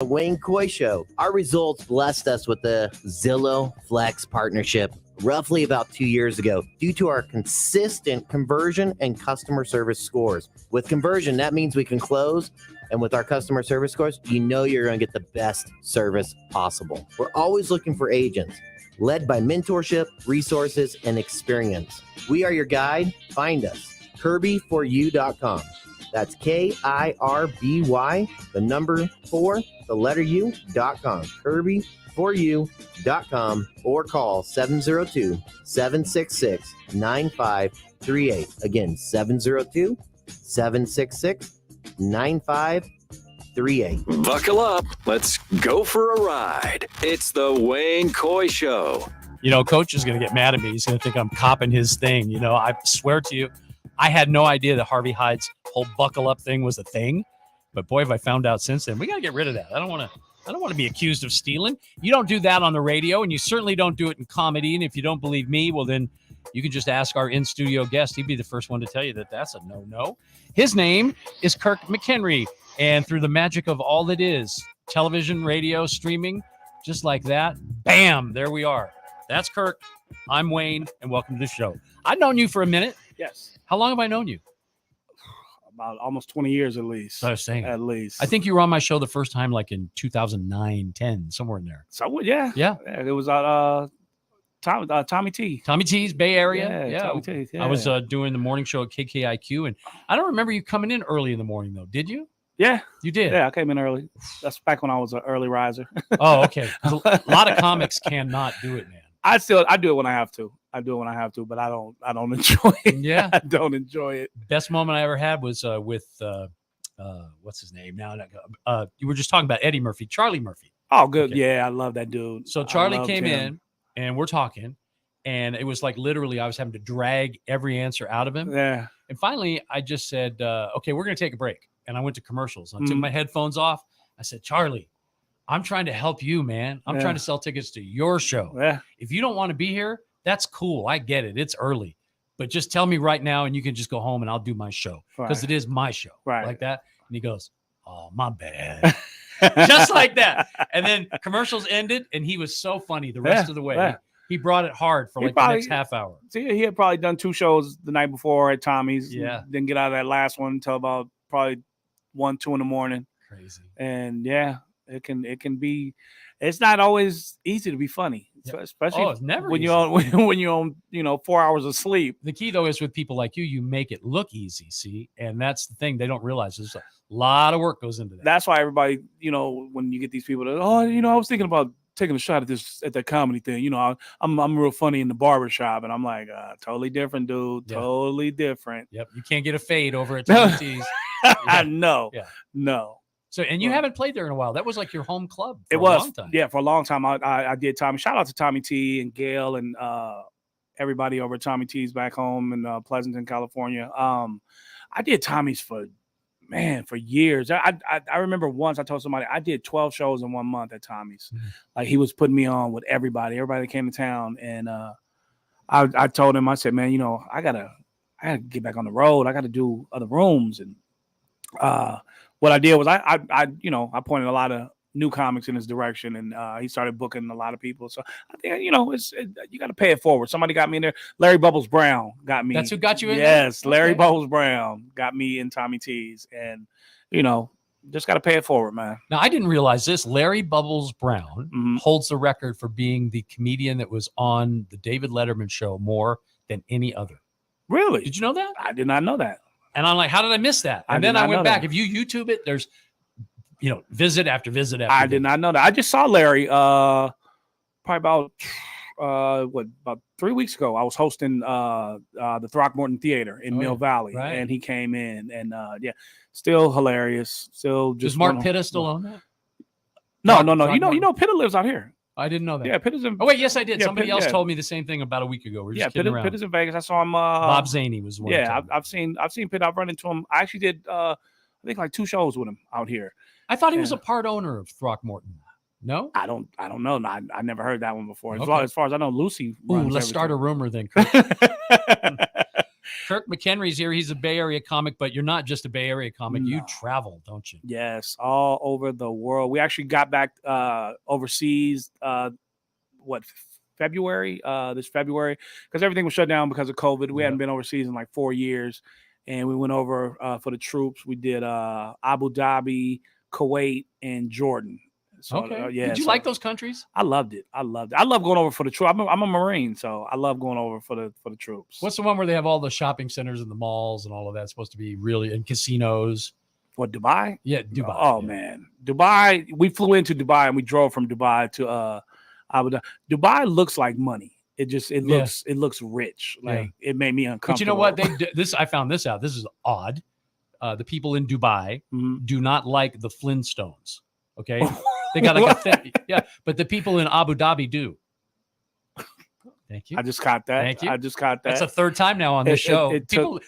The Wayne Coy Show. Our results blessed us with the Zillow Flex partnership roughly about 2 years ago due to our consistent conversion and customer service scores. With conversion, that means we can close. And with our customer service scores, you know you're going to get the best service possible. We're always looking for agents led by mentorship, resources, and experience. We are your guide. Find us. Kirby4U.com. That's KIRBY, the number 4, the letter U.com. Kirby4U.com or call 702-766-9538. Again, 702-766-9538. Buckle up. Let's go for a ride. It's the Wayne Coy Show. You know, Coach is going to get mad at me. He's going to think I'm copping his thing. You know, I swear to you, I had no idea that Harvey Hyde's whole buckle up thing was a thing. But boy, have I found out since then. We got to get rid of that. I don't want to be accused of stealing. You don't do that on the radio, and you certainly don't do it in comedy. And if you don't believe me, well, then you can just ask our in-studio guest. He'd be the first one to tell you that that's a no-no. His name is Kirk McHenry. And through the magic of all that is, television, radio, streaming, just like that, bam, there we are. That's Kirk. I'm Wayne, and welcome to the show. I've known you for a minute. Yes. How long have I known you? About almost 20 years at least. I was saying. At least. I think you were on my show the first time like in 2009, 10, somewhere in there. So, yeah. Yeah. It was Tommy T. Tommy T's, Bay Area. Yeah. Tommy T. Yeah. I was doing the morning show at KKIQ, and I don't remember you coming in early in the morning, though. Did you? Yeah. You did? Yeah, I came in early. That's back when I was an early riser. Oh, okay. A lot of comics cannot do it, man. I do it when I have to. But I don't enjoy it. Yeah. I don't enjoy it. Best moment I ever had was with what's his name now? You were just talking about Eddie Murphy, Charlie Murphy. Oh, good. Okay. Yeah, I love that dude. So Charlie came in and we're talking, and it was like literally I was having to drag every answer out of him. Yeah. And finally I just said, okay, we're going to take a break. And I went to commercials. I took my headphones off. I said, Charlie, I'm trying to help you, man. I'm trying to sell tickets to your show. Yeah. If you don't want to be here, that's cool. I get it. It's early. But just tell me right now and you can just go home and I'll do my show. Because it is my show. Right. Like that. And he goes, oh, my bad. Just like that. And then commercials ended and he was so funny the rest of the way. Yeah. He brought it hard for the next half hour. See, he had probably done 2 shows the night before at Tommy's. Yeah. Didn't get out of that last one until about probably 1, 2 in the morning. Crazy. And yeah, it can be. It's not always easy to be funny, especially it's never when easy. you're on 4 hours of sleep. The key though is with people like you make it look easy. See, and that's the thing they don't realize. There's a lot of work goes into that. That's why everybody, when you get these people that, I was thinking about taking a shot at that comedy thing. I'm real funny in the barbershop, and I'm like, totally different, dude. Yeah. Totally different. Yep, you can't get a fade over at Tommy T's. I know. Yeah. No. So, and you haven't played there in a while. That was like your home club for It a was, long time. yeah, for a long time. I did Tommy. Shout out to Tommy T and Gail and everybody over at Tommy T's back home in Pleasanton, California. I did Tommy's for years. I remember once I told somebody I did 12 shows in 1 month at Tommy's. Mm-hmm. Like he was putting me on with everybody that came to town, and I told him, I said, man, I gotta get back on the road. I got to do other rooms, and what I did was I pointed a lot of new comics in his direction, and he started booking a lot of people. So I think you got to pay it forward. Somebody got me in there. Larry Bubbles Brown got me. That's who got you in. Yes, there? Larry Okay. Bubbles Brown got me in Tommy T's, and just got to pay it forward, man. Now I didn't realize this. Larry Bubbles Brown holds the record for being the comedian that was on the David Letterman show more than any other. Really? Did you know that? I did not know that. And I'm like, how did I miss that? And then I went back. If you YouTube it, there's, visit after visit after. I did not know that. I just saw Larry probably about 3 weeks ago. I was hosting the Throckmorton Theater in Mill Valley, right. And he came in, and still hilarious. Still just. Does Mark Pitta still own that? No. Pitta lives out here. I didn't know that. Yeah, Pitta's in. Oh wait, yes, I did. Yeah, Somebody else told me the same thing about a week ago. We're just kidding around. Pitta's in Vegas. I saw him. Bob Zany was one. Yeah, I've seen Pitt. I've run into him. I actually did. I think like 2 shows with him out here. I thought he was a part owner of Throckmorton. No, I don't know. I never heard that one before. Okay. As far as I know, Lucy. Ooh, let's start a rumor then. Kirk McHenry's here. He's a Bay Area comic, but you're not just a Bay Area comic. No. You travel, don't you? Yes, all over the world. We actually got back overseas. February? This February, because everything was shut down because of COVID. We hadn't been overseas in like 4 years, and we went over for the troops. We did Abu Dhabi, Kuwait, and Jordan. So, okay. Yeah. Did you like those countries? I loved it. I love going over for the troops. I'm a Marine, so I love going over for the troops. What's the one where they have all the shopping centers and the malls and all of that? It's supposed to be really in casinos. What, Dubai? Yeah, Dubai. Oh man, Dubai. We flew into Dubai and we drove from Dubai to Abu Dhabi. Dubai looks like money. It looks rich. Like it made me uncomfortable. But you know what? I found this out. This is odd. The people in Dubai do not like the Flintstones. Okay. They got like a thing. Yeah, but the people in Abu Dhabi do. Thank you. I just caught that. Thank you. I just caught that. That's the third time now on this show.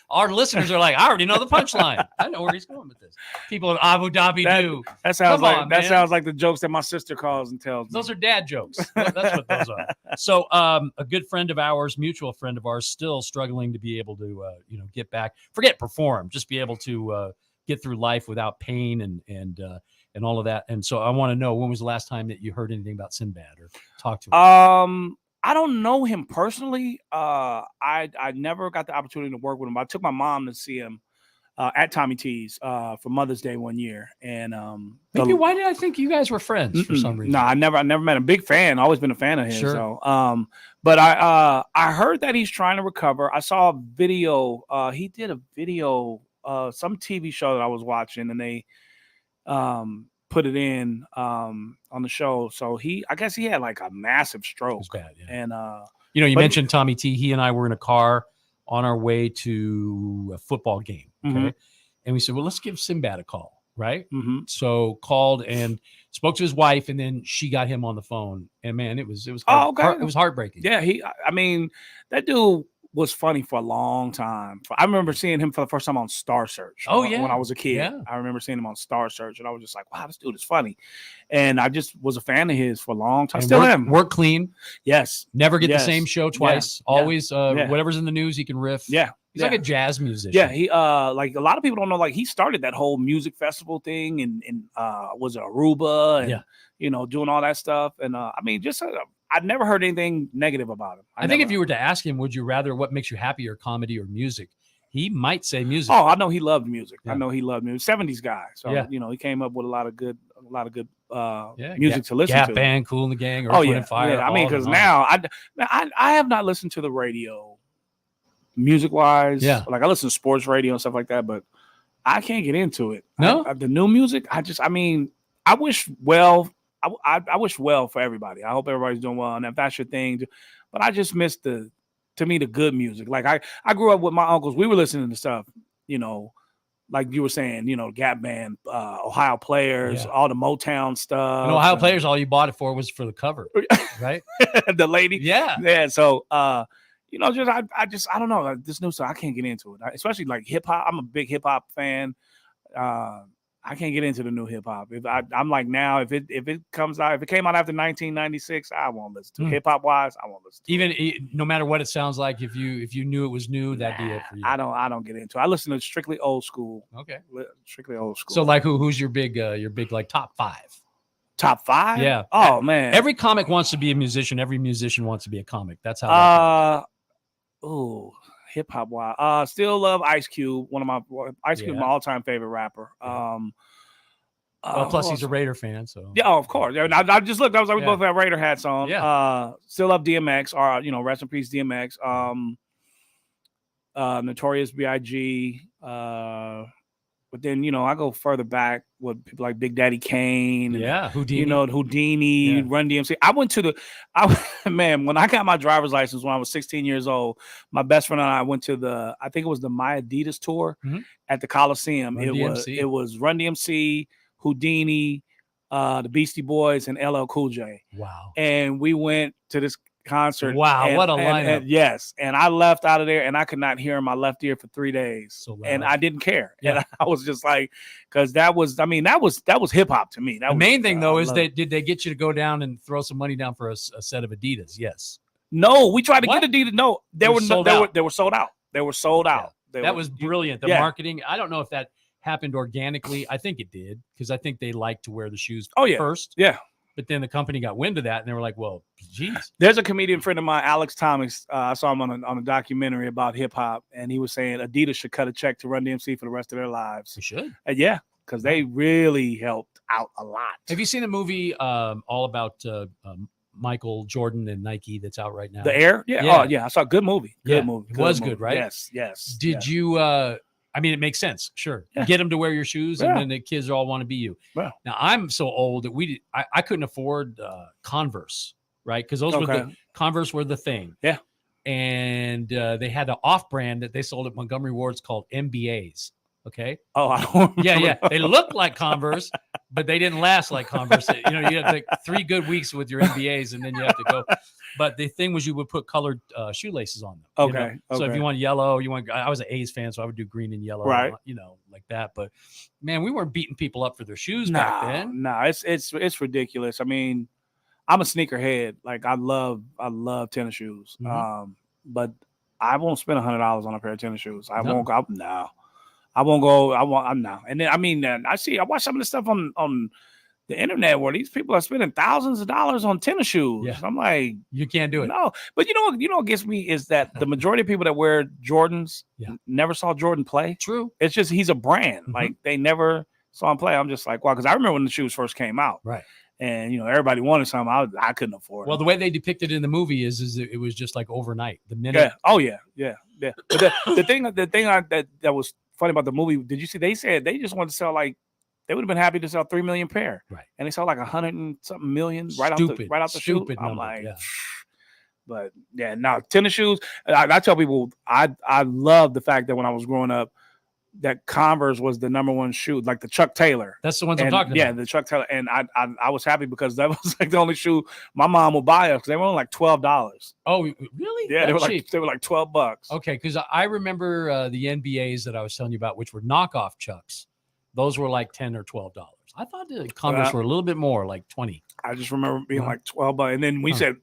Our listeners are like, I already know the punchline. I know where he's going with this. People in Abu Dhabi do. That sounds like the jokes that my sister calls and tells me. Those are dad jokes. That's what those are. So a good friend of ours, mutual friend of ours, still struggling to be able to get back. Forget perform, just be able to get through life without pain and all of that. And so I want to know, when was the last time that you heard anything about Sinbad or talked to him? I don't know him personally. I never got the opportunity to work with him. I took my mom to see him at Tommy T's for Mother's Day one year. And why did I think you guys were friends for some reason? No, I never met him. Big fan. Always been a fan of his. Sure. So but I heard that he's trying to recover. I saw a video. He did a video, some TV show that I was watching, and they put it in on the show. So I guess he had like a massive stroke. It was bad, yeah. And you mentioned Tommy T. He and I were in a car on our way to a football game. Okay. And we said, well, let's give Sinbad a call. Right. So called and spoke to his wife, and then she got him on the phone. And man, it was it was heartbreaking. Yeah. That dude was funny for a long time. I remember seeing him for the first time on Star Search. When I was a kid. Yeah. I remember seeing him on Star Search, and I was just like, wow, this dude is funny. And I just was a fan of his for a long time. Still am. Work clean. Yes. Never get the same show twice. Yeah. Always whatever's in the news, he can riff. Yeah. He's like a jazz musician. Yeah, he like a lot of people don't know, like he started that whole music festival thing and was it Aruba and doing all that stuff. And I'd never heard anything negative about him. I think if you were to ask him, would you rather, what makes you happier, comedy or music? He might say music. Oh, I know he loved music. Yeah. I know he loved music. 70s guy. So, he came up with a lot of good music to listen to. Gap Band, Cool in the Gang, Earth, Wind and Fire. Yeah. I mean, because now I have not listened to the radio music-wise. Yeah. Like I listen to sports radio and stuff like that, but I can't get into it. No? The new music, I wish well. I wish well for everybody. I hope everybody's doing well, and if that's your thing. But I just miss the good music. Like I grew up with my uncles. We were listening to stuff, like you were saying, Gap Band, Ohio Players, all the Motown stuff. And Ohio Players, all you bought it for was for the cover, right? The lady, yeah. So I don't know, this new stuff I can't get into it, especially like hip hop. I'm a big hip hop fan. I can't get into the new hip hop. I'm like now, if it comes out, if it came out after 1996, I won't listen to it. Hip hop wise, I won't listen to it. Even no matter what it sounds like, if you knew it was new, that'd be it for you. I don't get into it. I listen to strictly old school. Okay, strictly old school. So like who's your big like top five? Top five? Yeah. Oh man. Every comic wants to be a musician. Every musician wants to be a comic. That's how. Hip hop wise, still love Ice Cube. Ice Cube, my all time favorite rapper. Plus he's a Raider fan, so of course. I just looked. I was like, we both have Raider hats on. Yeah. Still love DMX. Or rest in peace, DMX. Notorious B.I.G. But then I go further back with people like Big Daddy Kane. Houdini. Houdini, Run DMC. I went to when I got my driver's license when I was 16 years old, my best friend and I went to I think it was the My Adidas tour at the Coliseum. It was Run DMC, Houdini, the Beastie Boys, and LL Cool J. Wow. And we went to this concert. Wow, what a lineup. Yes. And I left out of there and I could not hear in my left ear for 3 days. And I didn't care. Yeah. And I was just like, because that was hip hop to me. The main thing though is that did they get you to go down and throw some money down for a set of Adidas? Yes. No, we tried to get Adidas. No, they were sold out. They were sold out. That was brilliant. The marketing. I don't know if that happened organically. I think it did because I think they like to wear the shoes first. Yeah. But then the company got wind of that, and they were like, "Well, geez." There's a comedian friend of mine, Alex Thomas. I saw him on a documentary about hip hop, and he was saying Adidas should cut a check to Run DMC for the rest of their lives. They should. Yeah, because they really helped out a lot. Have you seen the movie all about Michael Jordan and Nike that's out right now? The Air? Yeah. Yeah. Oh, yeah. I saw a good movie. Good movie. It was good, right? Yes. Did you I mean, it makes sense. Sure. Yeah. Get them to wear your shoes, and then the kids all want to be you. Yeah. Now, I'm so old that I couldn't afford Converse, right? Because those were Converse were the thing. Yeah. And they had an off-brand that they sold at Montgomery Ward's called MBAs. Okay. Oh, I don't remember. Yeah. They look like Converse, but they didn't last like Converse. You know, you have like 3 good weeks with your MBAs, and then you have to go. But the thing was, you would put colored shoelaces on them. Okay. So if you want yellow, I was an A's fan, so I would do green and yellow, right? You know, like that. But man, we weren't beating people up for their shoes back then. No, it's ridiculous. I mean, I'm a sneakerhead. Like I love tennis shoes. Mm-hmm. But I won't spend $100 on a pair of tennis shoes. I won't go. No, I won't go. I'm now. And then I watch some of the stuff on the internet where these people are spending thousands of dollars on tennis shoes. Yeah. I'm like, you can't do it. No, but you know what gets me is that the majority of people that wear Jordans never saw Jordan play. True. It's just he's a brand. Mm-hmm. Like they never saw him play. I'm just like, wow, because I remember when the shoes first came out. Right. And everybody wanted something. I couldn't afford. Well, the way they depicted it in the movie is it was just like overnight. The minute. Yeah. Oh yeah. But the thing that was funny about the movie, did you see? They said they just wanted to sell they would have been happy to sell 3 million pair. Right. And they sold like 100 and something million right out the shoe. I'm like, but yeah, no, tennis shoes. I tell people I love the fact that when I was growing up, that Converse was the number one shoe, like the Chuck Taylor. That's the ones I'm talking about. Yeah, the Chuck Taylor. And I was happy because that was like the only shoe my mom would buy us because they were only like $12. Oh, really? Yeah, That's they were like $12. Okay, because I remember the NBAs that I was telling you about, which were knockoff Chucks. Those were like $10 or $12. I thought the Converse were a little bit more, like 20. I just remember being like $12. And then we said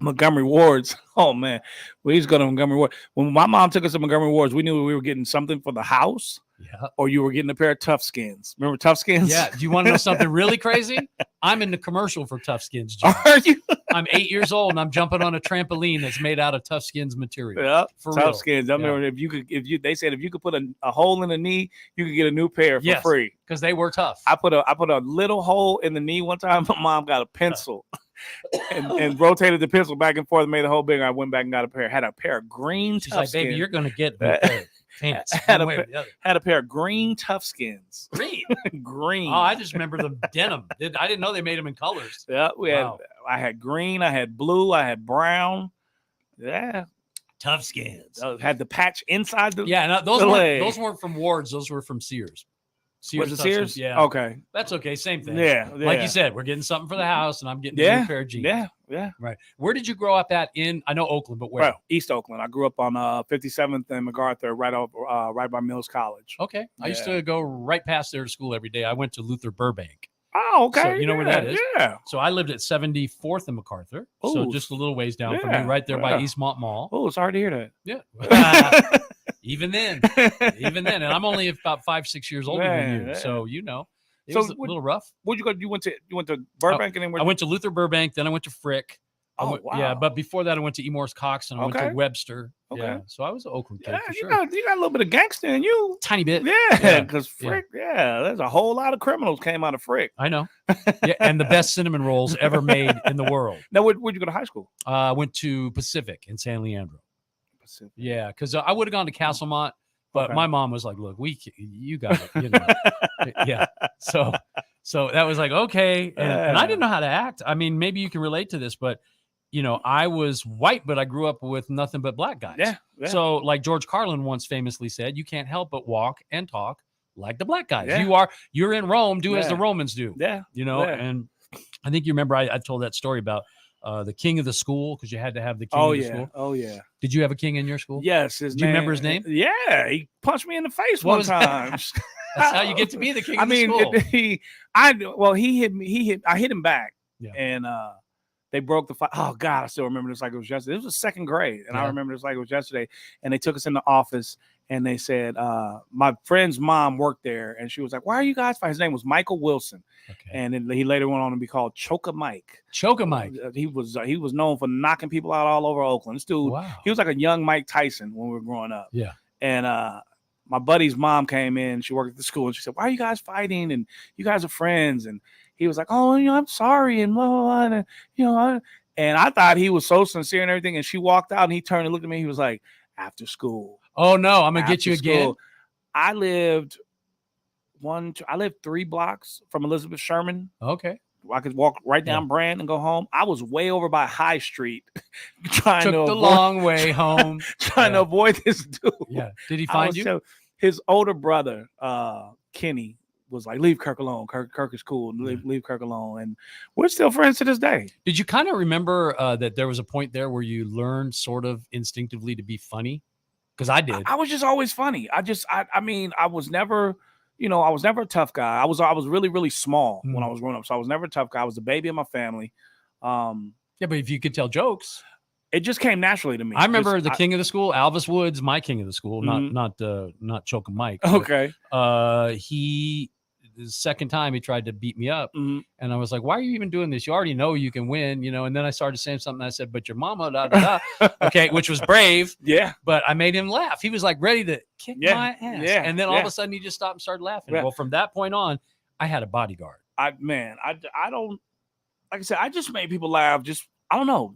Montgomery Ward's. Oh man, we used to go to Montgomery Ward. When my mom took us to Montgomery Ward's, we knew we were getting something for the house. Yeah. Or you were getting a pair of Tough Skins. Remember Tough Skins? Yeah. Do you want to know something really crazy? I'm in the commercial for Tough Skins. Jim. Are you? I'm 8 years old and I'm jumping on a trampoline that's made out of Tough Skins material. Yeah. For Tough real. Skins. I remember they said if you could put a hole in the knee, you could get a new pair for free. Because they were tough. I put a little hole in the knee one time. My mom got a pencil. and rotated the pencil back and forth and made the whole big. I went back and got a pair. Had a pair of green She's Tough like, Skins. baby, you're gonna get a pair of pants. had a pair of green Tough Skins. Green. Green. Oh, I just remember the denim. I didn't know they made them in colors. Yeah, I had green, I had blue, I had brown. Yeah. Tough Skins. Had the patch inside the those weren't from Ward's, those were from Sears. Was it Sears? Skins, yeah. Okay. That's okay. Same thing. Yeah. Like you said, we're getting something for the house and I'm getting a new pair of jeans. Yeah. Right. Where did you grow up at I know Oakland, but where? Well, East Oakland. I grew up on 57th and MacArthur, right by Mills College. Okay. I used to go right past there to school every day. I went to Luther Burbank. Oh, okay. So you know where that is? Yeah. So I lived at 74th and MacArthur. Ooh. So just a little ways down from me, right there by Eastmont Mall. Oh, sorry to hear that. Yeah. Even then. And I'm only about 5-6 years older than you. So it was a little rough. Where'd you go? You went to Burbank and then I went to Luther Burbank, then I went to Frick. Wow. Yeah, but before that I went to E. Morris Cox and I went to Webster. Okay. Yeah. So I was an Oakland kid. For sure. You got a little bit of gangster in you. Tiny bit. Yeah, because Frick, there's a whole lot of criminals came out of Frick. I know. Yeah, and the best cinnamon rolls ever made in the world. Now, where'd you go to high school? I went to Pacific in San Leandro. Pacific. Yeah, because I would have gone to Castlemont, but my mom was like, "Look, you got it." Yeah. So that was like okay, and I didn't know how to act. I mean, maybe you can relate to this, but I was white, but I grew up with nothing but black guys. Yeah. So, like George Carlin once famously said, "You can't help but walk and talk like the black guys. Yeah. You're in Rome. Do as the Romans do." Yeah. And I think you remember I told that story about the king of the school because you had to have the king of the school. Oh yeah. Did you have a king in your school? Yes. Do you remember his name? Yeah, he punched me in the face one time. That's how you get to be the king of the school. I hit me. I hit him back, and they broke the fight. Oh God, I still remember this like it was yesterday. It was the second grade, and I remember this like it was yesterday. And they took us in the office, and they said, my friend's mom worked there, and she was like, "Why are you guys fighting?" His name was Michael Wilson, and then he later went on to be called Choka Mike. Choka Mike. He was known for knocking people out all over Oakland. This dude, he was like a young Mike Tyson when we were growing up. Yeah, and my buddy's mom came in. She worked at the school, and she said, "Why are you guys fighting? And you guys are friends." And he was like, "Oh, I'm sorry," and blah, blah, blah, and and I thought he was so sincere and everything. And she walked out, and he turned and looked at me. He was like, "After school." Oh no, I'm gonna get you again. I lived 3 blocks from Elizabeth Sherman. Okay. I could walk right down Brand and go home. I was way over by High Street Took the long way home. trying to avoid this dude. Yeah. Did he find you? So his older brother, Kenny, was like, "Leave Kirk alone. Kirk is cool. Leave Kirk alone." And we're still friends to this day. Did you kind of remember that there was a point there where you learned sort of instinctively to be funny? Because I did. I was just always funny. I mean, I was never, I was never a tough guy. I was really, really small when I was growing up. So I was never a tough guy. I was the baby of my family. Yeah, but if you could tell jokes, it just came naturally to me. I remember the king of the school, Alvis Woods, my king of the school, not Choka Mike. Okay. He the second time he tried to beat me up, and I was like, "Why are you even doing this? You already know you can win, And then I started saying something. I said, "But your mama, da da da." Okay, which was brave. Yeah. But I made him laugh. He was like ready to kick my ass. Yeah. And then all of a sudden he just stopped and started laughing. Yeah. Well, from that point on, I had a bodyguard. I don't, like I said, I just made people laugh. I don't know.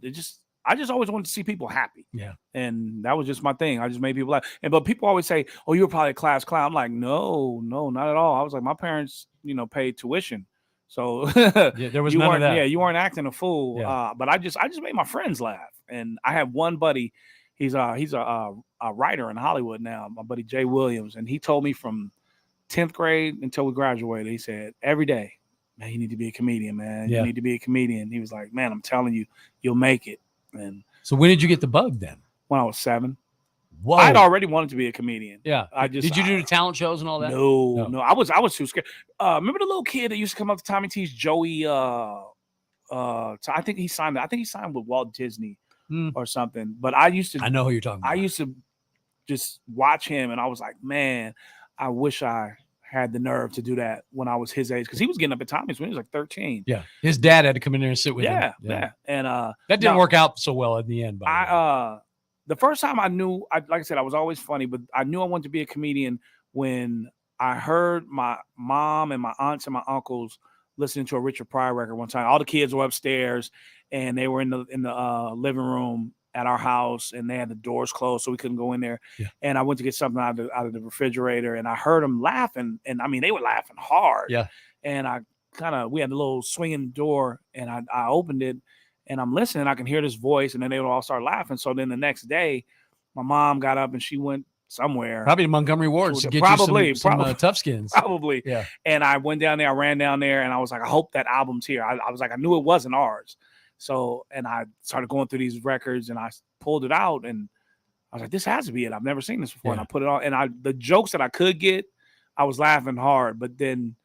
I just always wanted to see people happy. Yeah. And that was just my thing. I just made people laugh. But people always say, "Oh, you were probably a class clown." I'm like, no, not at all. I was like, my parents, paid tuition. So there was none of that. Yeah, you weren't acting a fool. Yeah. But I just made my friends laugh. And I have one buddy, he's a writer in Hollywood now, my buddy Jay Williams. And he told me from 10th grade until we graduated, he said, every day, "Man, you need to be a comedian, man. You need to be a comedian." He was like, "Man, I'm telling you, you'll make it." And so when did you get the bug then? When I was 7. Whoa. I'd already wanted to be a comedian. Yeah. Did you do the talent shows and all that? No. I was too scared. Remember the little kid that used to come up to Tommy T's, Joey? I think he signed with Walt Disney or something. But I know who you're talking about. I used to just watch him, and I was like, man, I wish I had the nerve to do that when I was his age, because he was getting up at Tommy's when he was like 13. Yeah, his dad had to come in there and sit with him. Yeah. And that didn't work out so well in the end. The first time I knew, like I said, I was always funny, but I knew I wanted to be a comedian when I heard my mom and my aunts and my uncles listening to a Richard Pryor record one time. All the kids were upstairs, and they were in the living room at our house, and they had the doors closed, so we couldn't go in there. Yeah. And I went to get something out of the refrigerator, and I heard them laughing, and I mean, they were laughing hard. Yeah. And we had a little swinging door, and I opened it, and I'm listening. I can hear this voice, and then they would all start laughing. So then the next day, my mom got up and she went somewhere, probably to Montgomery Wards, to get you some tough skins. Probably. Yeah. And I went down there, I ran down there, and I was like, I hope that album's here. I was like, I knew it wasn't ours. So, and I started going through these records, and I pulled it out, and I was like, this has to be it. I've never seen this before. Yeah. And I put it on, and the jokes that I could get, I was laughing hard. But then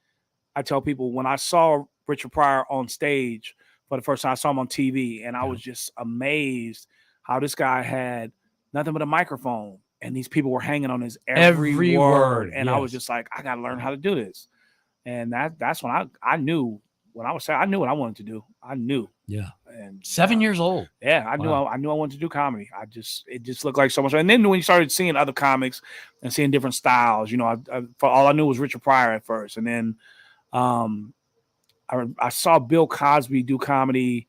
I tell people, when I saw Richard Pryor on stage for the first time, I saw him on TV, and I was just amazed how this guy had nothing but a microphone, and these people were hanging on his every word. And I was just like, I got to learn how to do this. And that's when I knew. When I was saying, I knew what I wanted to do. I knew. Yeah. And 7 years old. Yeah, I knew I wanted to do comedy. It just looked like so much. And then when you started seeing other comics and seeing different styles, for all I knew was Richard Pryor at first. And then I saw Bill Cosby do comedy.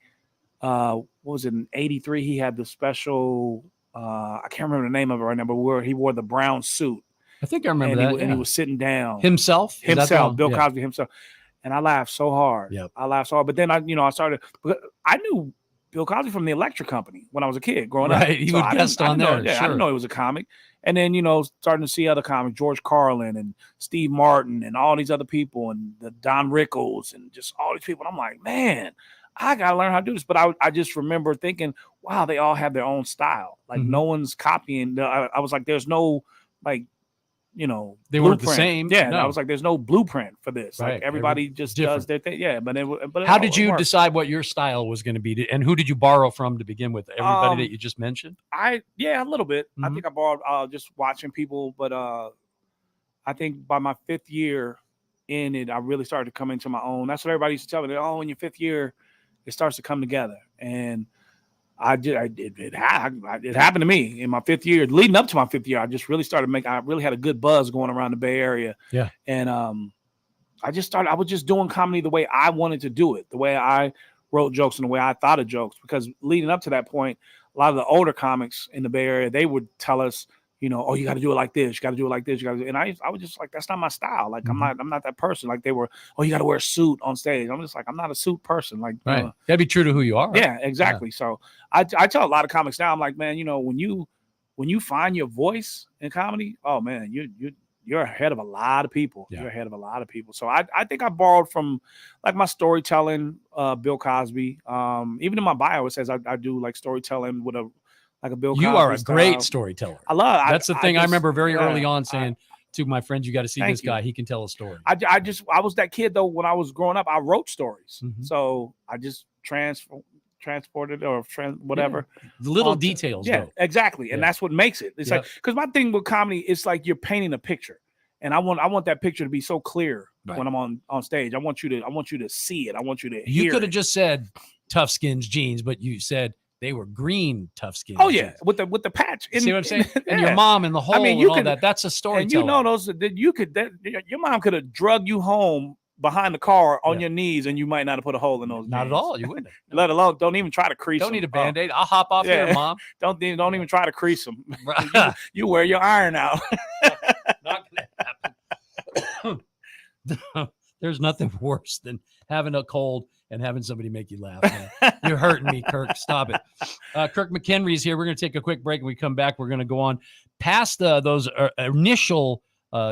What was it, in '83? He had the special, I can't remember the name of it right now, but he wore the brown suit. I think I remember that. And he was sitting down. Himself, Bill Cosby himself. And I laughed so hard. Yep. I laughed so hard. But then I knew Bill Cosby from the Electric Company when I was a kid growing up. Right. He would guest on there. I didn't know he was a comic. And then, starting to see other comics, George Carlin and Steve Martin and all these other people, and the Don Rickles and just all these people. And I'm like, man, I got to learn how to do this. But I just remember thinking, wow, they all have their own style. Like no one's copying. I was like, there's no, like, They weren't the blueprint. same. Yeah, No. I was like, there's no blueprint for this. Right. Like everybody just different. does their thing. Yeah, but How all- did it you worked. decide what your style was going to be, and who did you borrow from to begin with? Everybody that you just mentioned. A little bit. I Mhm. think I borrowed just watching people, but I think by my 5th year in it, I really started to come into my own. That's what everybody used to tell me. Oh, in your 5th year, it starts to come together, and it happened to me in my 5th year. Leading up to my 5th year, I just really started I really had a good buzz going around the Bay Area. Yeah. And I was just doing comedy the way I wanted to do it, the way I wrote jokes and the way I thought of jokes. Because leading up to that point, a lot of the older comics in the Bay Area, they would tell us, oh, you got to do it like this. You got to do it like this. You got to do it. And I was just like, that's not my style. Like, I'm not that person. Like they were, oh, you got to wear a suit on stage. I'm just like, I'm not a suit person. Like, Right. Gotta be true to who you are. yeah, exactly. So I tell a lot of comics now, I'm like, man, when you find your voice in comedy, oh man, you're ahead of a lot of people. Yeah. You're ahead of a lot of people. So I think I borrowed from like my storytelling, Bill Cosby. Even in my bio, it says I do like storytelling with a Bill Cosby You are a style. great storyteller. That's the thing I remember very early on saying to my friends, you got to see Thank this guy. He can tell a story. I was that kid though when I was growing up. I wrote stories, Mhm. so I just transported or whatever. The little details, Yeah, though. exactly, and Yeah. that's what makes it. It's Yeah. like because my thing with comedy is like you're painting a picture, and I want that picture to be so clear Right. when I'm on stage. I want you to see it. I want you to. You hear could have it. just said tough skins jeans, but you said they were green tough skins. Oh yeah, jeans. with the patch. See what I'm saying? And yeah. your mom in the hole you and all could- that. That's a story. And your mom could have drug you home behind the car on your knees, and you might not have put a hole in those. Not jeans. at all. You wouldn't have. No. Let alone don't even try to crease. Don't them. need a Band-Aid. I'll hop off yeah. here, Mom. Don't even try to crease them. you wear your iron out. Not gonna happen. There's nothing worse than having a cold and having somebody make you laugh. Man. You're hurting me, Kirk. Stop it. Kirk McHenry is here. We're going to take a quick break. When we come back, we're going to go on past those initial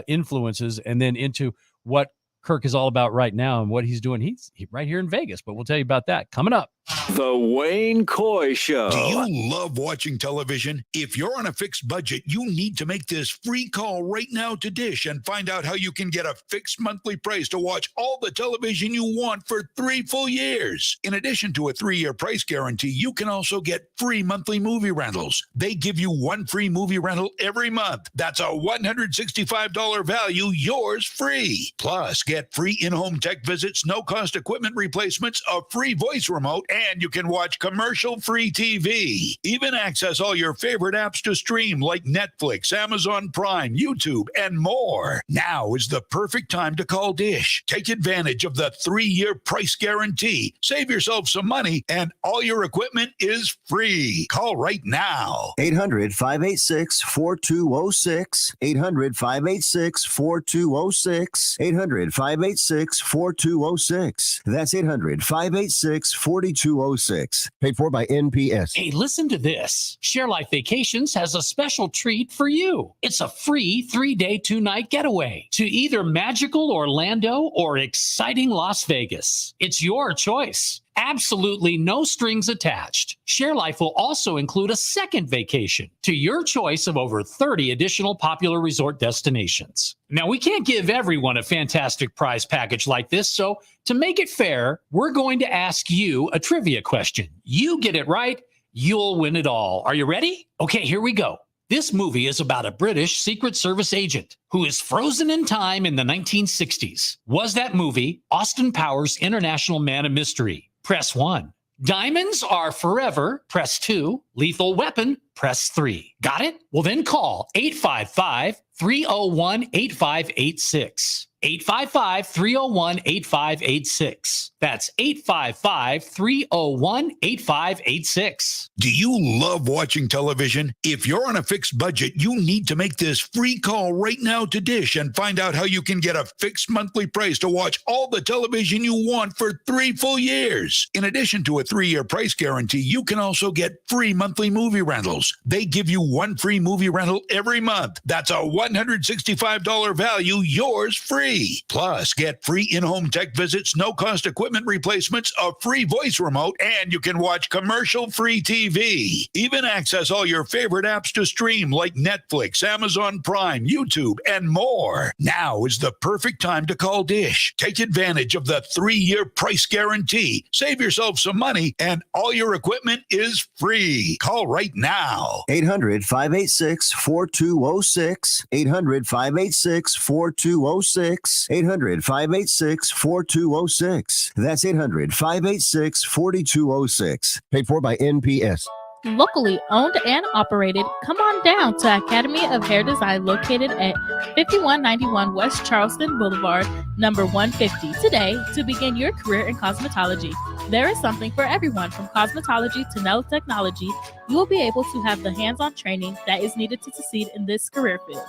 influences and then into what Kirk is all about right now and what he's doing. He's right here in Vegas, but we'll tell you about that coming up. The Wayne Coy Show. Do you love watching television? If you're on a fixed budget, you need to make this free call right now to Dish and find out how you can get a fixed monthly price to watch all the television you want for 3 full years. In addition to a 3-year price guarantee, you can also get free monthly movie rentals. They give you 1 free movie rental every month. That's a $165 value, yours free. Plus, get free in-home tech visits, no-cost equipment replacements, a free voice remote, and you can watch commercial-free TV. Even access all your favorite apps to stream like Netflix, Amazon Prime, YouTube, and more. Now is the perfect time to call Dish. Take advantage of the 3-year price guarantee. Save yourself some money, and all your equipment is free. Call right now. 800-586-4206. 800-586-4206. 800-586-4206. That's 800-586-4206. Paid for by NPS. Hey, listen to this. Share Life Vacations has a special treat for you. It's a free 3-day, 2-night getaway to either magical Orlando or exciting Las Vegas. It's your choice. Absolutely no strings attached. Share Life will also include a second vacation to your choice of over 30 additional popular resort destinations. Now, we can't give everyone a fantastic prize package like this, so to make it fair, we're going to ask you a trivia question. You get it right, you'll win it all. Are you ready? Okay, here we go. This movie is about a British Secret Service agent who is frozen in time in the 1960s. Was that movie Austin Powers' International Man of Mystery? Press 1. Diamonds are forever. Press 2. Lethal Weapon. Press 3. Got it? Well, then call 855-301-8586. 855-301-8586. That's 855-301-8586. Do you love watching television? If you're on a fixed budget, you need to make this free call right now to Dish and find out how you can get a fixed monthly price to watch all the television you want for 3 full years. In addition to a 3-year price guarantee, you can also get free monthly movie rentals. They give you 1 free movie rental every month. That's a $165 value, yours free. Plus, get free in-home tech visits, no-cost equipment equipment replacements, a free voice remote, and you can watch commercial-free TV. Even access all your favorite apps to stream like Netflix, Amazon Prime, YouTube, and more. Now is the perfect time to call Dish. Take advantage of the 3-year price guarantee. Save yourself some money, and all your equipment is free. Call right now. 800-586-4206. 800-586-4206. 800-586-4206. That's 800-586-4206. Paid for by NPS. Locally owned and operated, come on down to Academy of Hair Design located at 5191 West Charleston Boulevard, number 150 today to begin your career in cosmetology. There is something for everyone from cosmetology to nail technology. You will be able to have the hands-on training that is needed to succeed in this career field.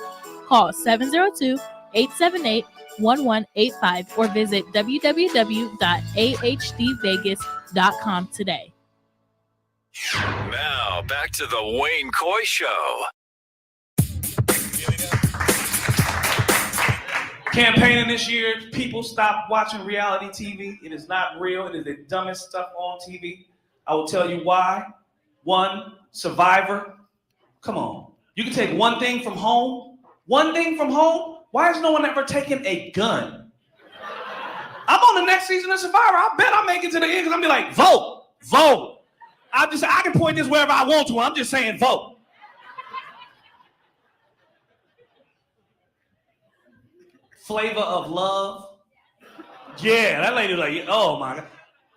Call 702-878-1185 or visit www.ahdvegas.com today. Now, back to the Wayne Coy Show. Campaigning this year, people stop watching reality TV. It is not real. It is the dumbest stuff on TV. I will tell you why. One, Survivor. Come on. You can take one thing from home. One thing from home? Why has no one ever taken a gun? I'm on the next season of Survivor. I bet I'll make it to the end because I'm be like, vote, vote. I can point this wherever I want to. I'm just saying vote. Flavor of Love. Yeah, that lady like, oh my God.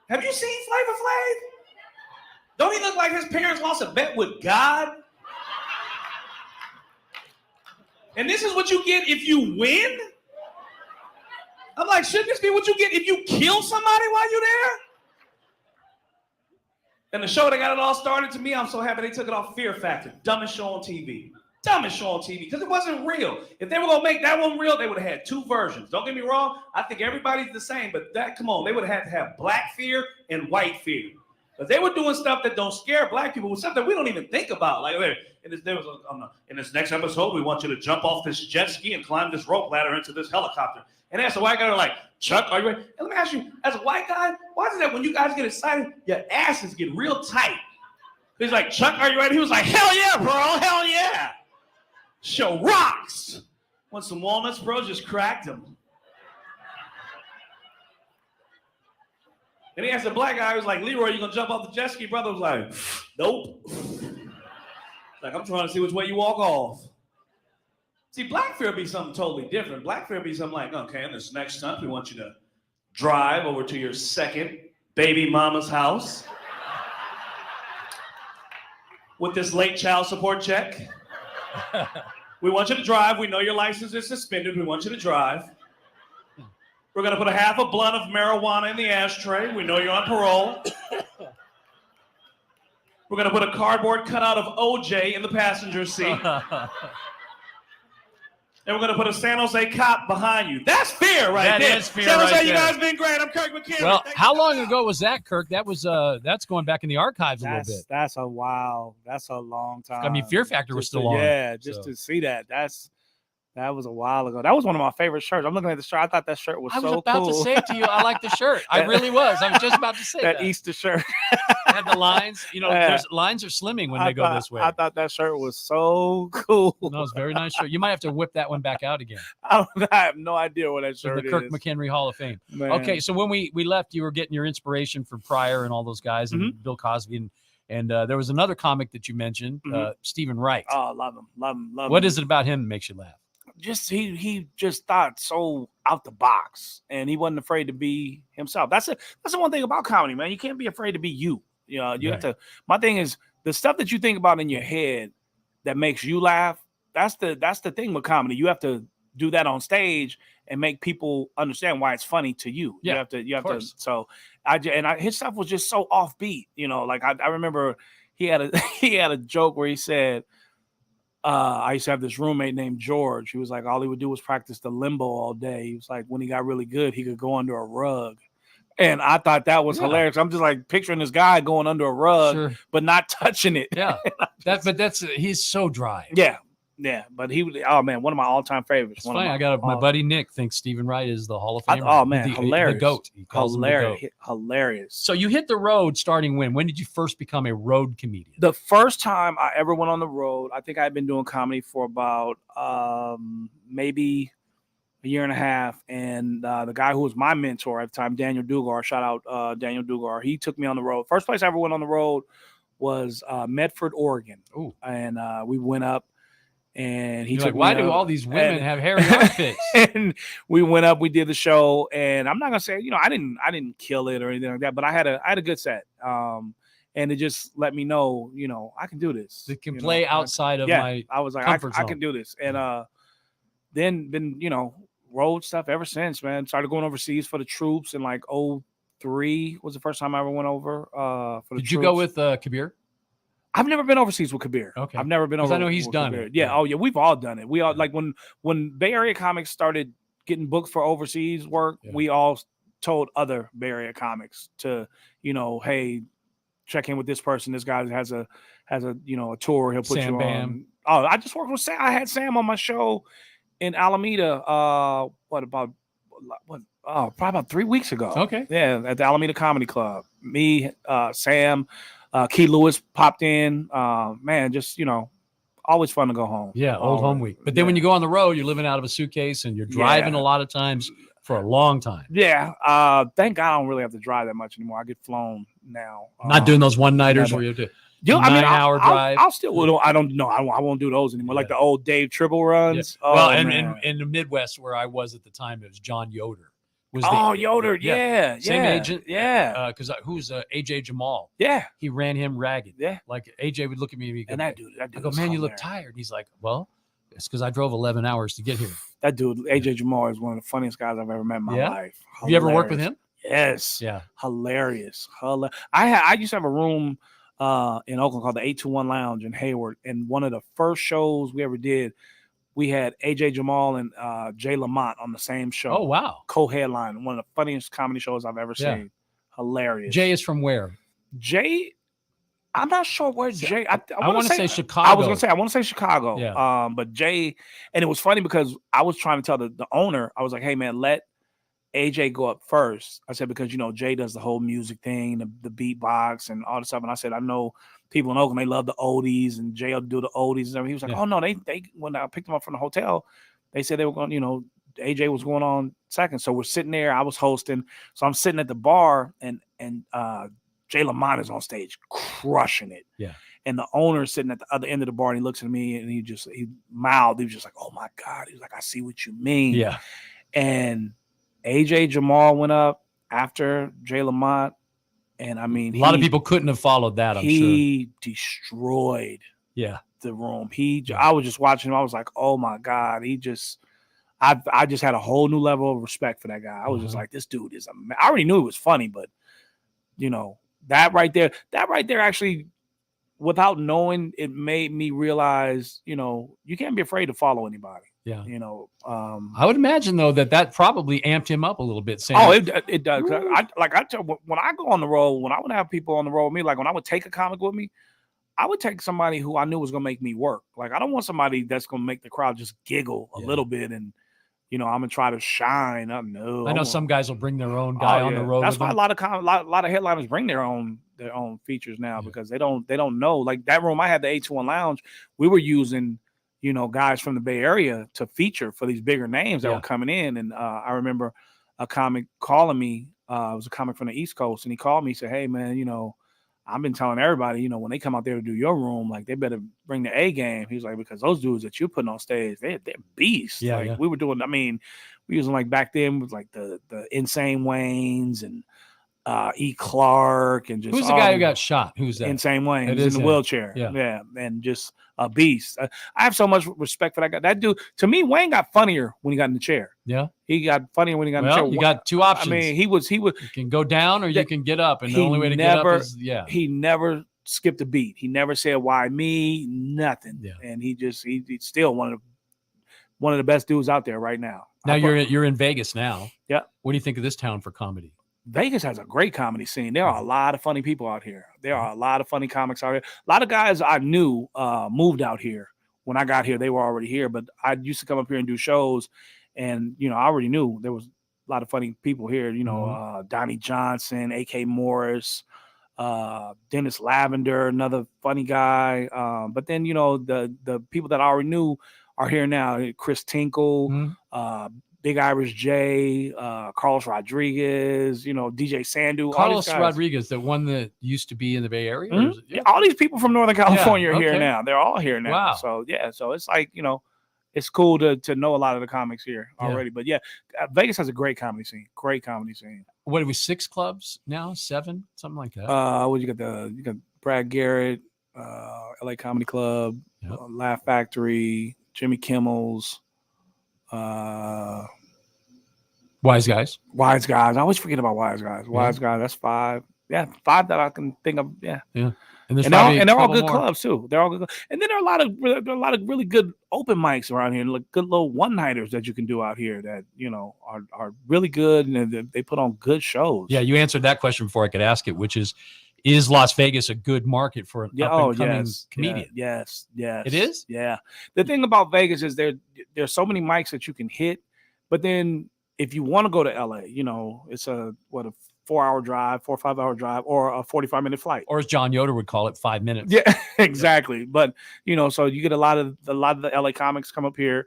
Have you seen Flavor Flav? Don't he look like his parents lost a bet with God? And this is what you get if you win? I'm like, shouldn't this be what you get if you kill somebody while you're there? And the show that got it all started, to me, I'm so happy they took it off Fear Factor. Dumbest show on TV. Dumbest show on TV, because it wasn't real. If they were going to make that one real, they would have had 2 versions. Don't get me wrong. I think everybody's the same, but come on, they would have had to have black fear and white fear. Because they were doing stuff that don't scare black people with stuff that we don't even think about. Like, in this next episode, we want you to jump off this jet ski and climb this rope ladder into this helicopter. And as a white guy, like, Chuck, are you ready? And let me ask you, as a white guy, why is it that when you guys get excited, your asses get real tight? He's like, Chuck, are you ready? He was like, hell yeah, bro, hell yeah. Show rocks. Want some walnuts, bro? Just cracked them. And he asked the black guy, he was like, Leroy, you gonna jump off the jet ski? Brother was like, nope. Like, I'm trying to see which way you walk off. See, black fear be something totally different. Black fear be something like, okay, in this next stunt, we want you to drive over to your second baby mama's house with this late child support check. We want you to drive. We know your license is suspended. We want you to drive. We're going to put a half a blunt of marijuana in the ashtray. We know you're on parole. We're going to put a cardboard cutout of OJ in the passenger seat. And we're going to put a San Jose cop behind you. That's fear right there. That is fear San Jose, right you there. guys been great. I'm Kirk McHenry. Well, how long ago was that, Kirk? That was that's going back in the archives a little bit. That's a while. That's a long time. I mean, Fear Factor was still on. Yeah, to see that. That was a while ago. That was one of my favorite shirts. I'm looking at the shirt. I thought that shirt was so cool. I was about to say to you, I like the shirt. I really was. I was just about to say that. Easter shirt. Had the lines. You know, there's lines are slimming when they go this way. I thought that shirt was so cool. No, it's a very nice shirt. You might have to whip that one back out again. I have no idea what that shirt the is. Kirk McHenry Hall of Fame. Man. Okay, so when we left, you were getting your inspiration from Pryor and all those guys and Bill Cosby and there was another comic that you mentioned, Stephen Wright. Oh, love him. What is it about him that makes you laugh? Just he just thought so out the box, and he wasn't afraid to be himself. That's the one thing about comedy, man. You can't be afraid to be you. You know, you have to. My thing is the stuff that you think about in your head that makes you laugh. That's the thing with comedy. You have to do that on stage and make people understand why it's funny to you. Yeah, you have to. So his stuff was just so offbeat. You know, like I remember he had a joke where he said. I used to have this roommate named George. He was like, all he would do was practice the limbo all day. He was like, when he got really good, he could go under a rug. And I thought that was hilarious. I'm just like picturing this guy going under a rug, but not touching it. Yeah. He's so dry. Yeah. Yeah, but he was, oh man, one of my all-time favorites. It's funny. I got my buddy Nick thinks Stephen Wright is the Hall of Famer. Oh man, the hilarious. GOAT. He calls him the GOAT. Hilarious. So you hit the road starting when? When did you first become a road comedian? The first time I ever went on the road, I think I had been doing comedy for about maybe a year and a half. And the guy who was my mentor at the time, Daniel Dugar, shout out Daniel Dugar, he took me on the road. First place I ever went on the road was Medford, Oregon. Ooh. And we went up. And he You're took like, why me do up, all these women have hairy armpits? And we went up, we did the show, and I'm not gonna say, I didn't kill it or anything like that, but I had a good set. And it just let me know, I can do this. It can play outside of my I was like, comfort I zone. can do this. And then been, road stuff ever since, man. Started going overseas for the troops in like 2003 was the first time I ever went over for the Did troops. you go with Kabir? I've never been overseas with Kabir. Okay. I've never been over. I know he's with done Kabir. it. Yeah. Oh yeah. We've all done it. We all like when Bay Area comics started getting booked for overseas work, we all told other Bay Area comics to, hey, check in with this person. This guy has a a tour. He'll put Sam you Bam. on. Oh, I just worked with Sam. I had Sam on my show in Alameda. Probably about 3 weeks ago. Okay. Yeah, at the Alameda Comedy Club. Me, Sam. Key Lewis popped in. Man, just always fun to go home. Yeah, old home week. But then when you go on the road, you're living out of a suitcase and you're driving a lot of times for a long time. Yeah. Thank God I don't really have to drive that much anymore. I get flown now. Not doing those one-nighters where you have to 9-hour drive. I'll still. I don't know. I won't do those anymore. Like the old Dave Tribble runs. Yeah. Well, and in the Midwest where I was at the time, it was John Yoder. Yoder, yeah. Same agent, yeah. Because who's AJ Jamal? Yeah, he ran him ragged. Yeah, like AJ would look at me and go, and that dude. I go, man, you look tired. He's like, well, it's because I drove 11 hours to get here. That dude, AJ Jamal, is one of the funniest guys I've ever met in my life. Have you ever worked with him? Yes. Yeah. Hilarious. I used to have a room in Oakland called the 821 Lounge in Hayward, and one of the first shows we ever did, we had AJ Jamal and Jay Lamont on the same show. Oh, wow. Co-headline. One of the funniest comedy shows I've ever seen. Hilarious. Jay is from where? Jay, I'm not sure where Jay. I want to say Chicago. I want to say Chicago. Yeah. But Jay, and it was funny because I was trying to tell the owner, I was like, hey, man, let AJ go up first. I said, because, Jay does the whole music thing, the beatbox and all the stuff. And I said, I know people in Oakland, they love the oldies, and Jay will do the oldies and stuff. He was like, oh, no, they when I picked him up from the hotel, they said they were going, AJ was going on second. So we're sitting there. I was hosting. So I'm sitting at the bar, and Jay Lamont is on stage crushing it. Yeah. And the owner is sitting at the other end of the bar, and he looks at me, and he mouthed. He was just like, oh, my God. He was like, I see what you mean. Yeah. And AJ Jamal went up after Jay Lamont. And I mean, a lot of people couldn't have followed that. I'm sure he destroyed the room. I was just watching him. I was like, oh my God. I just had a whole new level of respect for that guy. I was just like, this dude is I already knew he was funny, but that right there actually, without knowing, it made me realize, you can't be afraid to follow anybody. Yeah. I would imagine though that probably amped him up a little bit. Saying, oh, it does. I tell when I go on the road, when I would have people on the road with me, like when I would take a comic with me, I would take somebody who I knew was gonna make me work. Like I don't want somebody that's gonna make the crowd just giggle a little bit, and I'm gonna try to shine. I know some guys will bring their own guy on the road. That's why a lot of headliners bring their own features now because they don't know. Like that room I had, the 821 Lounge, we were using guys from the Bay Area to feature for these bigger names that were coming in. And I remember a comic calling me. It was a comic from the East Coast, and he called me. He said, "Hey, man, I've been telling everybody, when they come out there to do your room, like they better bring the A game." He's like, because those dudes that you're putting on stage, they're beasts. Yeah, we were doing. I mean, we using like back then was like the Insane Waynes and E. Clark and just who's the guy who got shot? Who's that? Insane Wayne. He's in the wheelchair. Yeah, and just a beast. I have so much respect for that guy. That dude, to me, Wayne got funnier when he got in the chair. Yeah, he got funnier when he got in the chair. You got two options. I mean, he was. You can go down or you can get up, and the only way to get up is He never skipped a beat. He never said why me, nothing. Yeah. And he's still one of the best dudes out there right now. Now you're in Vegas now. Yeah. What do you think of this town for comedy? Vegas has a great comedy scene. There are a lot of funny people out here. There are a lot of funny comics out here. A lot of guys I knew moved out here when I got here, they were already here. But I used to come up here and do shows, and I already knew there was a lot of funny people here. Donnie Johnson, A.K. Morris, Dennis Lavender, another funny guy. But then the people that I already knew are here now. Chris Tinkle, Big Irish J, Carlos Rodriguez, DJ Sandu. Carlos Rodriguez, the one that used to be in the Bay Area. Yeah, all these people from Northern California are here now. They're all here now. Wow. So so it's like it's cool to know a lot of the comics here already. But Vegas has a great comedy scene. Great comedy scene. What are we? 6 clubs now? 7, something like that. You got Brad Garrett, LA Comedy Club, Laugh Factory, Jimmy Kimmel's. Wise Guys. I always forget about Wise Guys. Wise Guys, that's 5. Yeah, 5 that I can think of. Yeah. And they're all good clubs too. They're all good. And then there are a lot of really good open mics around here, like good little one-nighters that you can do out here that are really good, and they put on good shows. Yeah, you answered that question before I could ask it, which is Las Vegas a good market for an up-and-coming comedian? Yes. It is? Yeah. The thing about Vegas is there's so many mics that you can hit, but then if you want to go to LA, it's a 4-hour drive, 4 or 5 hour drive, or a 45-minute flight. Or as John Yoder would call it, 5 minutes. Yeah, exactly. But, so you get a lot of the LA comics come up here.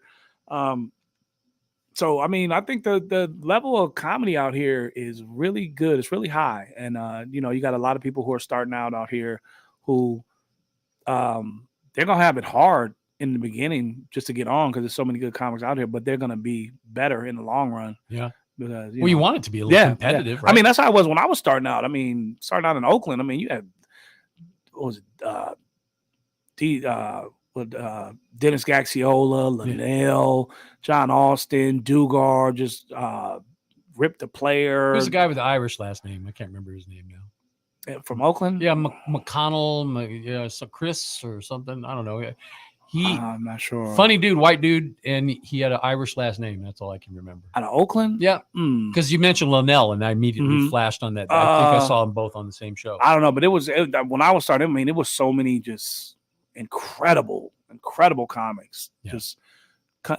So, I mean, I think the level of comedy out here is really good. It's really high. And, you got a lot of people who are starting out here who they're going to have it hard in the beginning just to get on because there's so many good comics out here, but they're going to be better in the long run. Yeah. Because, you want it to be a little competitive, right? I mean, that's how I was when I was starting out. I mean, starting out in Oakland, I mean, you had, Dennis Gaxiola, Linnell, John Austin, Dugard, just Rip the Player. Who's the guy with the Irish last name? I can't remember his name now. From Oakland? Yeah, McConnell, so Chris or something. I don't know. I'm not sure. Funny dude, white dude, and he had an Irish last name. That's all I can remember. Out of Oakland? Yeah. Because you mentioned Linnell, and I immediately flashed on that. I think I saw them both on the same show. I don't know, but when I was starting, I mean, it was so many just incredible comics just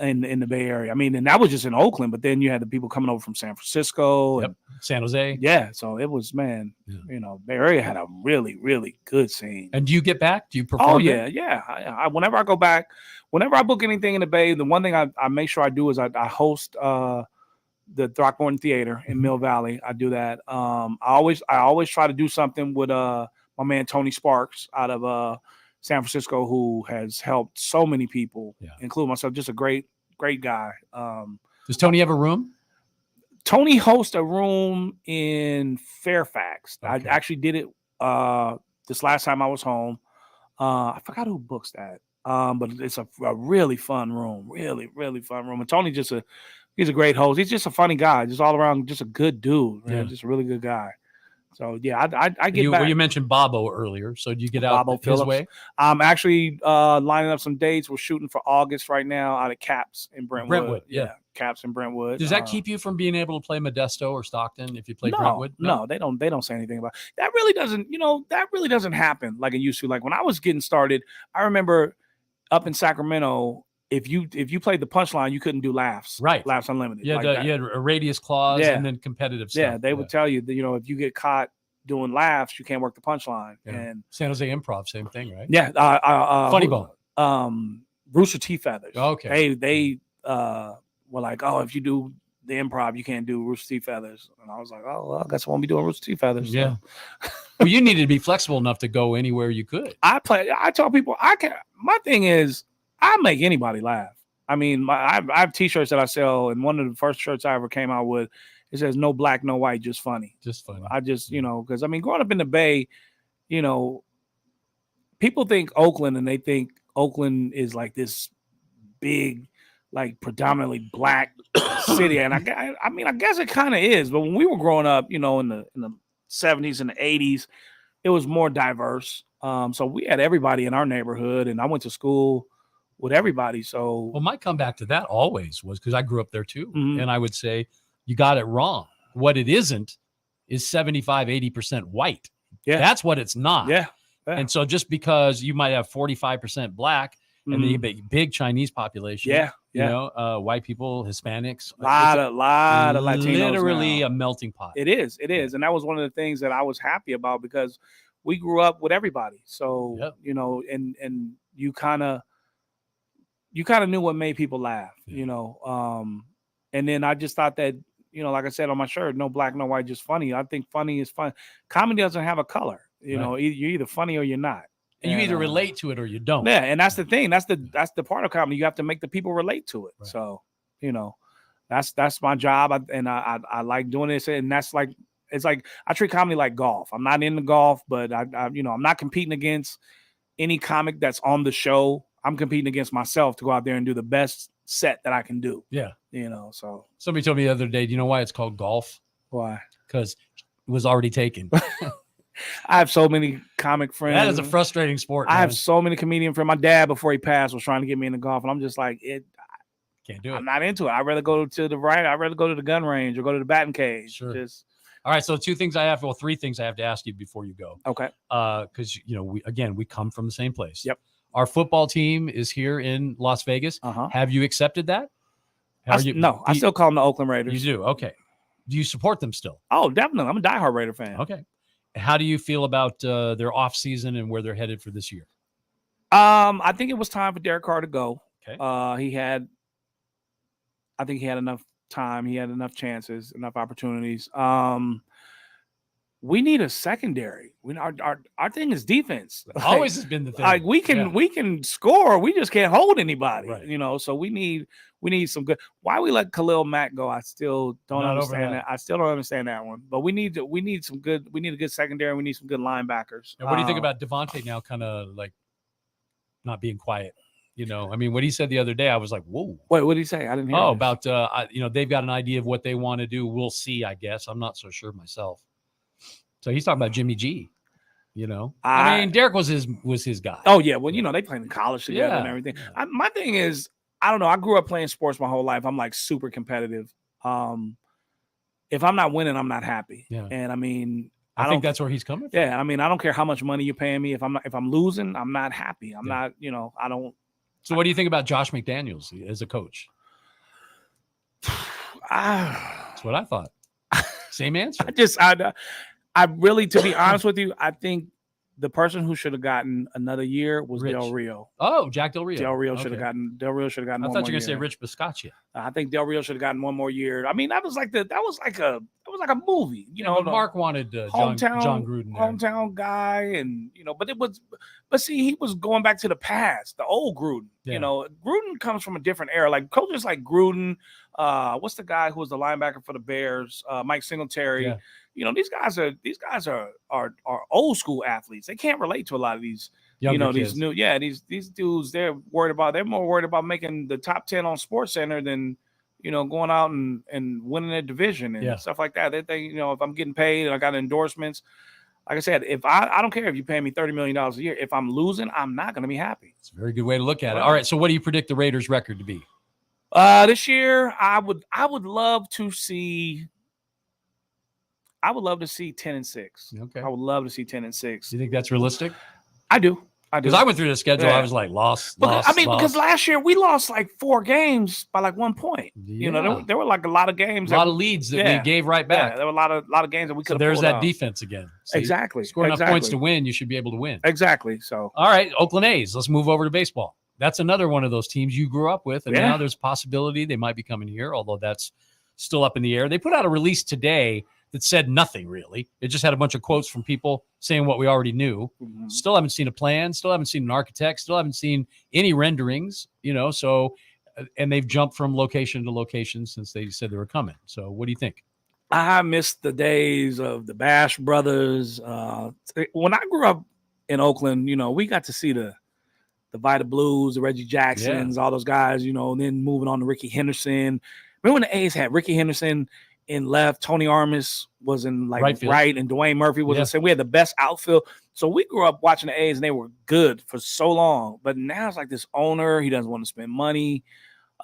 in the Bay Area. I mean, and that was just in Oakland, but then you had the people coming over from San Francisco and San Jose. Yeah, so it was, man, Bay Area had a really, really good scene. And do you get back? Do you perform? Oh, yeah. I whenever I go back, whenever I book anything in the Bay, the one thing I make sure I do is I host the Throckmorton Theater in Mill Valley. I do that. I always try to do something with my man Tony Sparks out of San Francisco, who has helped so many people, including myself. Just a great guy. Does Tony have a room? Tony hosts a room in Fairfax. Okay. I actually did it this last time I was home. I forgot who books that, but it's a really fun room. Really, really fun room. And Tony he's a great host. He's just a funny guy. Just all around, just a good dude. Man. Just a really good guy. So yeah, I get back. You mentioned Bobo earlier, so do you get out his way? I'm actually lining up some dates. We're shooting for August right now out at Caps in Brentwood. Caps in Brentwood. Does that keep you from being able to play Modesto or Stockton if you play Brentwood? No, they don't say anything about it. That really doesn't happen like it used to. Like when I was getting started, I remember up in Sacramento, if you played the punchline, you couldn't do laughs. Right. Laughs Unlimited. You had a radius clause and then competitive stuff. Yeah, they would tell you that, if you get caught doing laughs, you can't work the punchline. Yeah. And San Jose Improv, same thing, right? Yeah. Funny Bone. Rooster Teeth Feathers. Okay. They were like, if you do the improv, you can't do Rooster Teeth Feathers. And I was like, I guess I won't be doing Rooster Teeth Feathers. So. Yeah. Well, you needed to be flexible enough to go anywhere you could. I tell people, my thing is, I make anybody laugh. I mean, I have T-shirts that I sell, and one of the first shirts I ever came out with, it says "No black, no white, just funny." Just funny. I just, because I mean, growing up in the Bay, people think Oakland, and they think Oakland is like this big, like predominantly black city, and I mean, I guess it kind of is. But when we were growing up, in the 70s and the 80s, it was more diverse. So we had everybody in our neighborhood, and I went to school with everybody. So, well, my comeback to that always was because I grew up there too. And I would say, you got it wrong. What it isn't is 75, 80% white. Yeah. That's what it's not. Yeah. And so just because you might have 45% black, and then big Chinese population. Yeah. You know, white people, Hispanics. Lot of Latinos. Literally now. a melting pot. It is. And that was one of the things that I was happy about because we grew up with everybody. So, you know, and you kind of knew what made people laugh, you know. And then I just thought that, you know, like I said on my shirt, no black, no white, just funny. I think funny is fun. Comedy doesn't have a color. You know, you're either funny or you're not. And you either relate to it or you don't. Yeah, and that's the thing. That's the part of comedy. You have to make the people relate to it. Right. So, you know, that's my job, I like doing this. And that's like, it's like I treat comedy like golf. I'm not into golf, but I you know, I'm not competing against any comic that's on the show. I'm competing against myself to go out there and do the best set that I can do. Yeah, you know. So somebody told me the other day, do you know why it's called golf? Why? Because it was already taken. I have so many comic friends. That is a frustrating sport. Man. I have so many comedian friends. My dad, before he passed, was trying to get me into golf, and I'm just like, can't do it. I'm not into it. I'd rather go to the right. I'd rather go to the gun range or go to the batting cage. Sure. All right. So three things I have to ask you before you go. Okay. Because you know, we come from the same place. Yep. Our football team is here in Las Vegas. Have you accepted that? No, I still call them the Oakland Raiders. You do? Okay. Do you support them still? Oh, definitely. I'm a diehard Raider fan. Okay. How do you feel about their off season and where they're headed for this year? I think it was time for Derek Carr to go. Okay. I think he had enough time. He had enough chances, enough opportunities. We need a secondary. Our thing is defense. Always has been the thing. Like we can score. We just can't hold anybody. Right. You know, so we need some good. Why we let Khalil Mack go? I still don't understand that. I still don't understand that one. But we need some good. We need a good secondary. We need some good linebackers. And what do you think about Devontae now? Kind of like not being quiet. You know, I mean, what he said the other day, I was like, whoa. Wait, what did he say? I didn't hear. Oh, about you know, they've got an idea of what they want to do. We'll see. I guess I'm not so sure myself. So he's talking about Jimmy G, you know. I mean, Derek was his guy. Oh yeah, well, you know, they played in college together and everything. My thing is, I don't know. I grew up playing sports my whole life. I'm like super competitive. If I'm not winning, I'm not happy. Yeah. And I mean, I think that's where he's coming from. Yeah, I mean, I don't care how much money you're paying me. If I'm losing, I'm not happy. I'm not. You know, I don't. So what do you think about Josh McDaniels as a coach? That's what I thought. Same answer. I really, to be honest with you, I think the person who should have gotten another year was Del Rio. Oh, Jack Del Rio. Del Rio should have gotten. I one thought you were going to say Rich Biscaccia. I think Del Rio should have gotten one more year. I mean, that was like a movie. You know, Mark wanted John Gruden, hometown guy, and you know, but see, he was going back to the past, the old Gruden. Yeah. You know, Gruden comes from a different era. Like coaches like Gruden, what's the guy who was the linebacker for the Bears? Mike Singletary. Yeah. You know, these guys are old school athletes. They can't relate to a lot of these, younger kids. These dudes, they're more worried about making the top 10 on SportsCenter than, you know, going out and winning a division and stuff like that. They think, you know, if I'm getting paid and I got endorsements, like I said, if I don't care if you pay me $30 million a year, if I'm losing, I'm not going to be happy. It's a very good way to look at it. All right. So what do you predict the Raiders record to be? This year, I would love to see 10-6. Okay. I would love to see 10-6. Do you think that's realistic? I do. Because I went through the schedule, I was like, lost. Because last year we lost like 4 games by like 1 point. Yeah. You know, there were like a lot of games, a lot of leads that we gave right back. Yeah, there were a lot of games that we could. So there's that defense again. See, exactly. Score enough points to win, you should be able to win. Exactly. So all right, Oakland A's. Let's move over to baseball. That's another one of those teams you grew up with, and now there's a possibility they might be coming here, although that's still up in the air. They put out a release today that said nothing really. It just had a bunch of quotes from people saying what we already knew. Mm-hmm. Still haven't seen a plan. Still haven't seen an architect. Still haven't seen any renderings, you know, so, and they've jumped from location to location since they said they were coming. So what do you think? I miss the days of the Bash Brothers. When I grew up in Oakland, you know, we got to see the Vita Blues, the Reggie Jacksons, all those guys, you know, and then moving on to Ricky Henderson. Remember when the A's had Ricky Henderson in left, Tony Armas was in like right, and Dwayne Murphy was in center. We had the best outfield. So we grew up watching the A's and they were good for so long. But now it's like this owner, he doesn't want to spend money.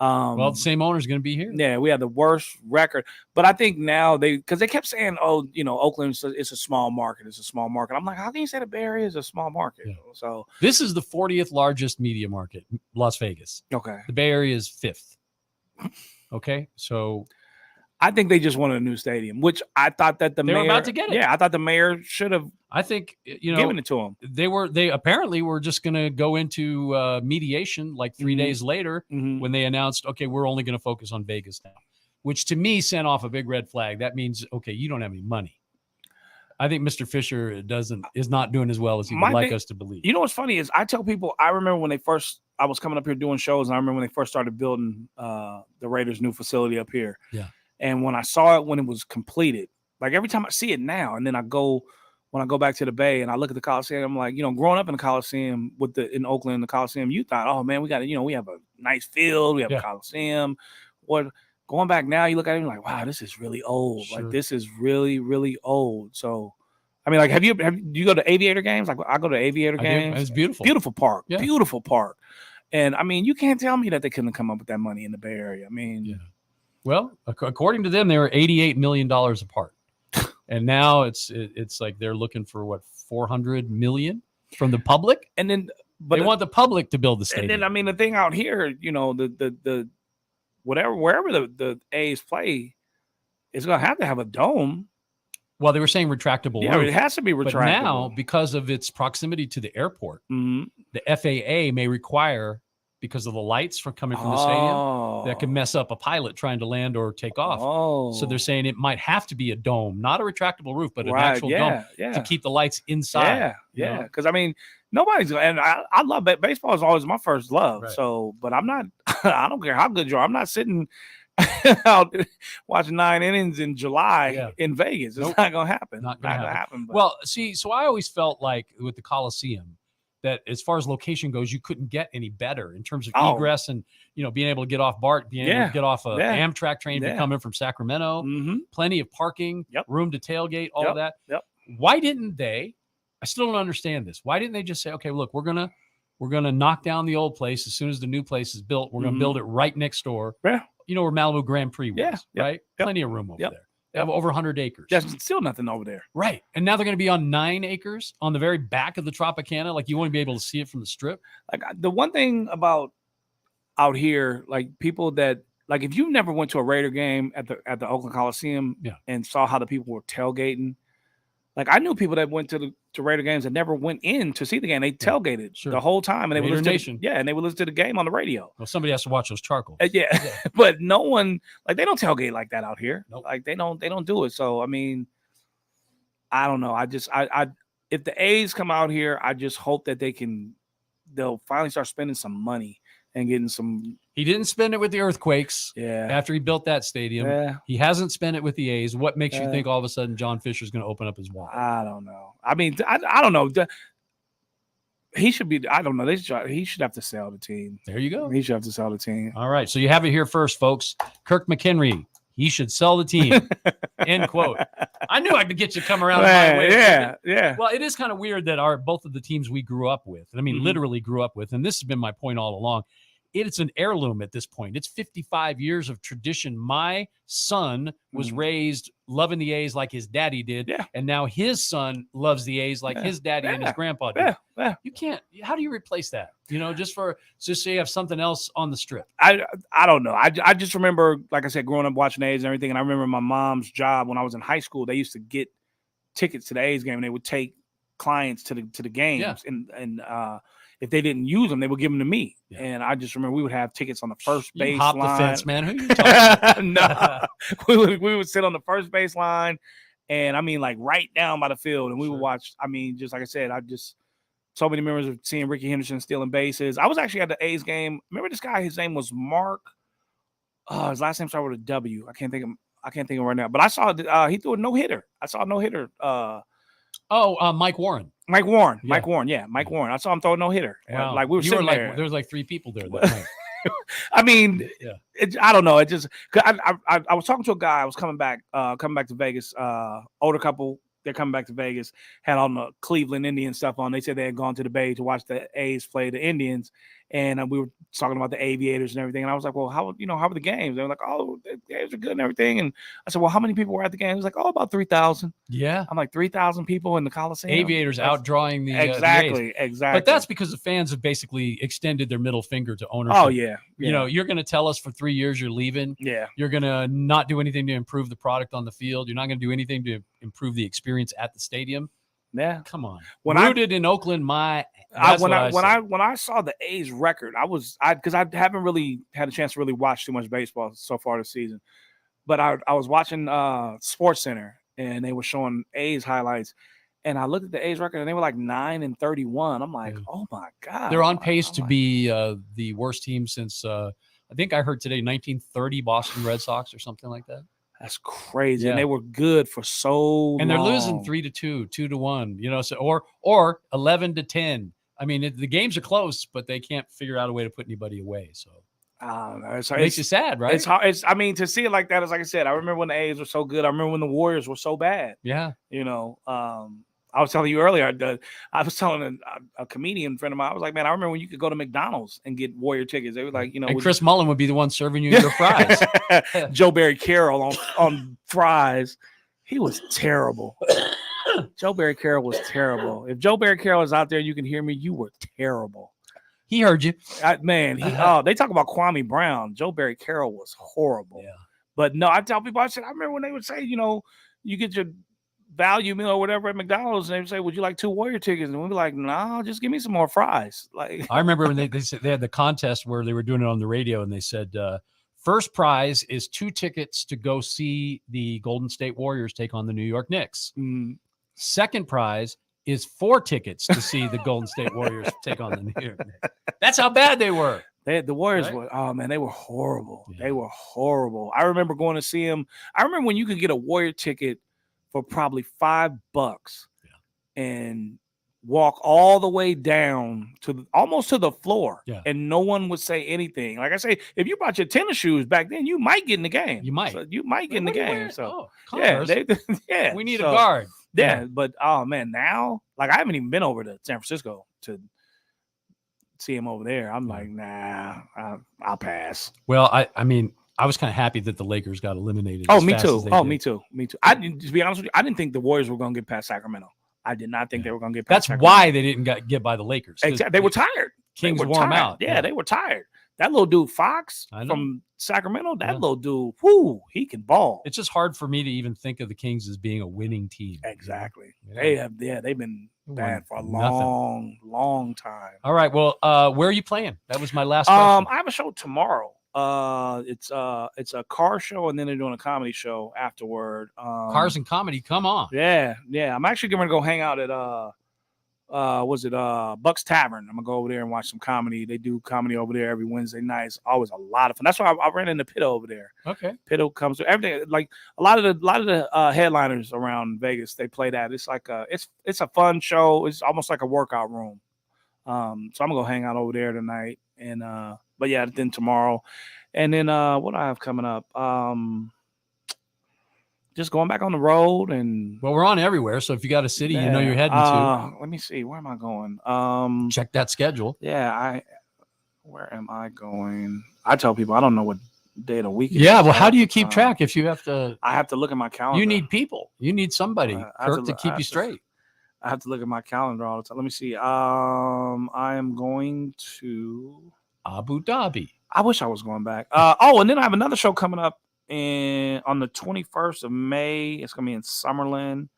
Well, the same owner's going to be here. Yeah, we had the worst record, but I think now because they kept saying, "Oh, Oakland it's a small market. It's a small market." I'm like, how can you say the Bay Area is a small market? Yeah. So This is the 40th largest media market, Las Vegas. okay, The Bay Area is 5th. Okay, so I think they just wanted a new stadium, which I thought that they were about to get it. Yeah, I thought the mayor should have. I think given it to them. They apparently were just going to go into mediation like 3 days later when they announced, okay, we're only going to focus on Vegas now, which to me sent off a big red flag. That means, okay, you don't have any money. I think Mr. Fisher is not doing as well as he would like us to believe. You know what's funny is I tell people, I remember when I was coming up here doing shows, and I remember when they first started building the Raiders' new facility up here. Yeah. And when I saw it when it was completed, like every time I see it now, and then when I go back to the Bay and I look at the Coliseum, I'm like, growing up in the Coliseum in Oakland, the Coliseum, you thought, oh man, we got we have a nice field, we have a Coliseum. Going back now, you look at it and you're like, wow, this is really old. Sure. Like this is really, really old. So, I mean, like, do you go to Aviator games? Like I go to Aviator games. It's beautiful. Beautiful park. Yeah. Beautiful park. And I mean, you can't tell me that they couldn't come up with that money in the Bay Area. I mean, yeah. Well, according to them, they were $88 million apart. And now it's like they're looking for what, $400 million from the public? And then they want the public to build the stadium. And then I mean the thing out here, the wherever the A's play is gonna have to have a dome. Well, they were saying retractable Yeah, roof. it has to be retractable. But now, because of its proximity to the airport, the FAA may require, because of the lights coming from the stadium, that can mess up a pilot trying to land or take off. So they're saying it might have to be a dome, not a retractable roof, but an actual dome to keep the lights inside. Yeah. Because I mean, nobody's, and I love it. Baseball is always my first love. Right. So, but I'm not. I don't care how good you are. I'm not sitting out watching 9 innings in July in Vegas. It's not gonna happen. Not gonna happen. But. Well, see, so I always felt like with the Coliseum, that as far as location goes, you couldn't get any better in terms of egress and, being able to get off BART, being able to get off a Amtrak train if you come in from Sacramento, plenty of parking, room to tailgate, all of that. Why didn't they? I still don't understand this. Why didn't they just say, okay, look, we're gonna knock down the old place as soon as the new place is built. We're gonna build it right next door. Yeah. Where Malibu Grand Prix was, right? Plenty of room over there. They have over 100 acres. There's still nothing over there. Right. And now they're going to be on 9 acres on the very back of the Tropicana. Like you won't be able to see it from the Strip. Like the one thing about out here, like people that, like if you never went to a Raider game at the Oakland Coliseum and saw how the people were tailgating, like I knew people that went to Raider games and never went in to see the game. They tailgated the whole time, and they would listen and they would listen to the game on the radio. Well, somebody has to watch those charcoals. But no one, like they don't tailgate like that out here. Nope. Like they don't do it. So I mean, I don't know. I if the A's come out here, I just hope that they'll finally start spending some money and getting some. He didn't spend it with the earthquakes. Yeah. After he built that stadium. Yeah. He hasn't spent it with the A's. What makes you think all of a sudden John Fisher's going to open up his wallet? I don't know. I mean, I don't know. He should be. I don't know. He should have to sell the team. There you go. He should have to sell the team. All right. So you have it here first, folks. Kirk McHenry. He should sell the team. End quote. I knew I could get you to come around my way. Yeah. Well, it is kind of weird that both of the teams we grew up with, I mean, literally grew up with, and this has been my point all along. It's an heirloom at this point. It's 55 years of tradition. My son was raised loving the A's like his daddy did. Yeah. And now his son loves the A's like his daddy and his grandpa did. Yeah. You can't, how do you replace that? Just so you have something else on the Strip. I don't know. I just remember, like I said, growing up watching A's and everything. And I remember my mom's job when I was in high school. They used to get tickets to the A's game and they would take clients to the games. And if they didn't use them, they would give them to me. Yeah. And I just remember we would have tickets on the first base line. The fence, man. Who are you talking about? No, we would sit on the first base line, and I mean, like right down by the field, and we would watch. I mean, just like I said, so many memories of seeing Ricky Henderson stealing bases. I was actually at the A's game. Remember this guy? His name was Mark. His last name started with a W. I can't think of right now. But I saw he threw a no hitter. I saw a no hitter. Mike Warren. Mike Warren. I saw him throw a no hitter. Wow. Like we were sitting there. There was like 3 people there that night. I mean, I don't know. It just I was talking to a guy. I was coming back to Vegas. Older couple. They're coming back to Vegas. Had on the Cleveland Indians stuff on. They said they had gone to the Bay to watch the A's play the Indians, and we were talking about the aviators and everything. And I was like, well, how are the games? They were like, oh, the games are good and everything. And I said, well, how many people were at the game? He was like, oh, about 3,000. Yeah. I'm like, 3,000 people in the Coliseum. Aviators outdrawing the exactly. But that's because the fans have basically extended their middle finger to ownership. Oh yeah. You know, you're going to tell us for 3 years you're leaving. Yeah. You're going to not do anything to improve the product on the field. You're not going to do anything to improve the experience at the stadium. Yeah. Come on. When Rooted in Oakland, when I saw the A's record, because I haven't really had a chance to really watch too much baseball so far this season, but I was watching Sports Center and they were showing A's highlights, and I looked at the A's record and they were like 9-31. I'm like, oh my god, they're on pace to be the worst team since I think I heard today 1930 Boston Red Sox or something like that. That's crazy. Yeah. And they were good for so long. And they're losing 3-2, 2-1, you know, so or 11-10. I mean, the games are close, but they can't figure out a way to put anybody away. So it makes you sad, right? It's hard. I mean, to see it like that is, like I said, I remember when the A's were so good. I remember when the Warriors were so bad. Yeah. You know, I was telling you earlier, I was telling a comedian friend of mine, I was like, man, I remember when you could go to McDonald's and get Warrior tickets. They were like, you know. And Chris Mullen would be the one serving you your fries. Joe Barry Carroll on fries. He was terrible. Joe Barry Carroll was terrible. If Joe Barry Carroll is out there, you can hear me. You were terrible. He heard you. They talk about Kwame Brown. Joe Barry Carroll was horrible. Yeah. But no, I tell people, I remember when they would say, you know, you get your value meal or whatever at McDonald's, and they would say, would you like 2 Warrior tickets? And we'd be like, no, just give me some more fries. Like, I remember when they said they had the contest where they were doing it on the radio, and they said first prize is 2 tickets to go see the Golden State Warriors take on the New York Knicks. Second prize is 4 tickets to see the Golden State Warriors take on the New York Knicks. That's how bad they were. The Warriors right? were, oh man, they were horrible. Yeah. They were horrible. I remember going to see them. I remember when you could get a Warrior ticket for probably $5 and walk all the way down to almost to the floor, and no one would say anything. Like I say, if you brought your tennis shoes back then, you might get in the game. You might get in the game. So yeah, we need a guard. Yeah, but oh man, now like I haven't even been over to San Francisco to see him over there. I'm like, nah, I'll pass. Well, I mean, I was kind of happy that the Lakers got eliminated. Oh, me too. Me too. To be honest with you, I didn't think the Warriors were going to get past Sacramento. I did not think they were going to get past That's Sacramento. why they didn't get by the Lakers. Exactly. They were tired. Kings wore them out. Yeah, they were tired. That little dude, Fox from Sacramento, little dude, he can ball. It's just hard for me to even think of the Kings as being a winning team. Exactly. Yeah. They've been bad for a long time. All right. Well, where are you playing? That was my last question. I have a show tomorrow. It's a car show, and then they're doing a comedy show afterward. Cars and comedy, come on. Yeah. I'm actually going to go hang out at Buck's Tavern. I'm gonna go over there and watch some comedy. They do comedy over there every Wednesday night. It's always a lot of fun. That's why I ran into Pitto over there. Okay. Pitto comes to everything. Like a lot of the headliners around Vegas, they play that. It's like it's a fun show. It's almost like a workout room. So I'm gonna go hang out over there tonight. And but yeah, then tomorrow. And then what do I have coming up? Just going back on the road. And well, we're on everywhere, so if you got a city you know you're heading to, let me see, where am I going? Check that schedule. Where am I going? I tell people I don't know what day of the week. Yeah, well, how do you keep track if you have to? I have to look at my calendar. You need people. You need somebody, Kirk, to keep you straight. I have to look at my calendar all the time. Let me see. I am going to Abu Dhabi. I wish I was going back. And then I have another show coming up on the 21st of May. It's going to be in Summerlin.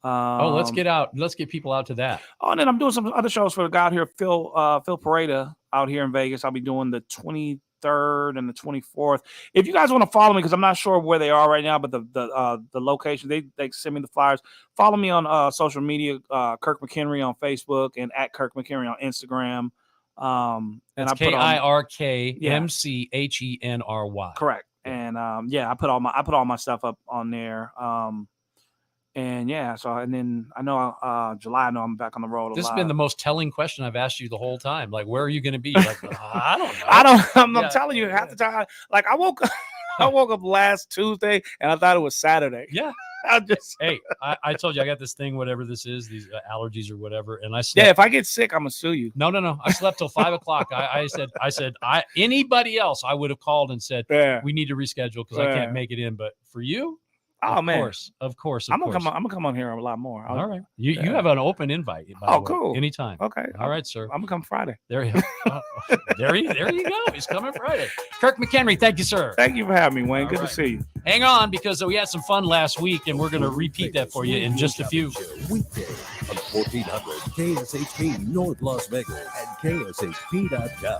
Let's get out. Let's get people out to that. Oh, and then I'm doing some other shows for the guy out here, Phil Pareda, out here in Vegas. I'll be doing the 23rd and the 24th. If you guys want to follow me, because I'm not sure where they are right now, but the location, they send me the flyers. Follow me on social media, Kirk McHenry on Facebook and at Kirk McHenry on Instagram. And that's KIRKMCHENRY. Correct. And I put all my stuff up on there. And then I know July, I know I'm back on the road. This has been the most telling question I've asked you the whole time. Like, where are you going to be? You're like, I don't know. I'm telling you, half the time, like I woke up last Tuesday and I thought it was Saturday. Yeah. Hey, I told you I got this thing, whatever this is, these allergies or whatever, and I slept. Yeah, if I get sick, I'm gonna sue you. No. I slept till 5 o'clock. I said, anybody else I would have called and said, we need to reschedule because I can't make it in. But for you, of course. I'm gonna come on here a lot more. All right. You have an open invite. Cool. Anytime. Okay. All right, sir. I'm gonna come Friday. There you go. There you go. He's coming Friday. Kirk McHenry, thank you, sir. Thank you for having me, Wayne. Good to see you. Hang on, because we had some fun last week, and we're going to repeat that for you in just a few. Weekday on 1400 KSHP North Las Vegas and KSHP.com.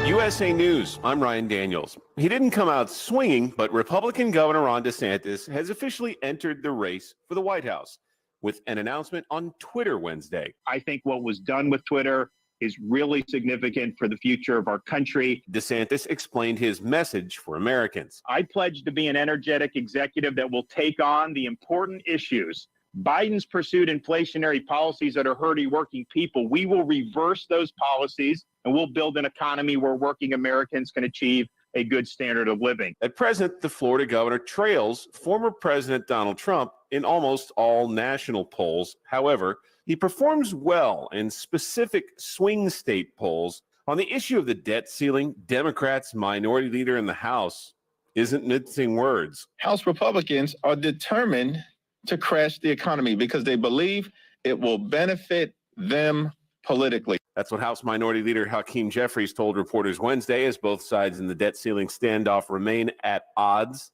USA News, I'm Ryan Daniels. He didn't come out swinging, but Republican Governor Ron DeSantis has officially entered the race for the White House with an announcement on Twitter Wednesday. I think what was done with Twitter is really significant for the future of our country. DeSantis explained his message for Americans. I pledge to be an energetic executive that will take on the important issues. Biden's pursued inflationary policies that are hurting working people. We will reverse those policies and we'll build an economy where working Americans can achieve a good standard of living. At present, the Florida governor trails former President Donald Trump in almost all national polls. However, he performs well in specific swing state polls. On the issue of the debt ceiling, Democrats' minority leader in the House isn't mincing words. House Republicans are determined to crash the economy because they believe it will benefit them politically. That's what House Minority Leader Hakeem Jeffries told reporters Wednesday as both sides in the debt ceiling standoff remain at odds.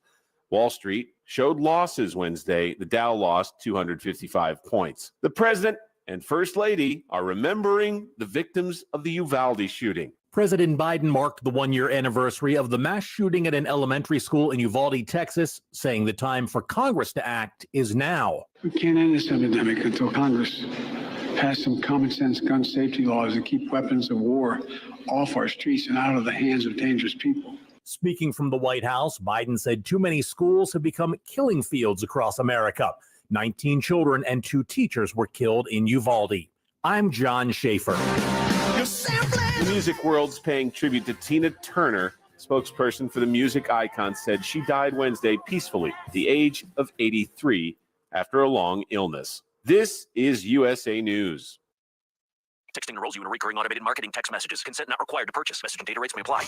Wall Street showed losses Wednesday. The Dow lost 255 points. The president and First Lady are remembering the victims of the Uvalde shooting. President Biden marked the one-year anniversary of the mass shooting at an elementary school in Uvalde, Texas, saying the time for Congress to act is now. We can't end this epidemic until Congress pass some common sense gun safety laws that keep weapons of war off our streets and out of the hands of dangerous people. Speaking from the White House, Biden said too many schools have become killing fields across America. 19 children and 2 teachers were killed in Uvalde. I'm John Schaefer. The music world's paying tribute to Tina Turner. Spokesperson for the music icon said she died Wednesday peacefully at the age of 83 after a long illness. This is USA News. Texting enrolls you in a recurring automated marketing text messages. Consent not required to purchase. Message and data rates may apply.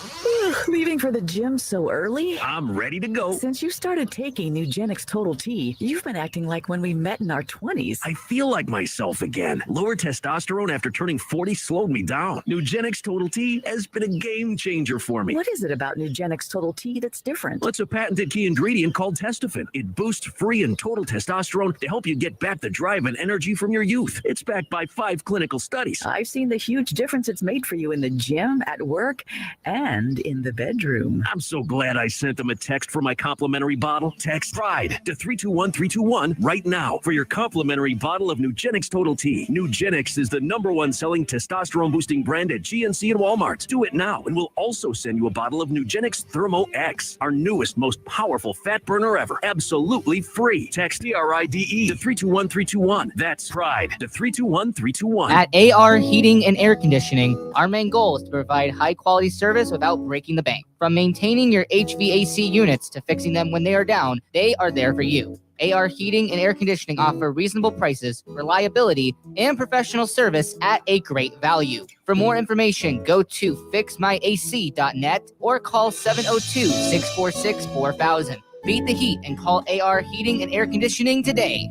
Leaving for the gym so early? I'm ready to go. Since you started taking Nugenix Total T, you've been acting like when we met in our 20s. I feel like myself again. Lower testosterone after turning 40 slowed me down. Nugenix Total T has been a game changer for me. What is it about Nugenix Total T that's different? Well, it's a patented key ingredient called testofen. It boosts free and total testosterone to help you get back the drive and energy from your youth. It's backed by 5 clinical studies. I've seen the huge difference it's made for you in the gym, at work, and in the bedroom. I'm so glad I sent them a text for my complimentary bottle. Text PRIDE to 321321 right now for your complimentary bottle of Nugenix Total T. Nugenix is the #1 selling testosterone boosting brand at GNC and Walmart. Do it now, and we'll also send you a bottle of Nugenix Thermo X, our newest, most powerful fat burner ever. Absolutely free. Text PRIDE to 321321. That's PRIDE to 321321. At AR Heating and Air Conditioning, our main goal is to provide high-quality service without breaking the bank. From maintaining your HVAC units to fixing them when they are down, they are there for you. AR Heating and Air Conditioning offer reasonable prices, reliability, and professional service at a great value. For more information, go to fixmyac.net or call 702-646-4000. Beat the heat and call AR Heating and Air Conditioning today.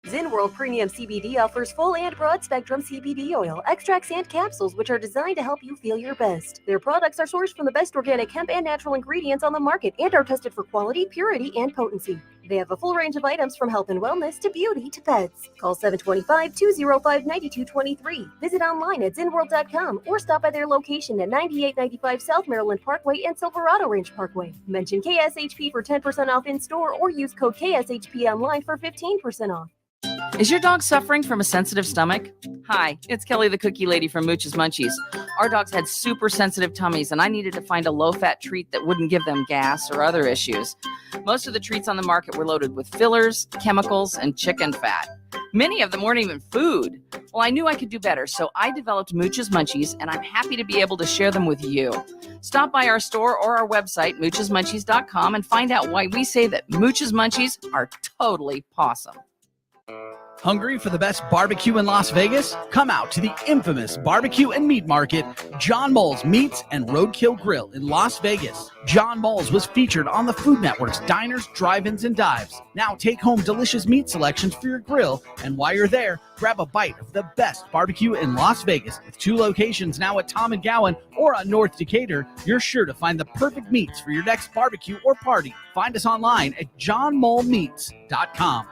Zen World Premium CBD offers full and broad spectrum CBD oil, extracts, and capsules, which are designed to help you feel your best. Their products are sourced from the best organic hemp and natural ingredients on the market and are tested for quality, purity, and potency. They have a full range of items from health and wellness to beauty to pets. Call 725-205-9223. Visit online at zenworld.com or stop by their location at 9895 South Maryland Parkway and Silverado Range Parkway. Mention KSHP for 10% off in store or use code KSHP online for 15% off. Is your dog suffering from a sensitive stomach? Hi, it's Kelly the Cookie Lady from Mooch's Munchies. Our dogs had super sensitive tummies, and I needed to find a low-fat treat that wouldn't give them gas or other issues. Most of the treats on the market were loaded with fillers, chemicals, and chicken fat. Many of them weren't even food. Well, I knew I could do better, so I developed Mooch's Munchies, and I'm happy to be able to share them with you. Stop by our store or our website, moochesmunchies.com, and find out why we say that Mooch's Munchies are totally pawsome. Hungry for the best barbecue in Las Vegas? Come out to the infamous barbecue and meat market, John Mole's Meats and Roadkill Grill in Las Vegas. John Mole's was featured on the Food Network's Diners, Drive-Ins, and Dives. Now take home delicious meat selections for your grill, and while you're there, grab a bite of the best barbecue in Las Vegas. With 2 locations now at Tom and Gowan or on North Decatur, you're sure to find the perfect meats for your next barbecue or party. Find us online at johnmolemeats.com.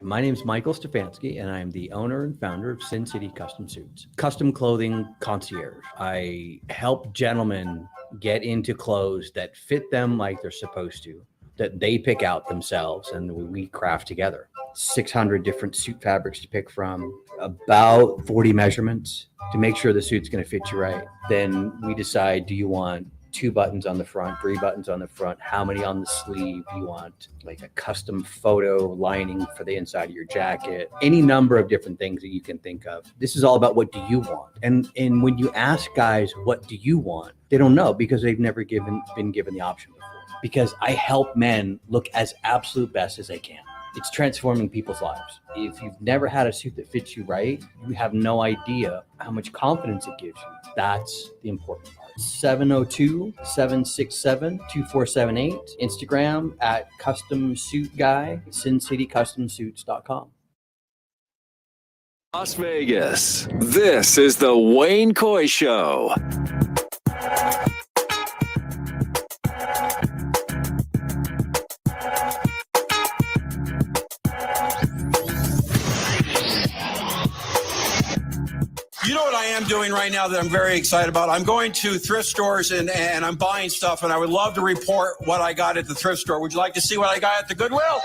My name is Michael Stefanski, and I'm the owner and founder of Sin City Custom Suits, custom clothing concierge. I help gentlemen get into clothes that fit them like they're supposed to, that they pick out themselves, and we craft together. 600 different suit fabrics to pick from, about 40 measurements to make sure the suit's going to fit you right. Then we decide, do you want 2 buttons on the front, 3 buttons on the front, how many on the sleeve? Do you want like a custom photo lining for the inside of your jacket? Any number of different things that you can think of. This is all about what do you want? And when you ask guys, what do you want? They don't know because they've never been given the option before. Because I help men look as absolute best as they can. It's transforming people's lives. If you've never had a suit that fits you right, you have no idea how much confidence it gives you. That's the important part. 702-767-2478. Instagram at Custom Suit Guy, SinCityCustomSuits.com. Las Vegas. This is the Wayne Coy Show. You know what I am doing right now that I'm very excited about? I'm going to thrift stores and I'm buying stuff, and I would love to report what I got at the thrift store. Would you like to see what I got at the Goodwill?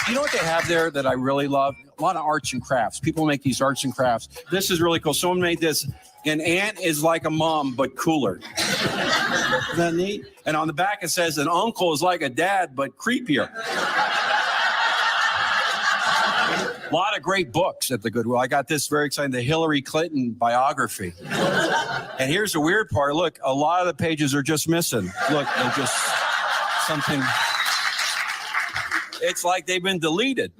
You know what they have there that I really love? A lot of arts and crafts. People make these arts and crafts. This is really cool. Someone made this. An aunt is like a mom, but cooler. Isn't that neat? And on the back it says, an uncle is like a dad, but creepier. A lot of great books at the Goodwill. I got this very exciting, the Hillary Clinton biography. And here's the weird part. Look, a lot of the pages are just missing. Look, they're just something. It's like they've been deleted.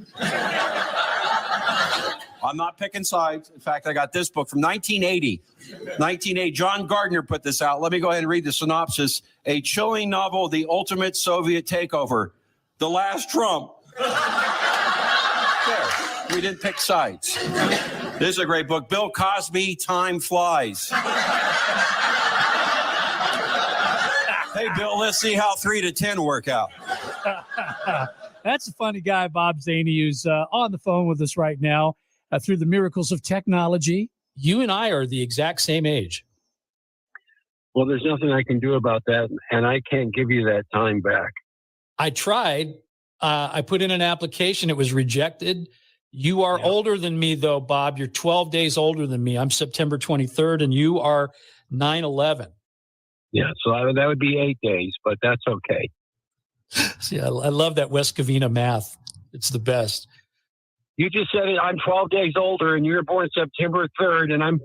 I'm not picking sides. In fact, I got this book from 1980. 1980. John Gardner put this out. Let me go ahead and read the synopsis. A chilling novel, The Ultimate Soviet Takeover. The Last Trump. There. We didn't pick sides. This is a great book. Bill Cosby, Time Flies. Hey, Bill, let's see how 3 to 10 work out. That's a funny guy, Bob Zany, who's on the phone with us right now through the miracles of technology. You and I are the exact same age. Well, there's nothing I can do about that, and I can't give you that time back. I tried. I put in an application. It was rejected. You are older than me, though, Bob. You're 12 days older than me. I'm September 23rd, and you are 9/11. Yeah, so that would be 8 days, but that's okay. See, I love that West Covina math. It's the best. You just said it. I'm 12 days older, and you're born September 3rd, and I'm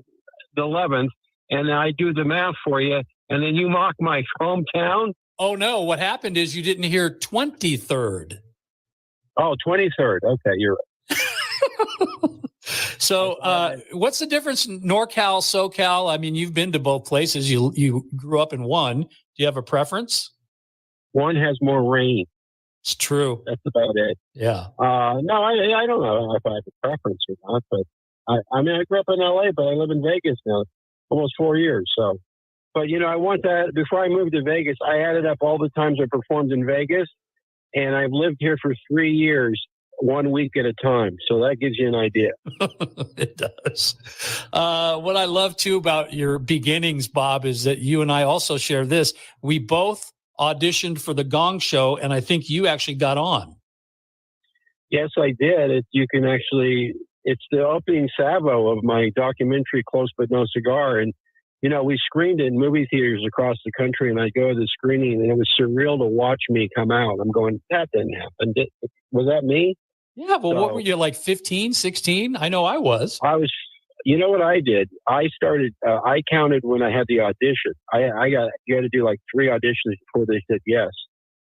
the 11th, and I do the math for you, and then you mock my hometown? Oh, no. What happened is you didn't hear 23rd. Oh, 23rd. Okay, you're right. So what's the difference in NorCal, SoCal? I mean, you've been to both places. You grew up in one. Do you have a preference? One has more rain. It's true. That's about it. Yeah. No, I don't know if I have a preference or not, but I mean, I grew up in LA, but I live in Vegas now, almost 4 years. So, but you know, I want that before I moved to Vegas, I added up all the times I performed in Vegas, and I've lived here for 3 years, 1 week at a time. So that gives you an idea. It does. What I love too about your beginnings, Bob, is that you and I also share this. We both auditioned for the Gong Show, and I think you actually got on. Yes, I did. You can actually, it's the opening salvo of my documentary, Close But No Cigar. And, you know, we screened it in movie theaters across the country, and I go to the screening, and it was surreal to watch me come out. I'm going, that didn't happen. Was that me? Yeah, well, what were you, like 15, 16? I know I was. You know what I did? I started, I counted when I had the audition. You had to do like 3 auditions before they said yes.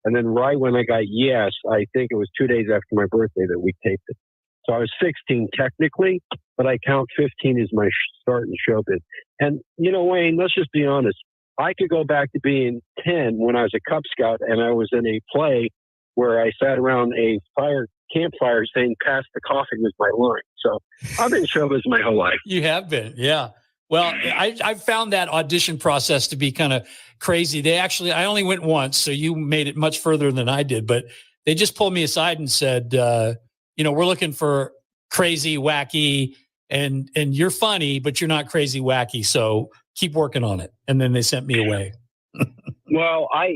And then right when I got yes, I think it was 2 days after my birthday that we taped it. So I was 16 technically, but I count 15 as my start in showbiz. And, you know, Wayne, let's just be honest. I could go back to being 10 when I was a Cub Scout and I was in a play where I sat around a campfire saying, pass the coffee was my line. So I've been in showbiz my whole life. You have been, yeah. Well, I found that audition process to be kind of crazy. I only went once, so you made it much further than I did, but they just pulled me aside and said, you know, we're looking for crazy, wacky, and you're funny, but you're not crazy, wacky. So keep working on it. And then they sent me away. Well, I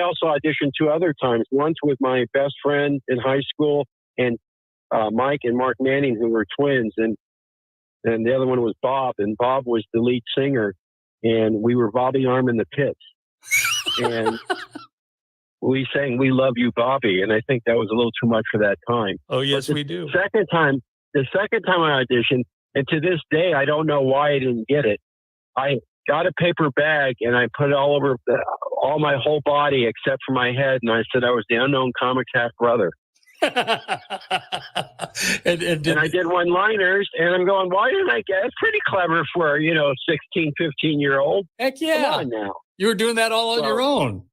also auditioned 2 other times. Once with my best friend in high school, and Mike and Mark Manning, who were twins, and the other one was Bob, and Bob was the lead singer, and we were Bobby Arm in the Pits, and we sang "We Love You, Bobby," and I think that was a little too much for that time. Oh yes, we do. The second time I auditioned, and to this day I don't know why I didn't get it. I got a paper bag and I put it all over all my whole body except for my head, and I said I was the unknown comic's half brother. and I did one-liners, and I'm going, why didn't I get it? It's pretty clever for, 16, 15-year-old. Heck yeah. Come on now. You were doing that all on your own.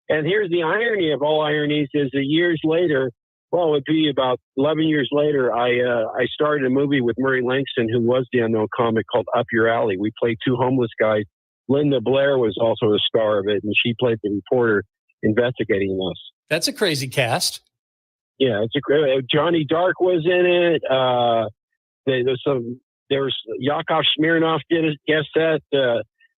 And here's the irony of all ironies is that years later, well, it'd be about 11 years later, I started a movie with Murray Langston, who was the unknown comic, called Up Your Alley. We played 2 homeless guys. Linda Blair was also a star of it, and she played the reporter investigating us. That's a crazy cast. Yeah, it's a great. Johnny Dark was in it. There was Yakov Smirnoff did a guest set.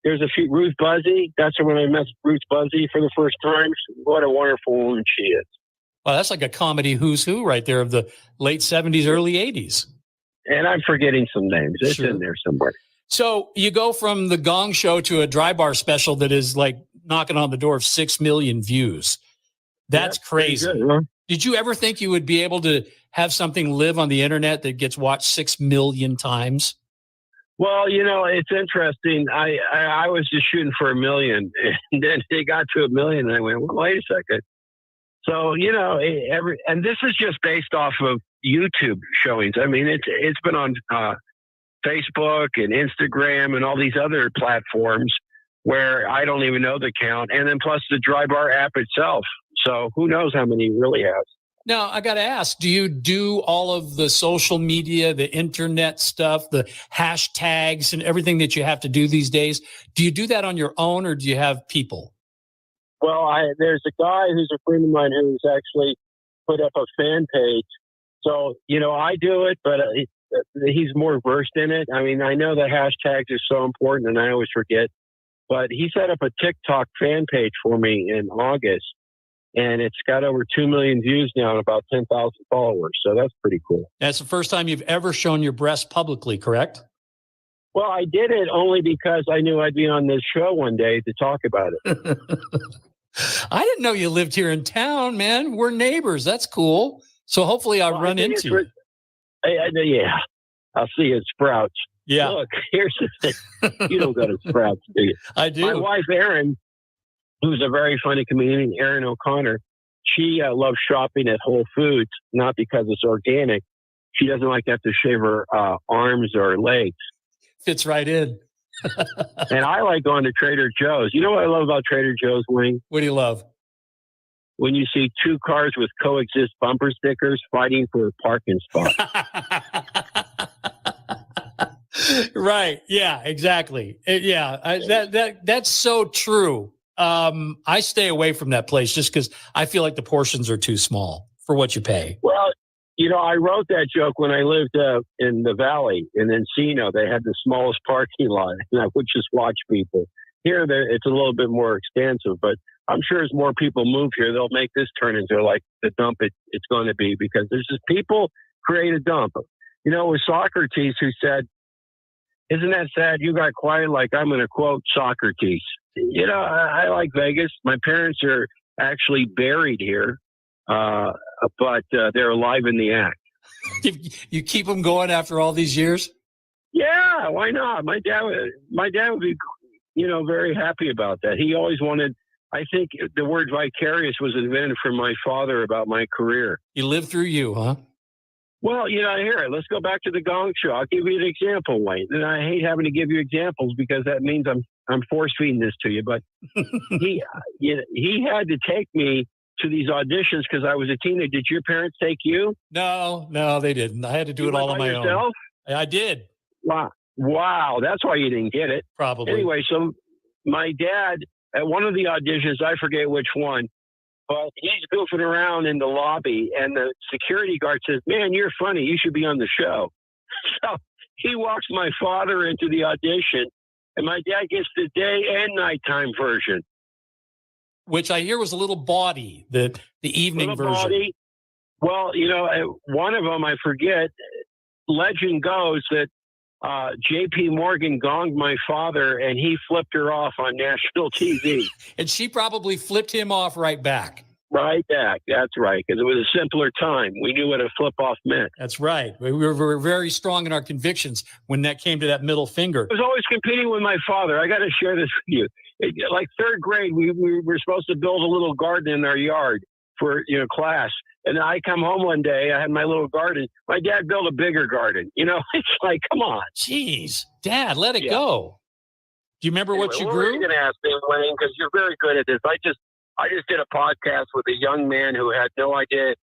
There's a few. Ruth Buzzy. That's when I met Ruth Buzzy for the first time. What a wonderful woman she is. Well, that's like a comedy who's who right there of the late 70s, early 80s. And I'm forgetting some names. It's in there somewhere. So you go from the Gong Show to a dry bar special that is like knocking on the door of 6 million views. That's crazy. Good, huh? Did you ever think you would be able to have something live on the internet that gets watched 6 million times? Well, it's interesting. I was just shooting for 1 million, and then it got to 1 million, and I went, well, wait a second. So, and this is just based off of YouTube showings. I mean, it's been on Facebook and Instagram and all these other platforms where I don't even know the count. And then plus the Dry Bar app itself. So who knows how many he really has. Now, I got to ask, do you do all of the social media, the internet stuff, the hashtags and everything that you have to do these days? Do you do that on your own, or do you have people? Well, there's a guy who's a friend of mine who's actually put up a fan page. So, I do it, but he's more versed in it. I mean, I know the hashtags are so important, and I always forget. But he set up a TikTok fan page for me in August, and it's got over 2 million views now and about 10,000 followers. So that's pretty cool. That's the first time you've ever shown your breast publicly, correct? Well, I did it only because I knew I'd be on this show one day to talk about it. I didn't know you lived here in town, man. We're neighbors. That's cool. So hopefully I'll run into you. Yeah. I'll see you at Sprouts. Yeah. Look, here's the thing. You don't go to Sprouts, do you? I do. My wife, Erin, who's a very funny comedian, Erin O'Connor, she loves shopping at Whole Foods, not because it's organic. She doesn't like to have to shave her arms or legs. Fits right in. And I like going to Trader Joe's. You know what I love about Trader Joe's, Wing? What do you love? When you see 2 cars with coexist bumper stickers fighting for a parking spot. Right. Yeah, exactly. That's so true. I stay away from that place just because I feel like the portions are too small for what you pay. Well, I wrote that joke when I lived in the Valley in Encino. They had the smallest parking lot, and I would just watch people. Here, it's a little bit more expansive, but I'm sure as more people move here, they'll make this turn into like the dump it's going to be, because there's just people create a dump. You know, it was Socrates who said, "Isn't that sad? You got quiet." Like, I'm going to quote Socrates. You know, I like Vegas. My parents are actually buried here, but they're alive in the act. You keep them going after all these years? Yeah, why not? My dad would be, very happy about that. He always wanted. I think the word vicarious was invented from my father about my career. He lived through you, huh? Well, here, let's go back to the Gong Show. I'll give you an example, Wayne. And I hate having to give you examples because that means I'm force feeding this to you. But he had to take me to these auditions because I was a teenager. Did your parents take you? No, they didn't. I had to do it all on my own. I did. Wow, that's why you didn't get it. Probably. Anyway, so my dad, at one of the auditions, I forget which one, but he's goofing around in the lobby, and the security guard says, "Man, you're funny. You should be on the show." So he walks my father into the audition, and my dad gets the day and nighttime version. Which I hear was a little bawdy, the evening version. Bawdy. Well, one of them, I forget, legend goes that J.P. Morgan gonged my father, and he flipped her off on national TV. And she probably flipped him off right back. Right back. That's right, because it was a simpler time. We knew what a flip-off meant. That's right. We were very strong in our convictions when that came to that middle finger. I was always competing with my father. I got to share this with you. Like third grade, we were supposed to build a little garden in our yard for class. And I come home one day, I had my little garden. My dad built a bigger garden. It's like, come on. Jeez, Dad, let it go. Do you remember what you what grew? Were you going to ask me, Wayne? Because you're very good at this. I just did a podcast with a young man who had no idea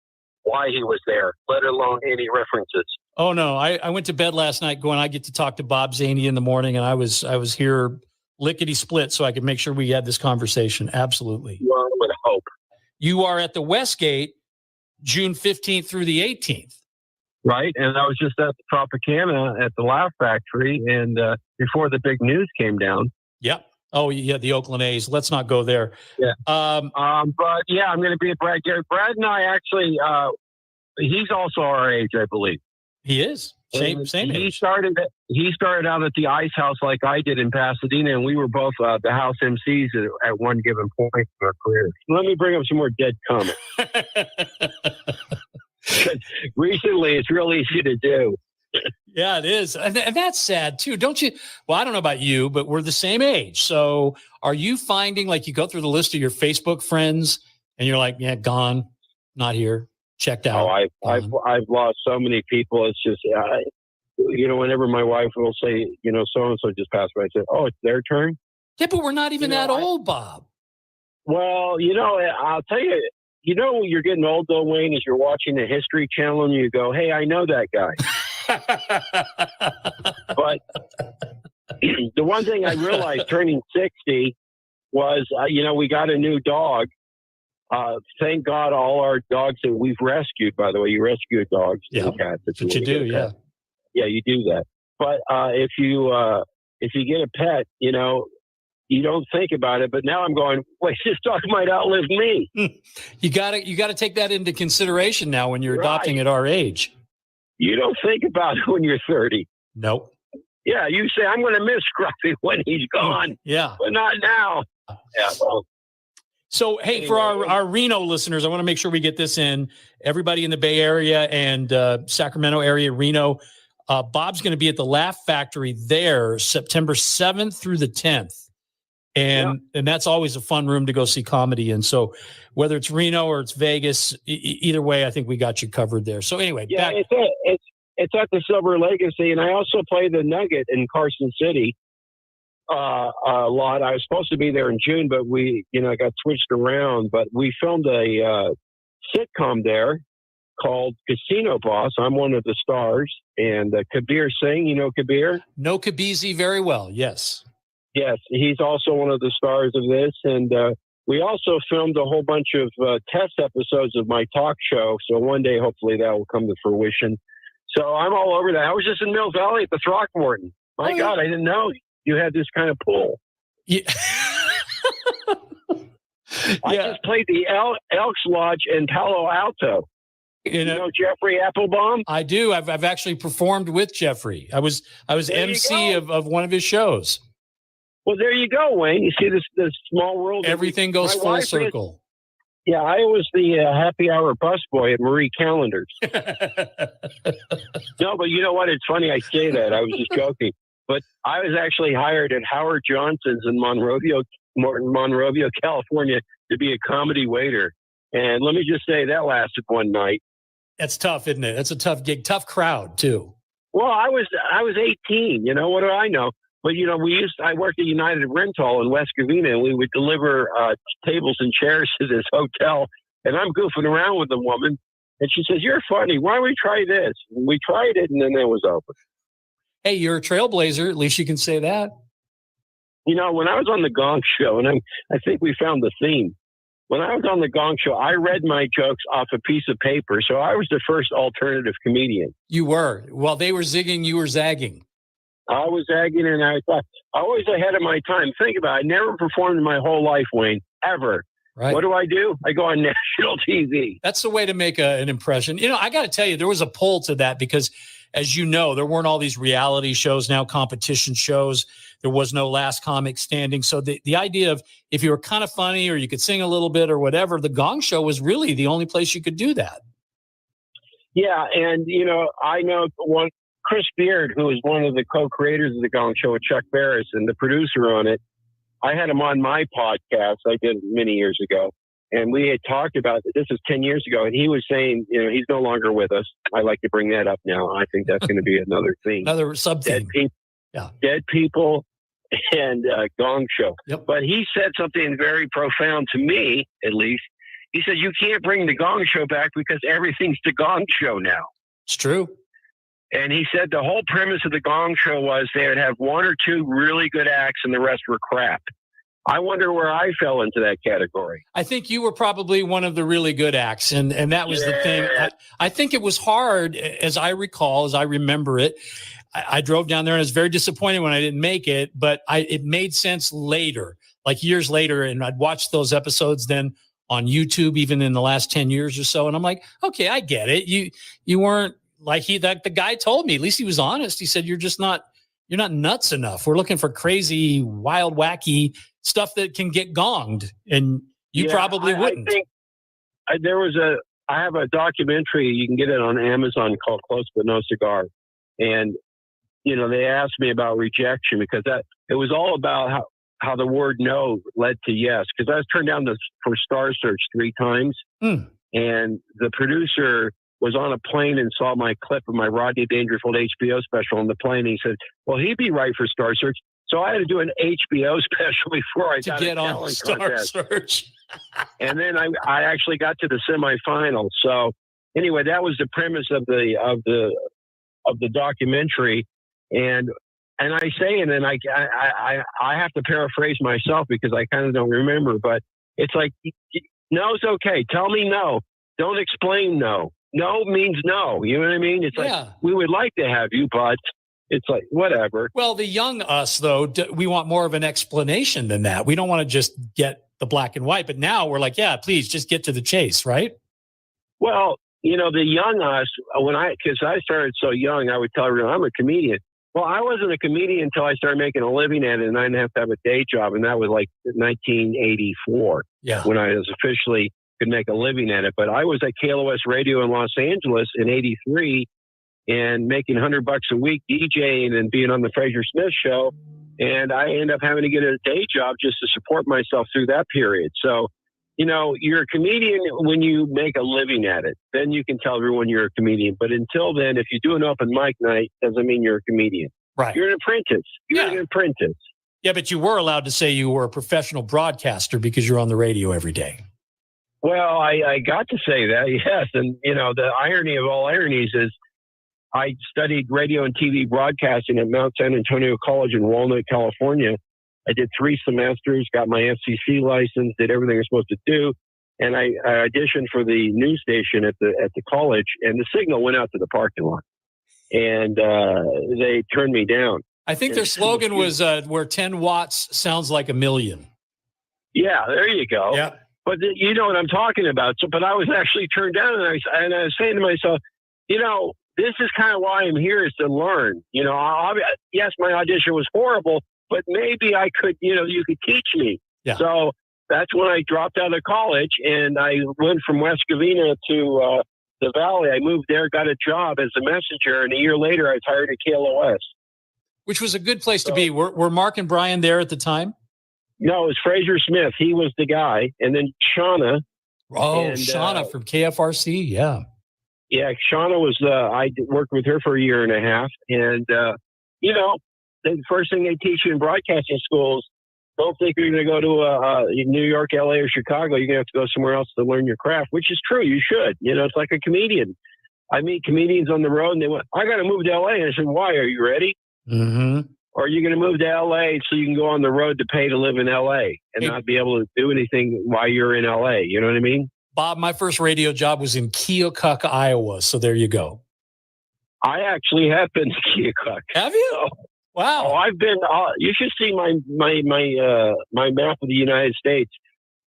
why he was there, let alone any references. Oh no, I went to bed last night going, I get to talk to Bob Zany in the morning, and I was here lickety split so I could make sure we had this conversation. Absolutely. Well, with hope. You are at the Westgate June 15th through the 18th. Right. And I was just at the Tropicana at the Laugh Factory, and before the big news came down. Yep. Oh, yeah, the Oakland A's. Let's not go there. Yeah. But yeah, I'm going to be at Brad Garrett. Brad and I actually, he's also our age, I believe. He is. Same age. He started out at the Ice House like I did in Pasadena, and we were both the house MCs at one given point in our careers. Let me bring up some more dead comments. Recently, it's real easy to do. Yeah, it is. And that's sad, too. Don't you? Well, I don't know about you, but we're the same age. So are you finding, like, you go through the list of your Facebook friends and you're like, yeah, gone, not here, checked out? Oh, I've lost so many people. It's just, whenever my wife will say, so-and-so just passed away, I say, oh, it's their turn? Yeah, but we're not even that old, Bob. Well, I'll tell you, you're getting old, though, Wayne, as you're watching the History Channel and you go, hey, I know that guy. But the one thing I realized turning 60 was, we got a new dog. Thank God all our dogs that we've rescued, by the way, you rescue dogs. Yeah, cats, that's what you do, yeah. Yeah, you do that. But if you get a pet, you don't think about it. But now I'm going, wait, this dog might outlive me. You got to take that into consideration now when you're adopting at our age. You don't think about it when you're 30. Nope. Yeah, you say, I'm going to miss Scruffy when he's gone. Yeah. But not now. Yeah, well. So, hey, anyway, for our Reno listeners, I want to make sure we get this in. Everybody in the Bay Area and Sacramento area, Reno, Bob's going to be at the Laugh Factory there September 7th through the 10th. And that's always a fun room to go see comedy in. So whether it's Reno or it's Vegas, either way, I think we got you covered there. So anyway, yeah, it's at the Silver Legacy, and I also play the Nugget in Carson City a lot. I was supposed to be there in June, but we, got switched around. But we filmed a sitcom there called Casino Boss. I'm one of the stars, and Kabir Singh, Kabir? No, Kabizi very well. Yes. Yes, he's also one of the stars of this. And we also filmed a whole bunch of test episodes of my talk show. So one day, hopefully, that will come to fruition. So I'm all over that. I was just in Mill Valley at the Throckmorton. My God, I didn't know you had this kind of pool. Yeah. I just played the Elks Lodge in Palo Alto. You know Jeffrey Applebaum? I do. I've actually performed with Jeffrey. I was MC of one of his shows. Well, there you go, Wayne. You see this small world. Everything goes full circle. Yeah, I was the happy hour busboy at Marie Callender's. No, but you know what? It's funny I say that. I was just joking. But I was actually hired at Howard Johnson's in Monrovia, California, to be a comedy waiter. And let me just say that lasted one night. That's tough, isn't it? That's a tough gig. Tough crowd, too. Well, I was 18. You know, what do I know? But, you know, I worked at United Rental in West Covina, and we would deliver tables and chairs to this hotel. And I'm goofing around with the woman. And she says, "You're funny. Why don't we try this?" And we tried it, and then it was over. Hey, you're a trailblazer. At least you can say that. You know, when I was on the Gong Show, and I think we found the theme. When I was on the Gong Show, I read my jokes off a piece of paper. So I was the first alternative comedian. You were. While they were zigging, you were zagging. I was zagging, and I thought, always ahead of my time. Think about it. I never performed in my whole life, Wayne, ever. Right. What do? I go on national TV. That's the way to make an impression. You know, I got to tell you, there was a pull to that because, as you know, there weren't all these reality shows, now competition shows. There was no Last Comic Standing. So the idea of if you were kind of funny or you could sing a little bit or whatever, the Gong Show was really the only place you could do that. Yeah, and, you know, I know Chris Beard, who is one of the co-creators of the Gong Show with Chuck Barris and the producer on it. I had him on my podcast I did many years ago, and we had talked about it. This is 10 years ago, and he was saying, you know, he's no longer with us. I like to bring that up now. I think that's going to be another thing. Another sub-theme. Dead people and Gong Show. Yep. But he said something very profound to me, at least. He said, "You can't bring the Gong Show back because everything's the Gong Show now." It's true. And he said the whole premise of the Gong Show was they would have one or two really good acts and the rest were crap. I wonder where I fell into that category. I think you were probably one of the really good acts. And that was the thing. I think it was hard, as I recall, as I remember it. I drove down there and I was very disappointed when I didn't make it, but it made sense later, like years later. And I'd watched those episodes then on YouTube, even in the last 10 years or so. And I'm like, okay, I get it. You weren't like the guy told me, at least he was honest. He said, you're not nuts enough. We're looking for crazy, wild, wacky stuff that can get gonged. And you probably wouldn't. I think I have a documentary, you can get it on Amazon, called Close But No Cigar. And, you know, they asked me about rejection because it was all about how the word no led to yes. Because I was turned down for Star Search 3 times. And the producer was on a plane and saw my clip of my Rodney Dangerfield HBO special on the plane. And he said, well, he'd be right for Star Search. So I had to do an HBO special before I got get on Star Search. And then I actually got to the semifinal. So anyway, that was the premise of the documentary. And I say, and then I have to paraphrase myself because I kind of don't remember, but it's like, no's okay. Tell me no. Don't explain no. No means no. You know what I mean? It's like, we would like to have you, but it's like, whatever. Well, the young us, though, we want more of an explanation than that. We don't want to just get the black and white. But now we're like, yeah, please just get to the chase, right? Well, you know, the young us, because I started so young, I would tell everyone, I'm a comedian. Well, I wasn't a comedian until I started making a living at it, and I didn't have to have a day job. And that was like 1984 when I was officially could make a living at it. But I was at KLOS Radio in Los Angeles in 83 and making $100 a week DJing and being on the Fraser Smith show. And I ended up having to get a day job just to support myself through that period. So, you know, you're a comedian when you make a living at it. Then you can tell everyone you're a comedian. But until then, if you do an open mic night, doesn't mean you're a comedian. Right. You're an apprentice. You're an apprentice. Yeah, but you were allowed to say you were a professional broadcaster because you're on the radio every day. Well, I got to say that, yes. And, you know, the irony of all ironies is I studied radio and TV broadcasting at Mount San Antonio College in Walnut, California. I did 3 semesters, got my FCC license, did everything I was supposed to do. And I auditioned for the news station at the college, and the signal went out to the parking lot. And they turned me down. I think their slogan was where 10 watts sounds like a million. Yeah, there you go. Yeah. But you know what I'm talking about. So, but I was actually turned down, and I was saying to myself, you know, this is kind of why I'm here, is to learn. You know, yes, my audition was horrible, but maybe I could, you know, you could teach me. Yeah. So that's when I dropped out of college, and I went from West Covina to the Valley. I moved there, got a job as a messenger, and a year later, I was hired at KLOS. Which was a good place to be. Were Mark and Brian there at the time? No, it was Fraser Smith. He was the guy. And then Shauna. Oh, Shauna from KFRC. Yeah. Yeah, Shauna was, I worked with her for a year and a half. And, you know, the first thing they teach you in broadcasting schools, don't think you're going to go to New York, LA, or Chicago. You're going to have to go somewhere else to learn your craft, which is true. You should. You know, it's like a comedian. I meet comedians on the road, and they went, I got to move to LA. And I said, why? Are you ready? Mm-hmm. Or are you going to move to LA so you can go on the road to pay to live in LA and not be able to do anything while you're in LA? You know what I mean? Bob, my first radio job was in Keokuk, Iowa. So there you go. I actually have been to Keokuk. Have you? So, wow. Oh, I've been. You should see my map of the United States.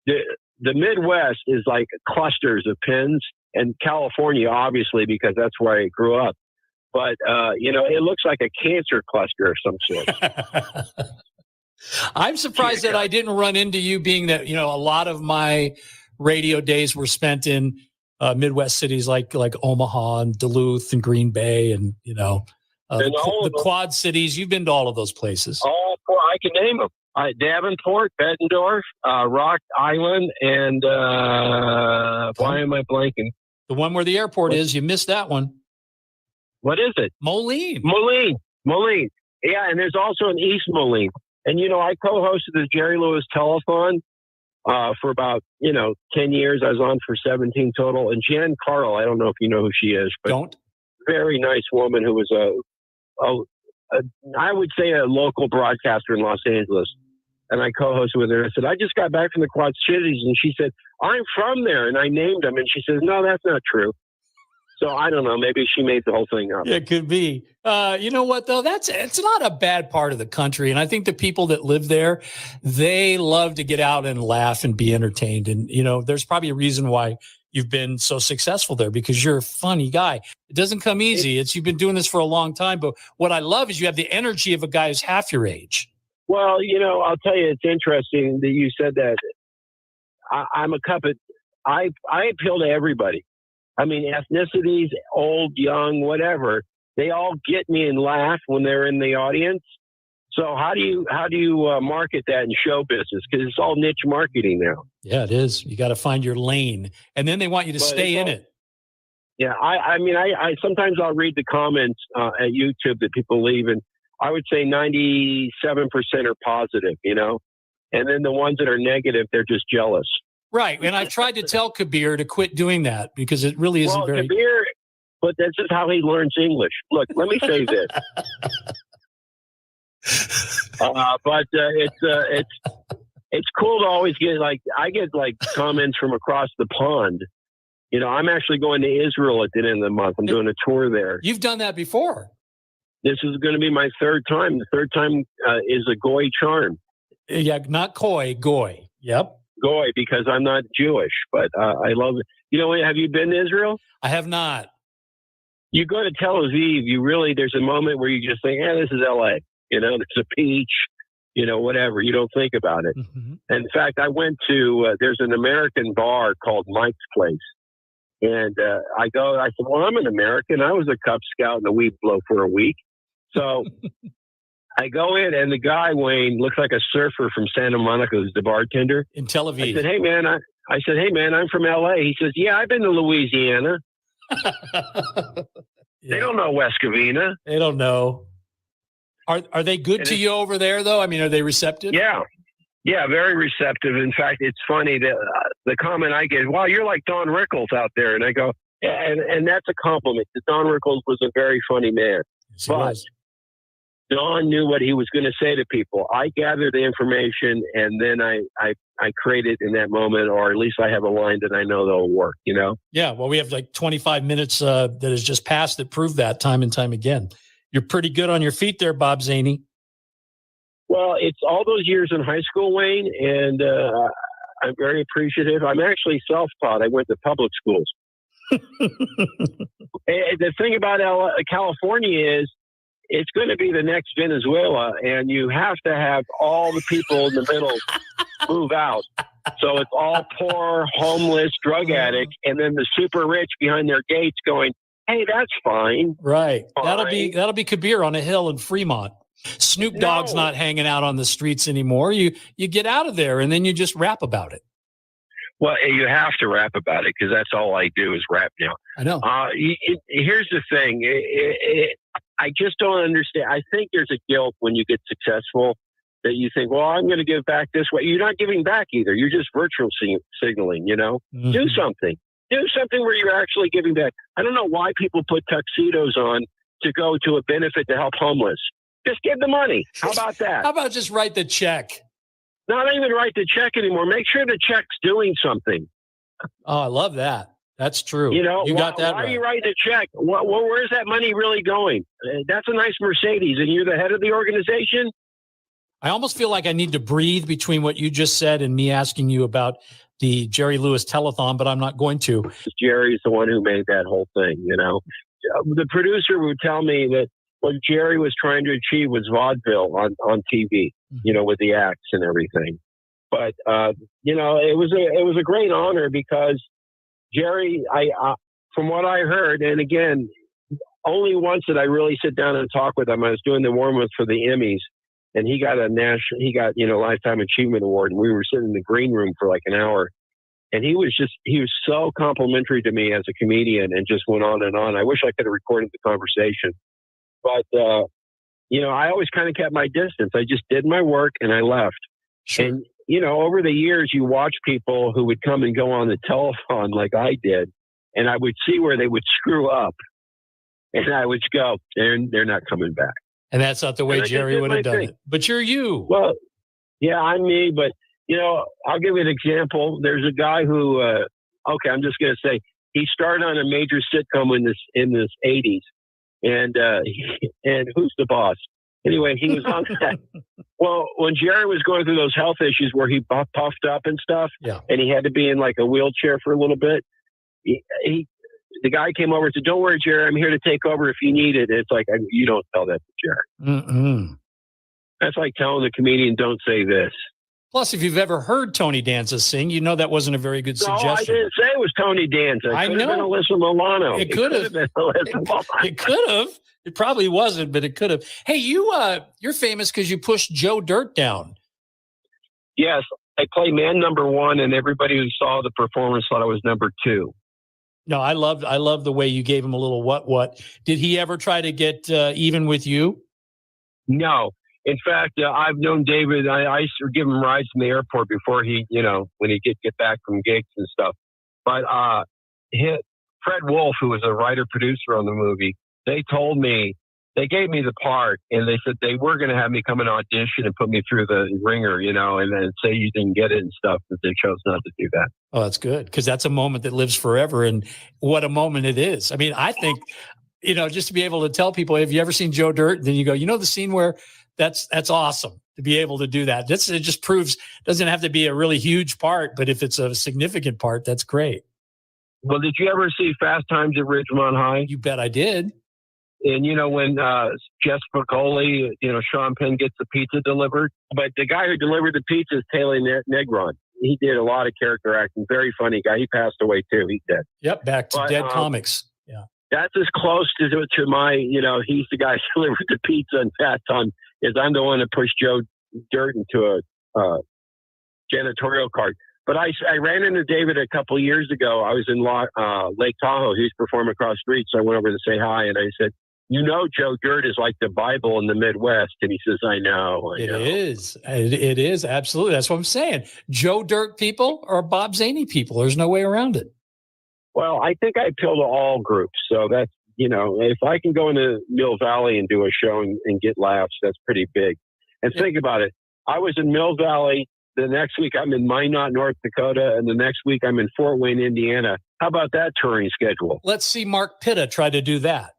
The Midwest is like clusters of pins, and California, obviously, because that's where I grew up. But, you know, it looks like a cancer cluster of some sort. I'm surprised that I didn't run into you, being that, you know, a lot of my radio days were spent in Midwest cities like Omaha and Duluth and Green Bay and, you know, the Quad Cities. You've been to all of those places. All four. I can name them. Davenport, Bettendorf, Rock Island, and why am I blanking? The one where the airport is. You missed that one. What is it? Moline. Yeah, and there's also an East Moline. And, you know, I co-hosted the Jerry Lewis Telethon for about, 10 years. I was on for 17 total. And Jan Carl, I don't know if you know who she is, but very nice woman who was I would say a local broadcaster in Los Angeles. And I co-hosted with her. I said, I just got back from the Quad Cities. And she said, I'm from there. And I named them. And she says, no, that's not true. So I don't know. Maybe she made the whole thing up. It could be. You know what, though? It's not a bad part of the country. And I think the people that live there, they love to get out and laugh and be entertained. And, you know, there's probably a reason why you've been so successful there, because you're a funny guy. It doesn't come easy. You've been doing this for a long time. But what I love is you have the energy of a guy who's half your age. Well, you know, I'll tell you, it's interesting that you said that. I'm a cup of, I appeal to everybody. I mean, ethnicities, old, young, whatever, they all get me and laugh when they're in the audience. So how do you market that in show business? Because it's all niche marketing now. Yeah, it is. You got to find your lane, and then they want you to stay in it. Yeah, I mean, I sometimes I'll read the comments at YouTube that people leave, and I would say 97% are positive, you know, and then the ones that are negative, they're just jealous. Right. And I've tried to tell Kabir to quit doing that because it really isn't very. Kabir, but this is how he learns English. Look, let me say this. It's cool to always get I get comments from across the pond. You know, I'm actually going to Israel at the end of the month. I'm doing a tour there. You've done that before. This is going to be my third time. The third time is a goy charm. Yeah, not koi, goy. Yep. Goy, because I'm not Jewish, but I love it. You know, have you been to Israel? I have not. You go to Tel Aviv, there's a moment where you just think, this is LA. You know, there's a beach, you know, whatever. You don't think about it. Mm-hmm. And in fact, I went to, there's an American bar called Mike's Place. And I said, well, I'm an American. I was a Cub Scout and a weed blow for a week. So I go in, and the guy, Wayne, looks like a surfer from Santa Monica, who's the bartender. In Tel Aviv. I said, hey, man, I'm from LA. He says, yeah, I've been to Louisiana. They don't know West Covina. They don't know. Are they good to you over there, though? I mean, are they receptive? Yeah. Yeah, very receptive. In fact, it's funny that the comment I get, wow, you're like Don Rickles out there. And I go, yeah, and that's a compliment. Don Rickles was a very funny man. Yes, but Don knew what he was going to say to people. I gathered the information, and then I create it in that moment, or at least I have a line that I know that'll work, you know? Yeah, well, we have like 25 minutes that has just passed that prove that time and time again. You're pretty good on your feet there, Bob Zany. Well, it's all those years in high school, Wayne, and I'm very appreciative. I'm actually self-taught. I went to public schools. The thing about California is it's going to be the next Venezuela, and you have to have all the people in the middle move out. So it's all poor, homeless, drug addicts, and then the super rich behind their gates going, "Hey, that's fine." Right. Fine. That'll be Kabir on a hill in Fremont. Snoop Dogg's not hanging out on the streets anymore. You get out of there, and then you just rap about it. Well, you have to rap about it because that's all I do is rap now. I know. Here's the thing. I just don't understand. I think there's a guilt when you get successful that you think, well, I'm going to give back this way. You're not giving back either. You're just virtual signaling, Mm-hmm. Do something. Do something where you're actually giving back. I don't know why people put tuxedos on to go to a benefit to help homeless. Just give the money. How about that? How about just write the check? Not even write the check anymore. Make sure the check's doing something. Oh, I love that. That's true. You got that why right. are you writing a check? Where's that money really going? That's a nice Mercedes, and you're the head of the organization? I almost feel like I need to breathe between what you just said and me asking you about the Jerry Lewis telethon, but I'm not going to. Jerry's the one who made that whole thing, The producer would tell me that what Jerry was trying to achieve was vaudeville on TV, with the acts and everything. But, it was a great honor because Jerry, from what I heard, and again, only once did I really sit down and talk with him. I was doing the warm-up for the Emmys, and he got Lifetime Achievement Award, and we were sitting in the green room for like an hour. And he was so complimentary to me as a comedian and just went on and on. I wish I could have recorded the conversation. But, I always kind of kept my distance. I just did my work and I left. Sure. And, over the years, you watch people who would come and go on the telephone like I did, and I would see where they would screw up. And I would go, they're not coming back. And that's not the way Jerry would have done it. But you're you. Well, yeah, I'm me. But, I'll give you an example. There's a guy who, I'm just going to say, he starred on a major sitcom in this 80s. And Who's the Boss? Anyway, he was on that. Well, when Jerry was going through those health issues where he puffed up and stuff, and he had to be in like a wheelchair for a little bit, the guy came over and said, "Don't worry, Jerry, I'm here to take over if you need it." And it's like, you don't tell that to Jerry. Mm-mm. That's like telling the comedian, "Don't say this." Plus, if you've ever heard Tony Danza sing, that wasn't a very good suggestion. No, I didn't say it was Tony Danza. I know. It could have been Alyssa Milano. It could have been Alyssa Milano. It could have. It probably wasn't, but it could have. Hey, you're famous because you pushed Joe Dirt down. Yes, I play man number one, and everybody who saw the performance thought I was number two. No, I love the way you gave him a little what. Did he ever try to get even with you? No. In fact, I've known David. I used to give him rides from the airport before he, when he get back from gigs and stuff. But Fred Wolf, who was a writer-producer on the movie, they gave me the part, and they said they were going to have me come and audition and put me through the ringer, and then say you didn't get it and stuff, but they chose not to do that. Oh, that's good, because that's a moment that lives forever, and what a moment it is. I mean, I think, just to be able to tell people, have you ever seen Joe Dirt? Then you go, the scene where that's awesome to be able to do that. It just proves, doesn't have to be a really huge part, but if it's a significant part, that's great. Well, did you ever see Fast Times at Ridgemont High? You bet I did. And, when Jess Spicoli, Sean Penn gets the pizza delivered. But the guy who delivered the pizza is Taylor Negron. He did a lot of character acting. Very funny guy. He passed away, too. He's dead. Yep, back to Dead Comics. Yeah. That's as close to my, he's the guy who delivered the pizza in Fast Time, is I'm the one that pushed Joe Dirt into a janitorial cart. But I ran into David a couple of years ago. I was in Lake Tahoe. He was performing across the street, so I went over to say hi, and I said, Joe Dirt is like the Bible in the Midwest. And he says, I know. It is. It is. Absolutely. That's what I'm saying. Joe Dirt people or Bob Zany people. There's no way around it. Well, I think I appeal to all groups. So that's, if I can go into Mill Valley and do a show and get laughs, that's pretty big. And think about it. I was in Mill Valley. The next week I'm in Minot, North Dakota. And the next week I'm in Fort Wayne, Indiana. How about that touring schedule? Let's see Mark Pitta try to do that.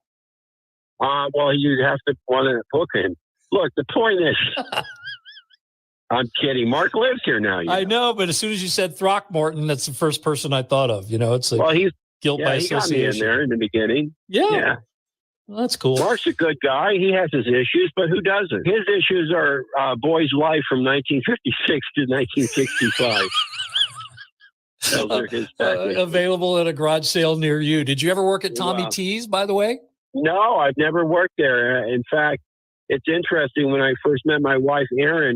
Well, you'd have to want to book him. Look, the point is, I'm kidding. Mark lives here now. I know, but as soon as you said Throckmorton, that's the first person I thought of. It's like he's guilt by he got me in association. there in the beginning. Yeah. Well, that's cool. Mark's a good guy. He has his issues, but who doesn't? His issues are Boy's Life from 1956 to 1965. Those are his available at a garage sale near you. Did you ever work at Tommy T's, by the way? No, I've never worked there. In fact, it's interesting. When I first met my wife, Erin,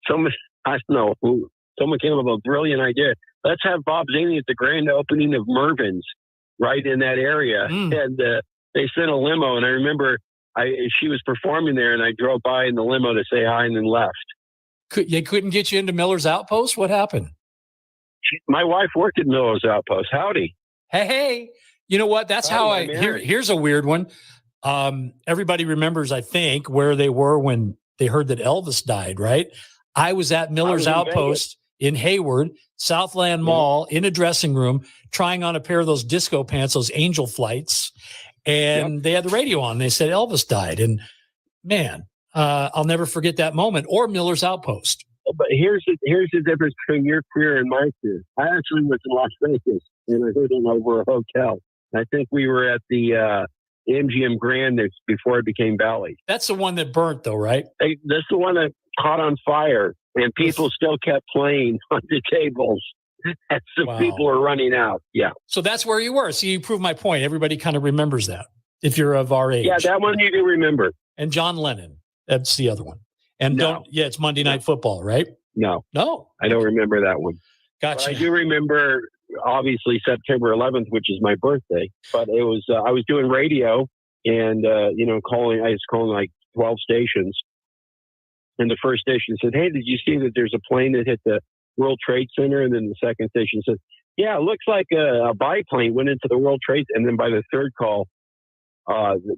someone came up with a brilliant idea. Let's have Bob Zany at the grand opening of Mervin's right in that area. And they sent a limo. And I remember she was performing there, and I drove by in the limo to say hi and then left. They couldn't get you into Miller's Outpost? What happened? My wife worked at Miller's Outpost. Howdy. Hey. You know what? That's how here's a weird one. Everybody remembers, I think, where they were when they heard that Elvis died, right? I was at Miller's Outpost in Hayward, Southland Mall, in a dressing room, trying on a pair of those disco pants, those Angel Flights. And they had the radio on. They said Elvis died. And man, I'll never forget that moment. Or Miller's Outpost. But here's the difference between your career and my career. I actually went to Las Vegas, and I heard him over a hotel. I think we were at the MGM Grand before it became Bally's. That's the one that burnt, though, right? That's the one that caught on fire, and people still kept playing on the tables. And some people were running out. Yeah. So that's where you were. See, you proved my point. Everybody kind of remembers that if you're of our age. Yeah, that one you do remember. And John Lennon. That's the other one. And it's Monday Night Football, right? No. I don't remember that one. Gotcha. But I do remember, obviously, September 11th, which is my birthday. But it was I was doing radio and I was calling like 12 stations. And the first station said, "Hey, did you see that there's a plane that hit the World Trade Center?" And then the second station said, "Yeah, it looks like a biplane went into the World Trade." And then by the third call,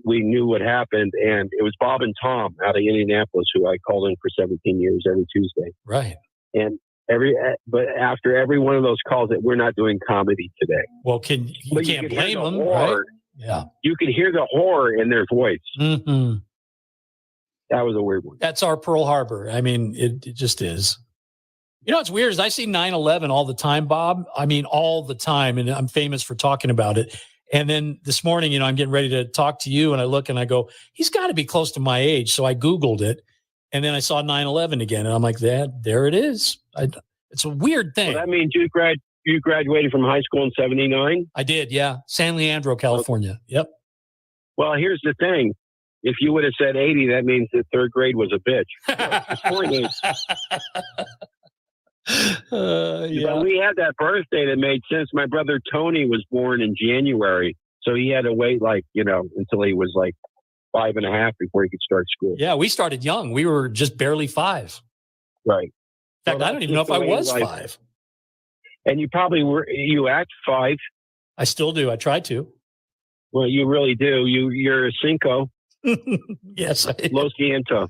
we knew what happened, and it was Bob and Tom out of Indianapolis, who I called in for 17 years every Tuesday. Right. And but after every one of those calls, that we're not doing comedy today. Well, you can't blame them, right? Yeah. You could hear the horror in their voice. Mm-hmm. That was a weird one. That's our Pearl Harbor. I mean, it just is. You know what's weird is I see 9/11 all the time, Bob. I mean, all the time, and I'm famous for talking about it. And then this morning, I'm getting ready to talk to you, and I look and I go, he's got to be close to my age. So I Googled it, and then I saw 9/11 again, and I'm like, there it is. It's a weird thing. Well, that means you graduated from high school in 79? I did, yeah. San Leandro, California. Yep. Well, here's the thing. If you would have said 80, that means that third grade was a bitch. The point is, but we had that birthday that made sense. My brother Tony was born in January, so he had to wait until he was like 5.5 before he could start school. Yeah, we started young. We were just barely 5. Right. In fact, I don't even know if I was 5. And you probably were. You act 5. I still do. I try to. Well, you really do. You're a cinco. Yes. Lo siento.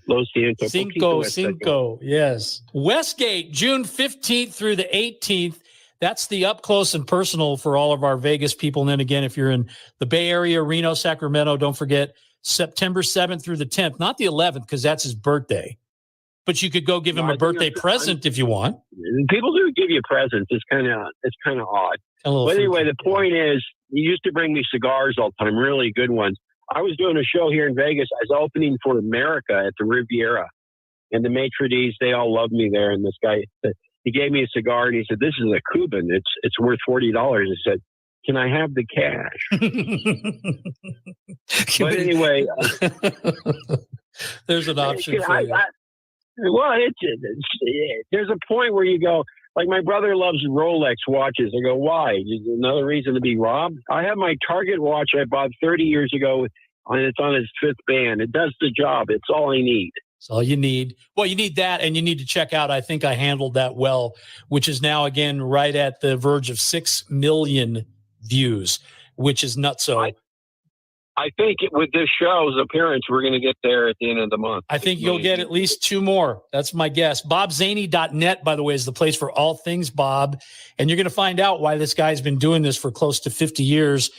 Cinco. Yes. Westgate, June 15th through the 18th. That's the up close and personal for all of our Vegas people. And then again, if you're in the Bay Area, Reno, Sacramento, don't forget September 7th through the 10th, not the 11th, because that's his birthday. But you could go give him a birthday present if you want. People do give you presents. It's kind of odd. But anyway, the point is, you used to bring me cigars all the time, really good ones. I was doing a show here in Vegas. I was opening for America at the Riviera. And the maitre d's, they all loved me there. And this guy, he gave me a cigar and he said, "This is a Cuban. It's worth $40. I said, "Can I have the cash?" But anyway. There's an option for you. There's a point where you go, like my brother loves Rolex watches. I go, why? Is there another reason to be robbed? I have my Target watch I bought 30 years ago, and it's on its 5th band. It does the job. It's all I need. It's all you need. Well, you need that, and you need to check out I Think I Handled That Well, which is now, again, right at the verge of 6 million views, which is nutso. I think with this show's appearance, we're going to get there at the end of the month. I think you'll get at least 2 more. That's my guess. BobZany.net, by the way, is the place for all things Bob. And you're going to find out why this guy's been doing this for close to 50 years,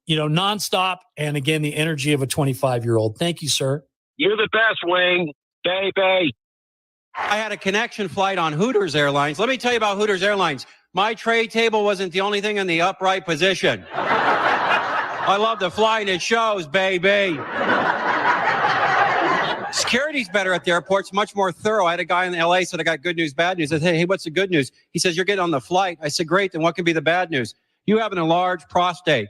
nonstop. And again, the energy of a 25-year-old. Thank you, sir. You're the best, Wayne. Baby. I had a connection flight on Hooters Airlines. Let me tell you about Hooters Airlines. My tray table wasn't the only thing in the upright position. I love the flying. It shows, baby. Security's better at the airports, much more thorough. I had a guy in LA said, I got good news, bad news. I said, hey, what's the good news? He says, you're getting on the flight. I said, great. Then what can be the bad news? You have an enlarged prostate.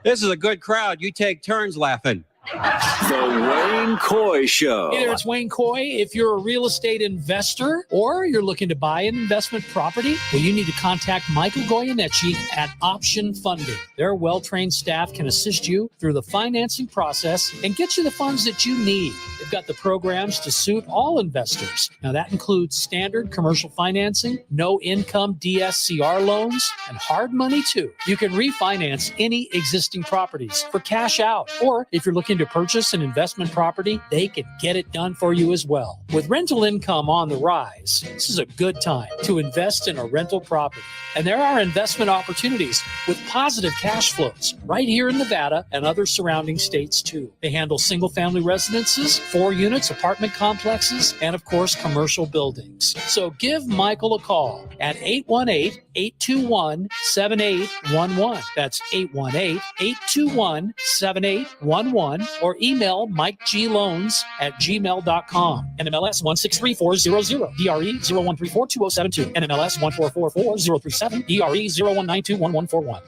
This is a good crowd. You take turns laughing. The Wayne Coy Show. Hey there, it's Wayne Coy. If you're a real estate investor or you're looking to buy an investment property, well, you need to contact Michael Goyeneche at Option Funding. Their well-trained staff can assist you through the financing process and get you the funds that you need. They've got the programs to suit all investors. Now, that includes standard commercial financing, no-income DSCR loans, and hard money, too. You can refinance any existing properties for cash out, or if you're looking to purchase an investment property, they can get it done for you as well. With rental income on the rise, this is a good time to invest in a rental property. And there are investment opportunities with positive cash flows right here in Nevada and other surrounding states too. They handle single-family residences, 4 units, apartment complexes, and of course, commercial buildings. So give Michael a call at 818-821-7811. That's 818-821-7811, or email MikeGLoans@gmail.com. NMLS 163400, DRE 01342072, NMLS 1444037, DRE 01921141.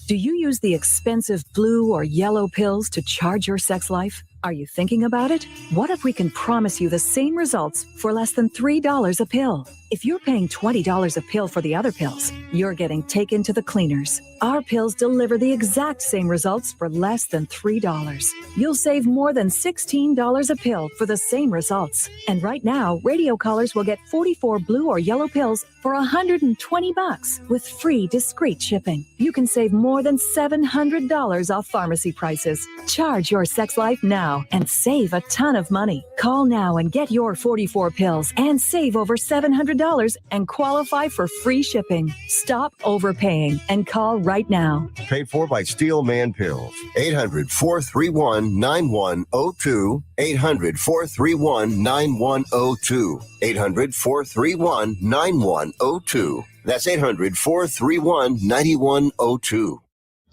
Do you use the expensive blue or yellow pills to charge your sex life? Are you thinking about it? What if we can promise you the same results for less than $3 a pill? If you're paying $20 a pill for the other pills, you're getting taken to the cleaners. Our pills deliver the exact same results for less than $3. You'll save more than $16 a pill for the same results. And right now, radio callers will get 44 blue or yellow pills for $120 with free discreet shipping. You can save more than $700 off pharmacy prices. Charge your sex life now and save a ton of money. Call now and get your 44 pills and save over $700 and qualify for free shipping. Stop overpaying and call right now. Paid for by Steel Man Pills. 800-431-9102. 800-431-9102. 800-431-9102. That's 800-431-9102.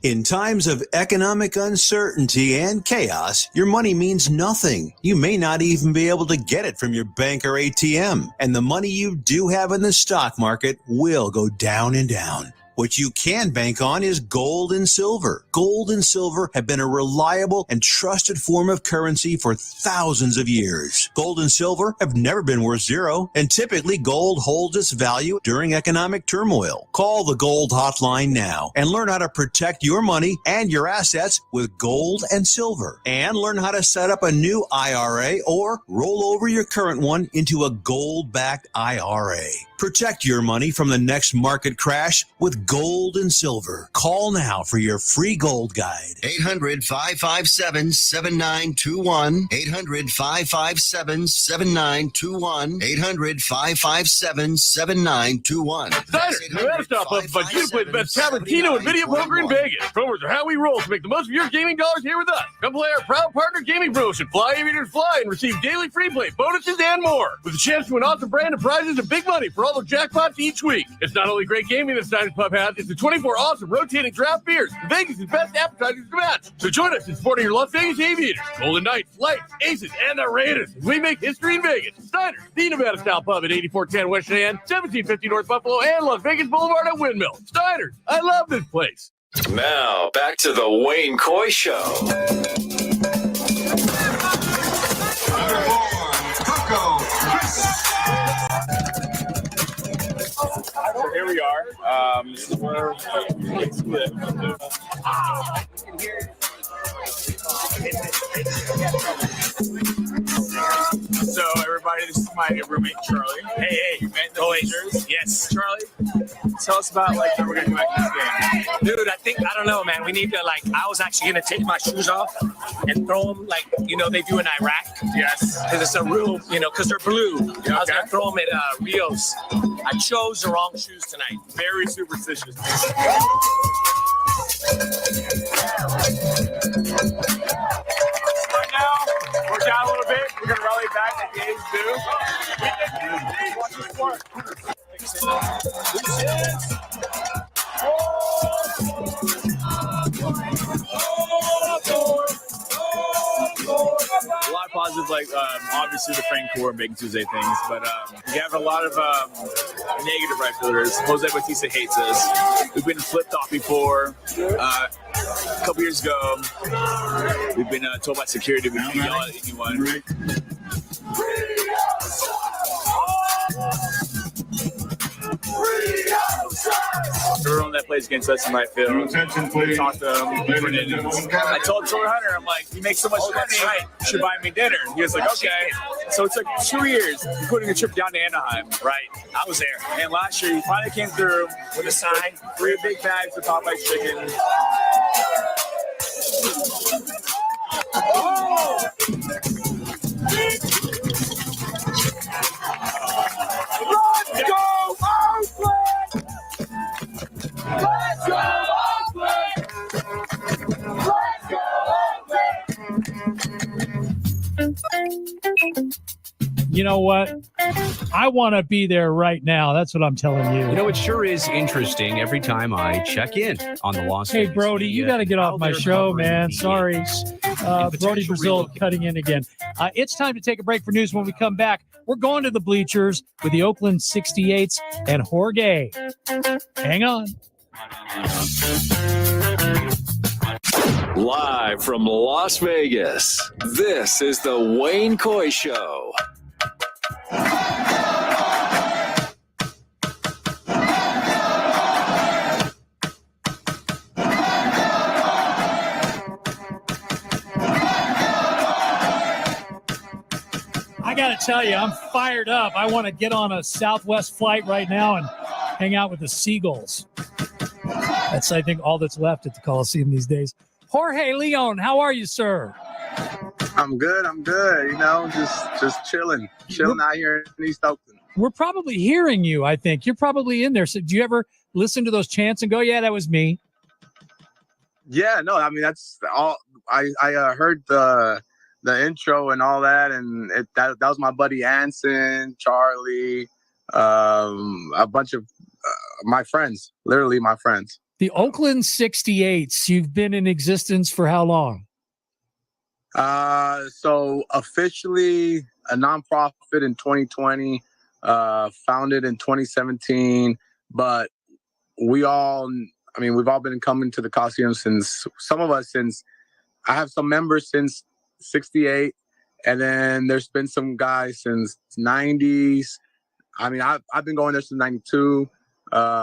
In times of economic uncertainty and chaos, your money means nothing. You may not even be able to get it from your bank or ATM. And the money you do have in the stock market will go down and down. What you can bank on is gold and silver. Gold and silver have been a reliable and trusted form of currency for thousands of years. Gold and silver have never been worth zero, and typically gold holds its value during economic turmoil. Call the Gold Hotline now and learn how to protect your money and your assets with gold and silver. And learn how to set up a new IRA or roll over your current one into a gold-backed IRA. Protect your money from the next market crash with gold and silver. Call now for your free gold guide. 800-557-7921. 800-557-7921. 800-557-7921. Steiner, Nevada stop up by you to play the best Tabertino and video poker in Vegas. Promos are how we roll to make the most of your gaming dollars here with us. Come play our proud partner gaming promotion, Fly Aviators Fly, and receive daily free play, bonuses, and more. With a chance to win awesome brand of prizes and big money for all the jackpots each week. It's not only great gaming that Steiner's Pub has, it's the 24 awesome rotating draft beers, Vegas' best appetizers to match. So join us in supporting your Las Vegas Aviators, Golden Knights, Lights, Aces, and the Raiders as we make history in Vegas. Steiner's, the Nevada style pub at 8410 West Cheyenne, 1750 North Buffalo, and Las Vegas Boulevard at Windmill. Steiner's, I love this place. Now, back to the Wayne Coy Show. So here we are. This is where it's split. So everybody, this is my roommate Charlie. Hey, you met the Blazers? Yes, Charlie. Tell us about like how we're gonna do after this game. Dude, I don't know, man. We need to I was actually gonna take my shoes off and throw them like they do in Iraq. Yes. Because it's a real, because they're blue. Yeah, I was gonna throw them at Rios. I chose the wrong shoes tonight. Very superstitious. Right now, we're down A lot of positive, like obviously the Frank Core making Tuesday things, but we have a lot of negative right fielders. Jose Bautista hates us. We've been flipped off before. A couple years ago, we've been told by security we can yell at anyone. Everyone that plays against us in right field, talk to them, different innings. I told Troy Hunter, I'm like, you make so much money, you should buy me dinner. He was like, okay. So it took 2 years including a trip down to Anaheim. Right, I was there. And last year, he finally came through with a sign, 3 big bags of Popeye's chicken. Oh! Let's go, Oakland! Let's go, Oakland! Let's go, Oakland! You know what? I want to be there right now. That's what I'm telling you. You know, it sure is interesting every time I check in on the Las Hey, Vegas Brody, media you got to get and off how my they're show, covering man. the Sorry. Brody potential Brazil cutting in again. It's time to take a break for news. When we come back, we're going to the bleachers with the Oakland 68s and Jorge. Hang on. Live from Las Vegas, this is the Wayne Coy Show. I got to tell you, I'm fired up. I want to get on a Southwest flight right now and hang out with the Seagulls. That's, I think, all that's left at the Coliseum these days. Jorge Leon, how are you, sir? I'm good. You know, just chilling out here in East Oakland. We're probably hearing you, I think. You're probably in there. So do you ever listen to those chants and go, yeah, that was me? Yeah, no, I mean, that's all. I heard the intro and all that, and that was my buddy Anson, Charlie, a bunch of my friends, literally my friends. The Oakland 68s, you've been in existence for how long? So officially a nonprofit in 2020, founded in 2017, but we've all been coming to the Coliseum since I have some members since 68, and then there's been some guys since 90s. I mean, I've been going there since 92.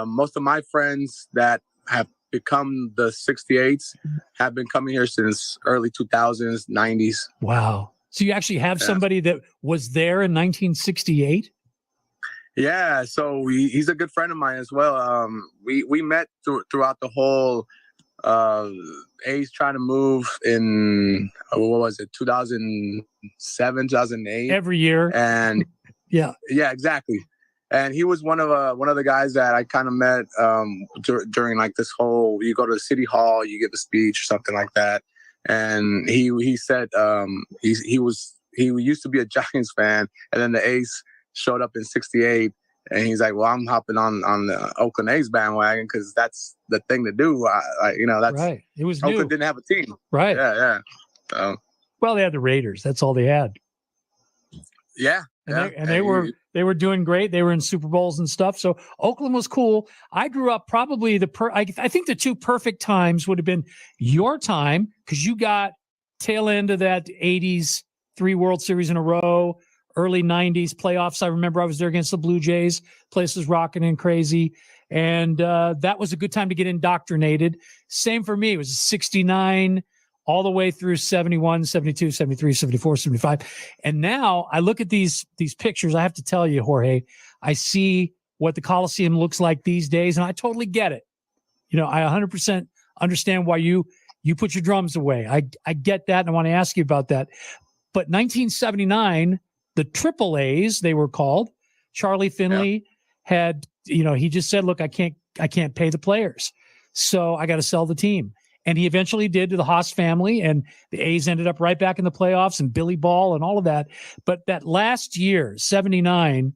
Most of my friends that have become the 68s have been coming here since early 2000s, 90s. Wow. So you actually have somebody that was there in 1968? Yeah, so he's a good friend of mine as well. We met throughout the whole A's trying to move in, what was it, 2007, 2008? Every year. And yeah, exactly. And he was one of the guys that I kind of met during like this whole, you go to the city hall, you give a speech or something like that. And he said he used to be a Giants fan, and then the A's showed up in 68, and he's like, well, I'm hopping on the Oakland A's bandwagon because that's the thing to do. That's right. It was Oakland new. didn't have a team. Right. Yeah. So, well, they had the Raiders. That's all they had. Yeah. And they were doing great. They were in Super Bowls and stuff. So Oakland was cool. I grew up probably I think the two perfect times would have been your time, because you got tail end of that 80s 3 World Series in a row, early 90s playoffs. I remember I was there against the Blue Jays. Place was rocking and crazy. And that was a good time to get indoctrinated. Same for me. It was 69 all the way through 71, 72, 73, 74, 75. And now I look at these pictures. I have to tell you, Jorge, I see what the Coliseum looks like these days, and I totally get it. You know, I 100% understand why you put your drums away. I get that, and I want to ask you about that. But 1979, the Triple A's, they were called, Charlie Finley had, he just said, look, I can't pay the players, so I got to sell the team. And he eventually did to the Haas family, and the A's ended up right back in the playoffs, and Billy Ball and all of that. But that last year, 79,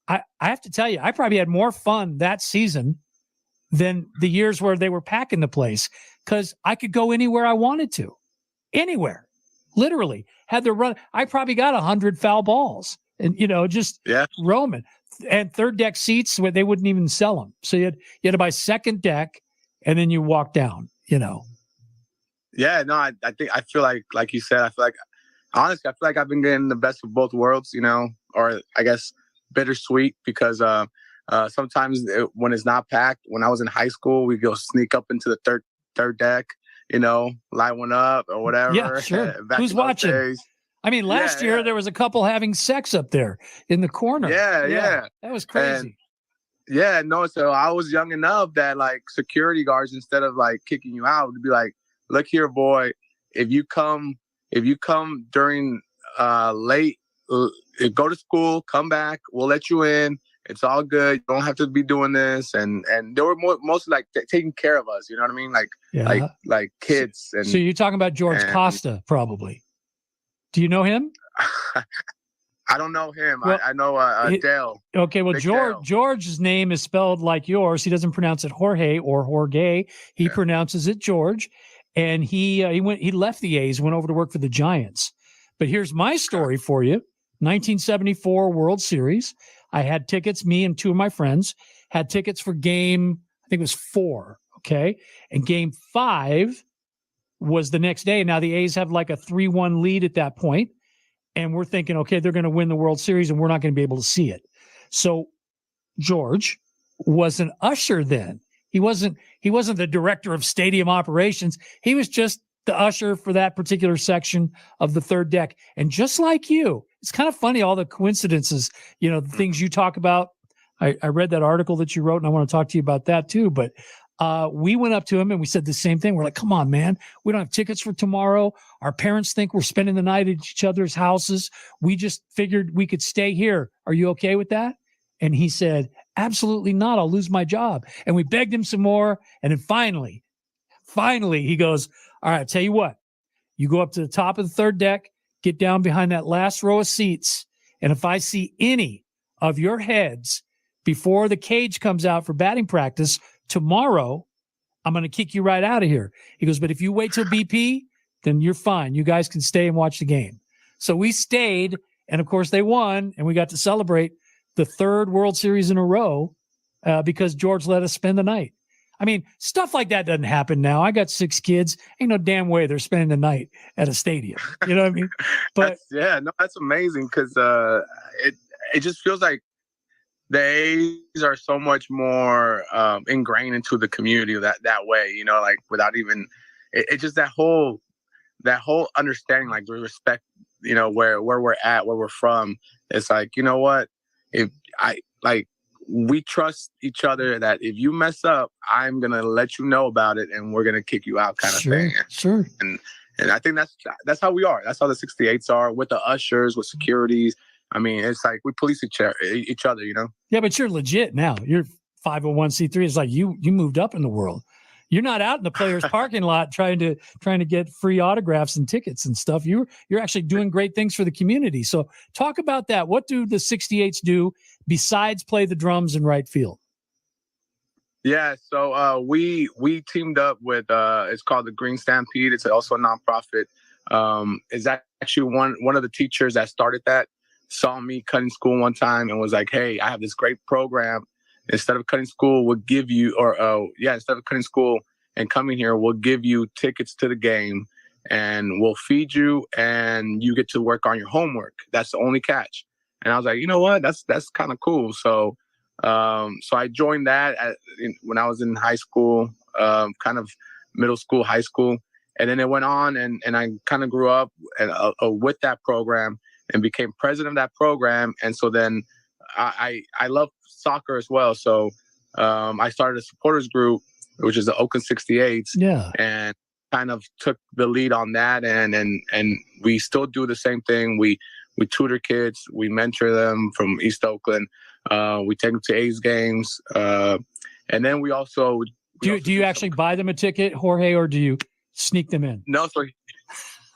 I have to tell you, I probably had more fun that season than the years where they were packing the place, because I could go anywhere I wanted to. Anywhere. Literally. Had the run. I probably got 100 foul balls and, just roaming. And third deck seats where they wouldn't even sell them. So you had to buy second deck and then you walk down, Yeah, no, I feel like you said, honestly, I feel like I've been getting the best of both worlds, or I guess bittersweet, because sometimes when it's not packed, when I was in high school, we go sneak up into the third deck, light one up or whatever. Yeah, sure. Who's watching? Days. I mean, last year there was a couple having sex up there in the corner. Yeah. That was crazy. So I was young enough that security guards, instead of kicking you out, would be like, look here, boy, if you come during late, go to school, come back, we'll let you in. It's all good. You don't have to be doing this. And they were mostly taking care of us. You know what I mean? Like kids. And so you're talking about George Costa, probably. Do you know him? I don't know him. Well, I know Dale. Okay, well, George's name is spelled like yours. He doesn't pronounce it Jorge or Jorge. He pronounces it George. And he left the A's, went over to work for the Giants. But here's my story for you. 1974 World Series. I had tickets, me and two of my friends had tickets for game, I think it was 4, okay? And game 5 was the next day. Now the A's have like a 3-1 lead at that point, and we're thinking, okay, they're going to win the World Series and we're not going to be able to see it. So George was an usher then. He wasn't the director of stadium operations. He was just the usher for that particular section of the third deck. And just like you, it's kind of funny, all the coincidences, the things you talk about. I read that article that you wrote, and I want to talk to you about that too. But we went up to him and we said the same thing. We're like, come on, man, we don't have tickets for tomorrow. Our parents think we're spending the night at each other's houses. We just figured we could stay here. Are you okay with that? And he said, absolutely not. I'll lose my job. And we begged him some more. And then finally, he goes, all right, I'll tell you what, you go up to the top of the third deck, get down behind that last row of seats. And if I see any of your heads before the cage comes out for batting practice tomorrow, I'm going to kick you right out of here. He goes, but if you wait till BP, then you're fine. You guys can stay and watch the game. So we stayed. And of course they won, and we got to celebrate the 3rd World Series in a row because George let us spend the night. I mean, stuff like that doesn't happen now. I got 6 kids. Ain't no damn way they're spending the night at a stadium. You know what I mean? But that's amazing, because it just feels like the A's are so much more ingrained into the community that way. Without even it just that whole understanding, the respect. Where we're at, where we're from. It's like, you know what? If we trust each other, that if you mess up, I'm going to let you know about it and we're going to kick you out, kind of thing. Sure. And I think that's how we are. That's how the 68s are, with the ushers, with securities. I mean, it's like we police each other, Yeah, but you're legit now. You're 501c3. It's like you moved up in the world. You're not out in the players' parking lot trying to get free autographs and tickets and stuff. You're actually doing great things for the community. So talk about that. What do the 68s do besides play the drums in right field? Yeah, so we teamed up with it's called the Green Stampede. It's also a nonprofit. Is actually one of the teachers that started that saw me cutting school one time and was like, "Hey, I have this great program. Instead of cutting school, we'll give you, instead of cutting school and coming here, we'll give you tickets to the game and we'll feed you and you get to work on your homework. That's the only catch." And I was like, you know what? That's kind of cool. So I joined that when I was in high school, kind of middle school, high school. And then it went on and I kind of grew up with that program and became president of that program. And so then I love soccer as well. So I started a supporters group, which is the Oakland 68s. Yeah. And kind of took the lead on that. And we still do the same thing. We tutor kids. We mentor them from East Oakland. We take them to A's games. And then we also... Do you actually buy them a ticket, Jorge, or do you sneak them in? No,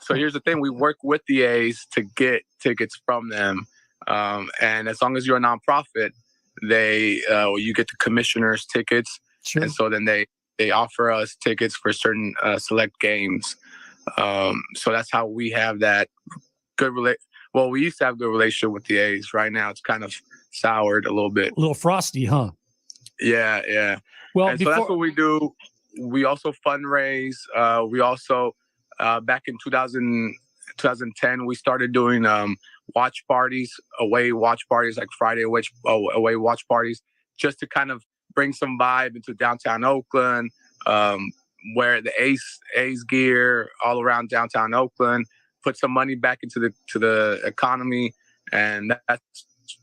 so here's the thing. We work with the A's to get tickets from them. And as long as you're a nonprofit, you get the commissioner's tickets. Sure. And so then they offer us tickets for certain select games. So that's how we have that good Well, we used to have a good relationship with the A's. Right now, it's kind of soured a little bit. A little frosty, huh? Yeah. Well, and so that's what we do. We also fundraise. We also, back in 2010, we started doing watch parties, away watch parties, like Friday away watch parties, just to kind of bring some vibe into downtown Oakland, wear the A's gear all around downtown Oakland, put some money back into the economy, and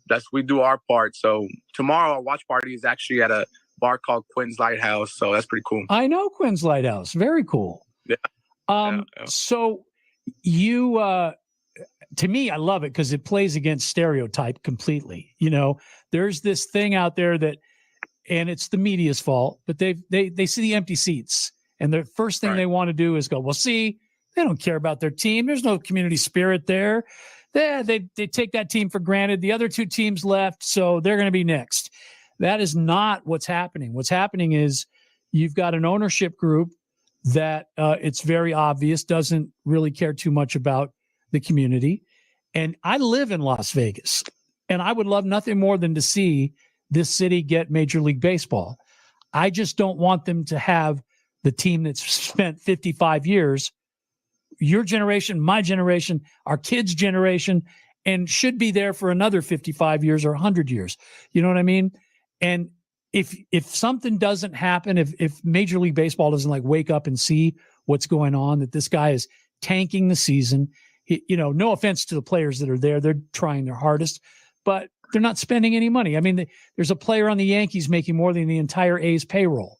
that's we do our part. So tomorrow our watch party is actually at a bar called Quinn's Lighthouse, so that's pretty cool. I know Quinn's Lighthouse. Very cool. Yeah. So you, to me, I love it because it plays against stereotype completely. You know, there's this thing out there that, and it's the media's fault, but they see the empty seats, and the first thing they want to do is go, well, see, they don't care about their team. There's no community spirit there. They take that team for granted. The other two teams left, so they're going to be next. That is not what's happening. What's happening is you've got an ownership group that it's very obvious doesn't really care too much about the community. And I live in Las Vegas, and I would love nothing more than to see this city get Major League Baseball. I just don't want them to have the team that's spent 55 years, your generation, my generation, our kids' generation, and should be there for another 55 years or 100 years. You know what I mean? And if something doesn't happen, if Major League Baseball doesn't like wake up and see what's going on, that this guy is tanking the season, no offense to the players that are there, they're trying their hardest, but they're not spending any money. I mean, there's a player on the Yankees making more than the entire A's payroll.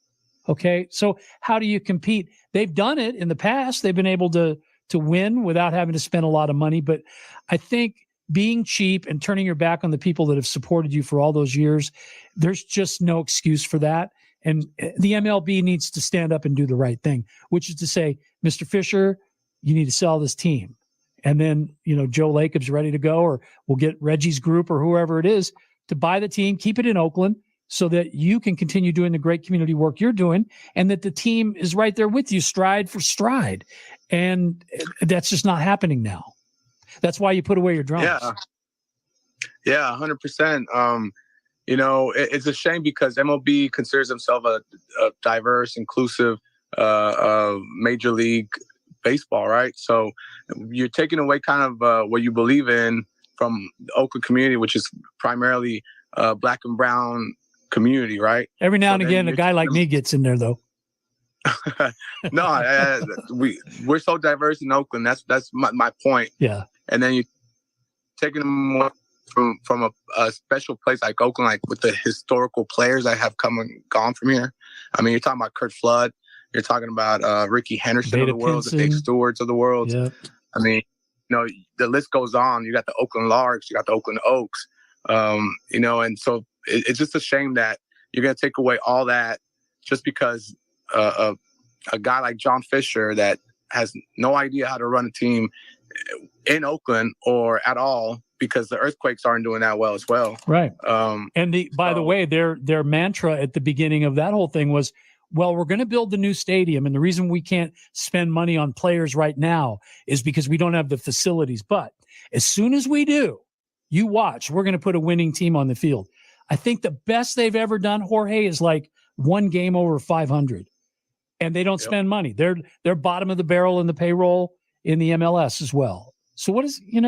Okay, so how do you compete? They've done it in the past. They've been able to win without having to spend a lot of money. But I think being cheap and turning your back on the people that have supported you for all those years, there's just no excuse for that. And the MLB needs to stand up and do the right thing, which is to say, Mr. Fisher, you need to sell this team. And then, Joe Lacob's ready to go, or we'll get Reggie's group or whoever it is to buy the team, keep it in Oakland so that you can continue doing the great community work you're doing, and that the team is right there with you, stride for stride. And that's just not happening now. That's why you put away your drums. Yeah, 100%. It's a shame because MLB considers themselves a diverse, inclusive Major League Baseball, right? So you're taking away kind of what you believe in from the Oakland community, which is primarily Black and brown community, right? Every now and again, a guy like me gets in there, though. No, we're so diverse in Oakland. That's my point. Yeah. And then you taking them from a special place like Oakland, like with the historical players that have come and gone from here. I mean, you're talking about Kurt Flood. You're talking about Ricky Henderson Beta of the world, Pinson. the Dave Stewarts of the world. Yep. I mean, the list goes on. You got the Oakland Larks, you got the Oakland Oaks, and so it's just a shame that you're going to take away all that just because a guy like John Fisher that has no idea how to run a team in Oakland or at all, because the Earthquakes aren't doing that well as well. Right. And by the way, their mantra at the beginning of that whole thing was, well, we're going to build the new stadium, and the reason we can't spend money on players right now is because we don't have the facilities. But as soon as we do, you watch, we're going to put a winning team on the field. I think the best they've ever done, Jorge, is like one game over 500, and they don't spend money. They're bottom of the barrel in the payroll in the MLS as well. So what is, I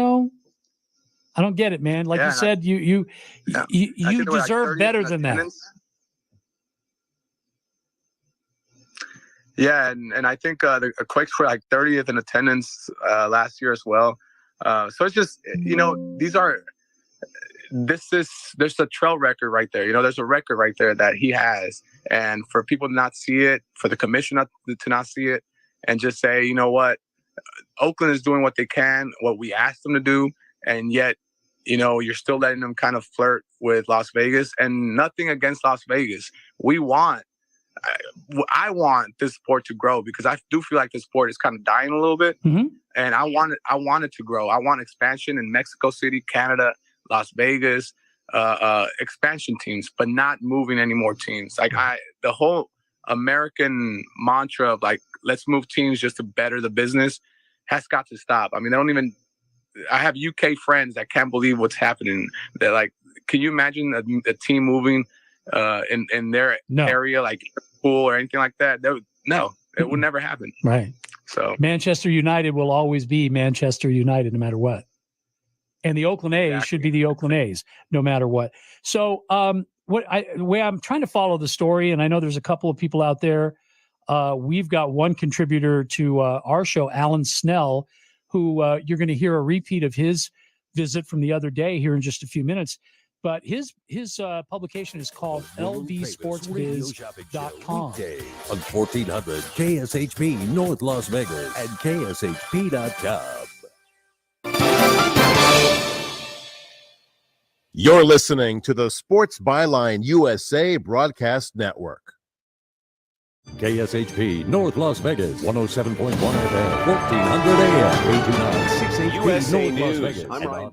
don't get it, man. Like you said, you deserve better than that. Yeah, and I think the Quakes were like 30th in attendance last year as well. So it's just, there's a trail record right there. There's a record right there that he has. And for people to not see it, for the commission to not see it, and just say, you know what, Oakland is doing what they can, what we asked them to do, and yet, you're still letting them kind of flirt with Las Vegas. And nothing against Las Vegas. I want this sport to grow, because I do feel like this sport is kind of dying a little bit. Mm-hmm. And I want it to grow. I want expansion in Mexico City, Canada, Las Vegas, expansion teams, but not moving any more teams. Like the whole American mantra of like, let's move teams just to better the business has got to stop. I mean, I have UK friends that can't believe what's happening. They're like, can you imagine a team moving in their area, like pool or anything like that? No, it would never happen. Right. So Manchester United will always be Manchester United, no matter what. And the Oakland A's should be the Oakland A's, no matter what. So the way I'm trying to follow the story, and I know there's a couple of people out there. We've got one contributor to our show, Alan Snell, who you're going to hear a repeat of his visit from the other day here in just a few minutes. But his publication is called lvsportsbiz.com. On 1400 KSHP North Las Vegas and KSHP.com. You're listening to the Sports Byline USA Broadcast Network. KSHP North Las Vegas, 107.1 FM, 1400 AM, 829 6HP North Las Vegas. I'm Ryan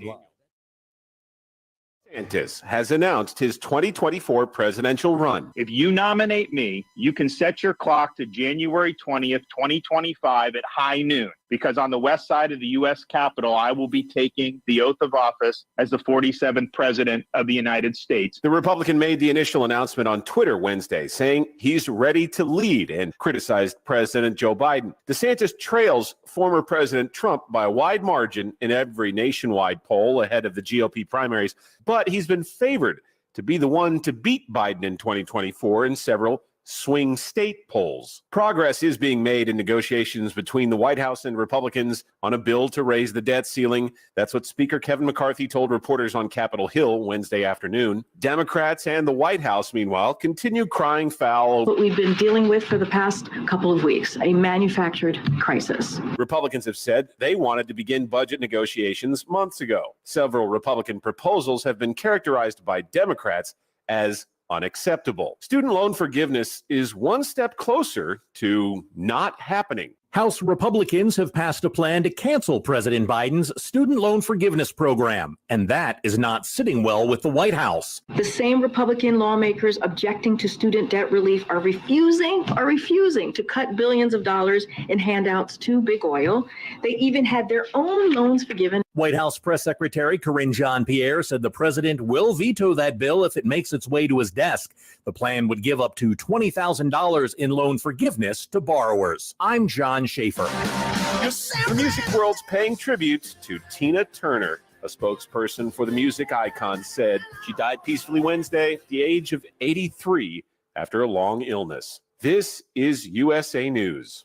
DeSantis has announced his 2024 presidential run. If you nominate me, you can set your clock to January 20th, 2025 at high noon, because on the west side of the U.S. Capitol, I will be taking the oath of office as the 47th president of the United States. The Republican made the initial announcement on Twitter Wednesday, saying he's ready to lead and criticized President Joe Biden. DeSantis trails former President Trump by a wide margin in every nationwide poll ahead of the GOP primaries, but he's been favored to be the one to beat Biden in 2024 in several swing state polls. Progress is being made in negotiations between the White House and Republicans on a bill to raise the debt ceiling. That's what Speaker Kevin McCarthy told reporters on Capitol Hill Wednesday afternoon. Democrats and the White House, meanwhile, continue crying foul. What we've been dealing with for the past couple of weeks, a manufactured crisis. Republicans have said they wanted to begin budget negotiations months ago. Several Republican proposals have been characterized by Democrats as unacceptable. Student loan forgiveness is one step closer to not happening. House Republicans have passed a plan to cancel President Biden's student loan forgiveness program, and that is not sitting well with the White House. The same Republican lawmakers objecting to student debt relief are refusing to cut billions of dollars in handouts to big oil. They even had their own loans forgiven. White House Press Secretary Karine Jean-Pierre said the president will veto that bill if it makes its way to his desk. The plan would give up to $20,000 in loan forgiveness to borrowers. I'm John Schaefer. The music world's paying tribute to Tina Turner. A spokesperson for the music icon said she died peacefully Wednesday at the age of 83 after a long illness. This is USA News.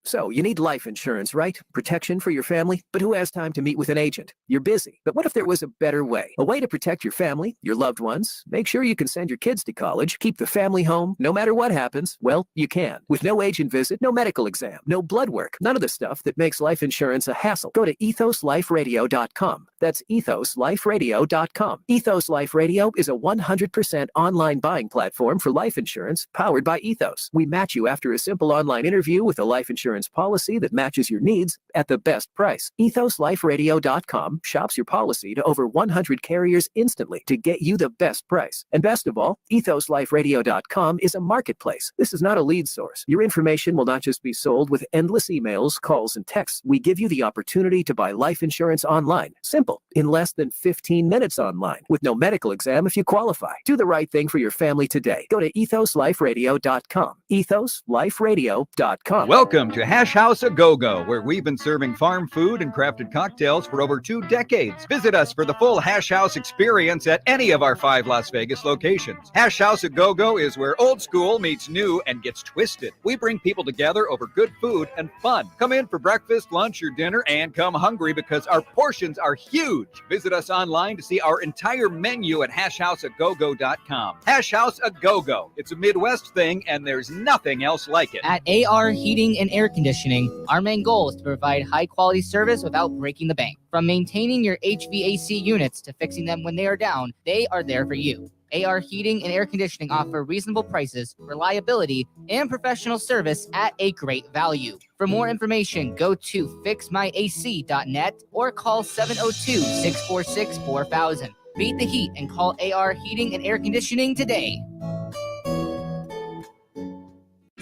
So, you need life insurance, right? Protection for your family? But who has time to meet with an agent? You're busy. But what if there was a better way? A way to protect your family, your loved ones, make sure you can send your kids to college, keep the family home, no matter what happens? Well, you can. With no agent visit, no medical exam, no blood work, none of the stuff that makes life insurance a hassle. Go to ethosliferadio.com. That's ethosliferadio.com. Ethos Life Radio is a 100% online buying platform for life insurance powered by Ethos. We match you after a simple online interview with a life insurance policy that matches your needs at the best price. EthosLifeRadio.com shops your policy to over 100 carriers instantly to get you the best price. And best of all, EthosLifeRadio.com is a marketplace. This is not a lead source. Your information will not just be sold with endless emails, calls, and texts. We give you the opportunity to buy life insurance online. Simple, in less than 15 minutes online, with no medical exam if you qualify. Do the right thing for your family today. Go to EthosLifeRadio.com. EthosLifeRadio.com. Welcome to Hash House A Go-Go, where we've been serving farm food and crafted cocktails for over 2 decades. Visit us for the full Hash House experience at any of our 5 Las Vegas locations. Hash House A Go-Go is where old school meets new and gets twisted. We bring people together over good food and fun. Come in for breakfast, lunch, or dinner, and come hungry because our portions are huge. Visit us online to see our entire menu at hashhouseagogo.com. Hash House A Go-Go. It's a Midwest thing, and there's nothing else like it. At AR Heating and Air Conditioning, our main goal is to provide high-quality service without breaking the bank. From maintaining your HVAC units to fixing them when they are down, they are there for you. AR Heating and Air Conditioning offer reasonable prices, reliability, and professional service at a great value. For more information, go to fixmyac.net or call 702-646-4000. Beat the heat and call AR Heating and Air Conditioning today.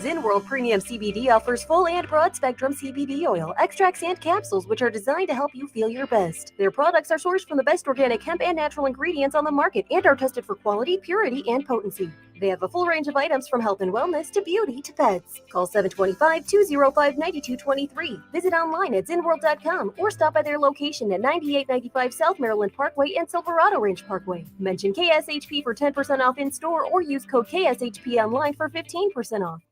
ZenWorld Premium CBD offers full and broad spectrum CBD oil, extracts, and capsules, which are designed to help you feel your best. Their products are sourced from the best organic hemp and natural ingredients on the market and are tested for quality, purity, and potency. They have a full range of items from health and wellness to beauty to pets. Call 725-205-9223. Visit online at zenworld.com or stop by their location at 9895 South Maryland Parkway and Silverado Range Parkway. Mention KSHP for 10% off in store or use code KSHP online for 15% off.